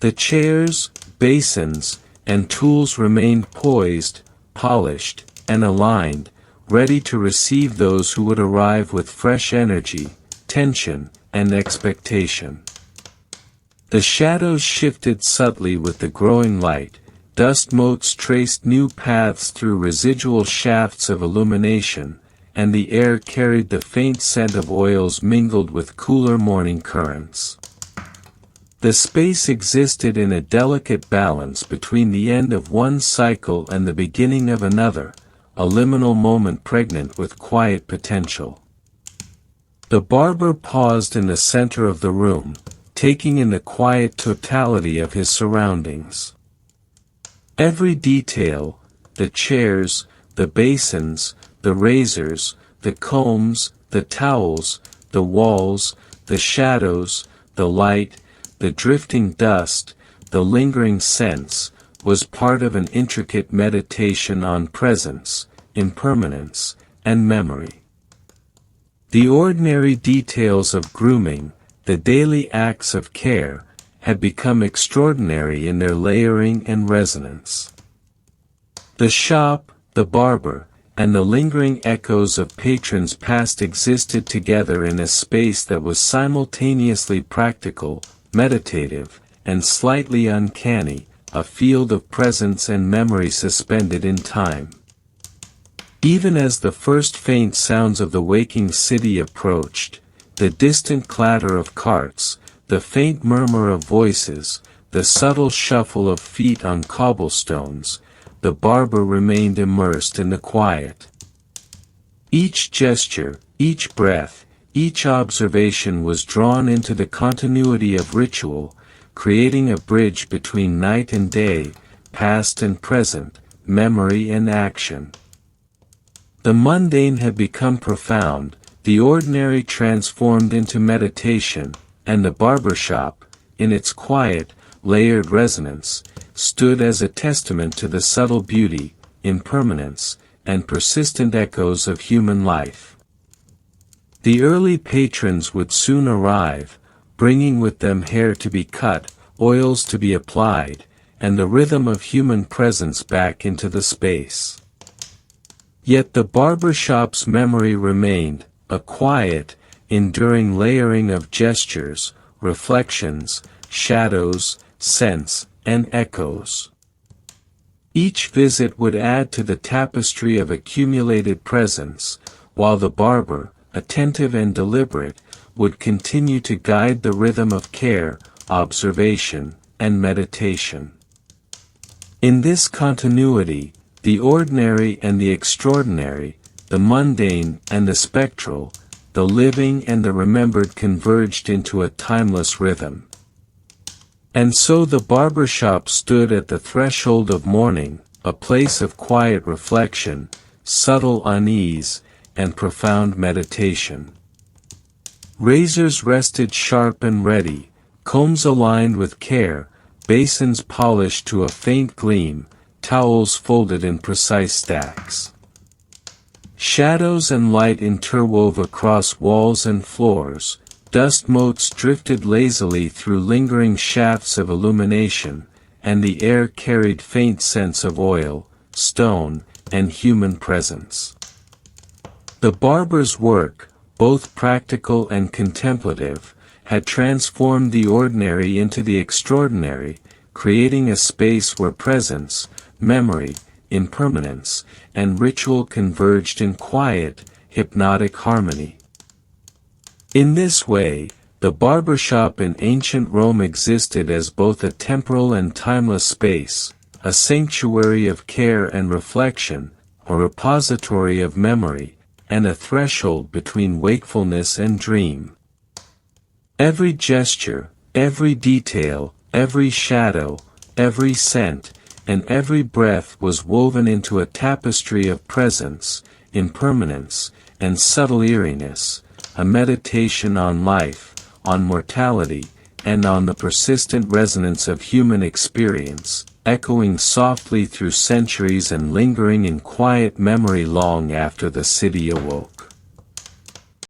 The chairs, basins, and tools remained poised, polished, and aligned, ready to receive those who would arrive with fresh energy, tension, and expectation. The shadows shifted subtly with the growing light, dust motes traced new paths through residual shafts of illumination, and the air carried the faint scent of oils mingled with cooler morning currents. The space existed in a delicate balance between the end of one cycle and the beginning of another, a liminal moment pregnant with quiet potential. The barber paused in the center of the room, taking in the quiet totality of his surroundings. Every detail, the chairs, the basins, the razors, the combs, the towels, the walls, the shadows, the light, the drifting dust, the lingering scents, was part of an intricate meditation on presence, impermanence, and memory. The ordinary details of grooming, the daily acts of care, had become extraordinary in their layering and resonance. The shop, the barber, and the lingering echoes of patrons past existed together in a space that was simultaneously practical, meditative, and slightly uncanny, a field of presence and memory suspended in time. Even as the first faint sounds of the waking city approached, the distant clatter of carts, the faint murmur of voices, the subtle shuffle of feet on cobblestones, the barber remained immersed in the quiet. Each gesture, each breath, each observation was drawn into the continuity of ritual, creating a bridge between night and day, past and present, memory and action. The mundane had become profound, the ordinary transformed into meditation, and the barbershop, in its quiet, layered resonance, stood as a testament to the subtle beauty, impermanence, and persistent echoes of human life. The early patrons would soon arrive, bringing with them hair to be cut, oils to be applied, and the rhythm of human presence back into the space. Yet the barbershop's memory remained, a quiet, enduring layering of gestures, reflections, shadows, scents, and echoes. Each visit would add to the tapestry of accumulated presence, while the barber, attentive and deliberate, would continue to guide the rhythm of care, observation, and meditation. In this continuity, the ordinary and the extraordinary, the mundane and the spectral, the living and the remembered converged into a timeless rhythm. And so the barbershop stood at the threshold of morning, a place of quiet reflection, subtle unease, and profound meditation. Razors rested sharp and ready, combs aligned with care, basins polished to a faint gleam, towels folded in precise stacks. Shadows and light interwove across walls and floors, dust motes drifted lazily through lingering shafts of illumination, and the air carried faint scents of oil, stone, and human presence. The barber's work, both practical and contemplative, had transformed the ordinary into the extraordinary, creating a space where presence, memory, impermanence, and ritual converged in quiet, hypnotic harmony. In this way, the barbershop in ancient Rome existed as both a temporal and timeless space, a sanctuary of care and reflection, a repository of memory, and a threshold between wakefulness and dream. Every gesture, every detail, every shadow, every scent, and every breath was woven into a tapestry of presence, impermanence, and subtle eeriness, a meditation on life, on mortality, and on the persistent resonance of human experience, echoing softly through centuries and lingering in quiet memory long after the city awoke.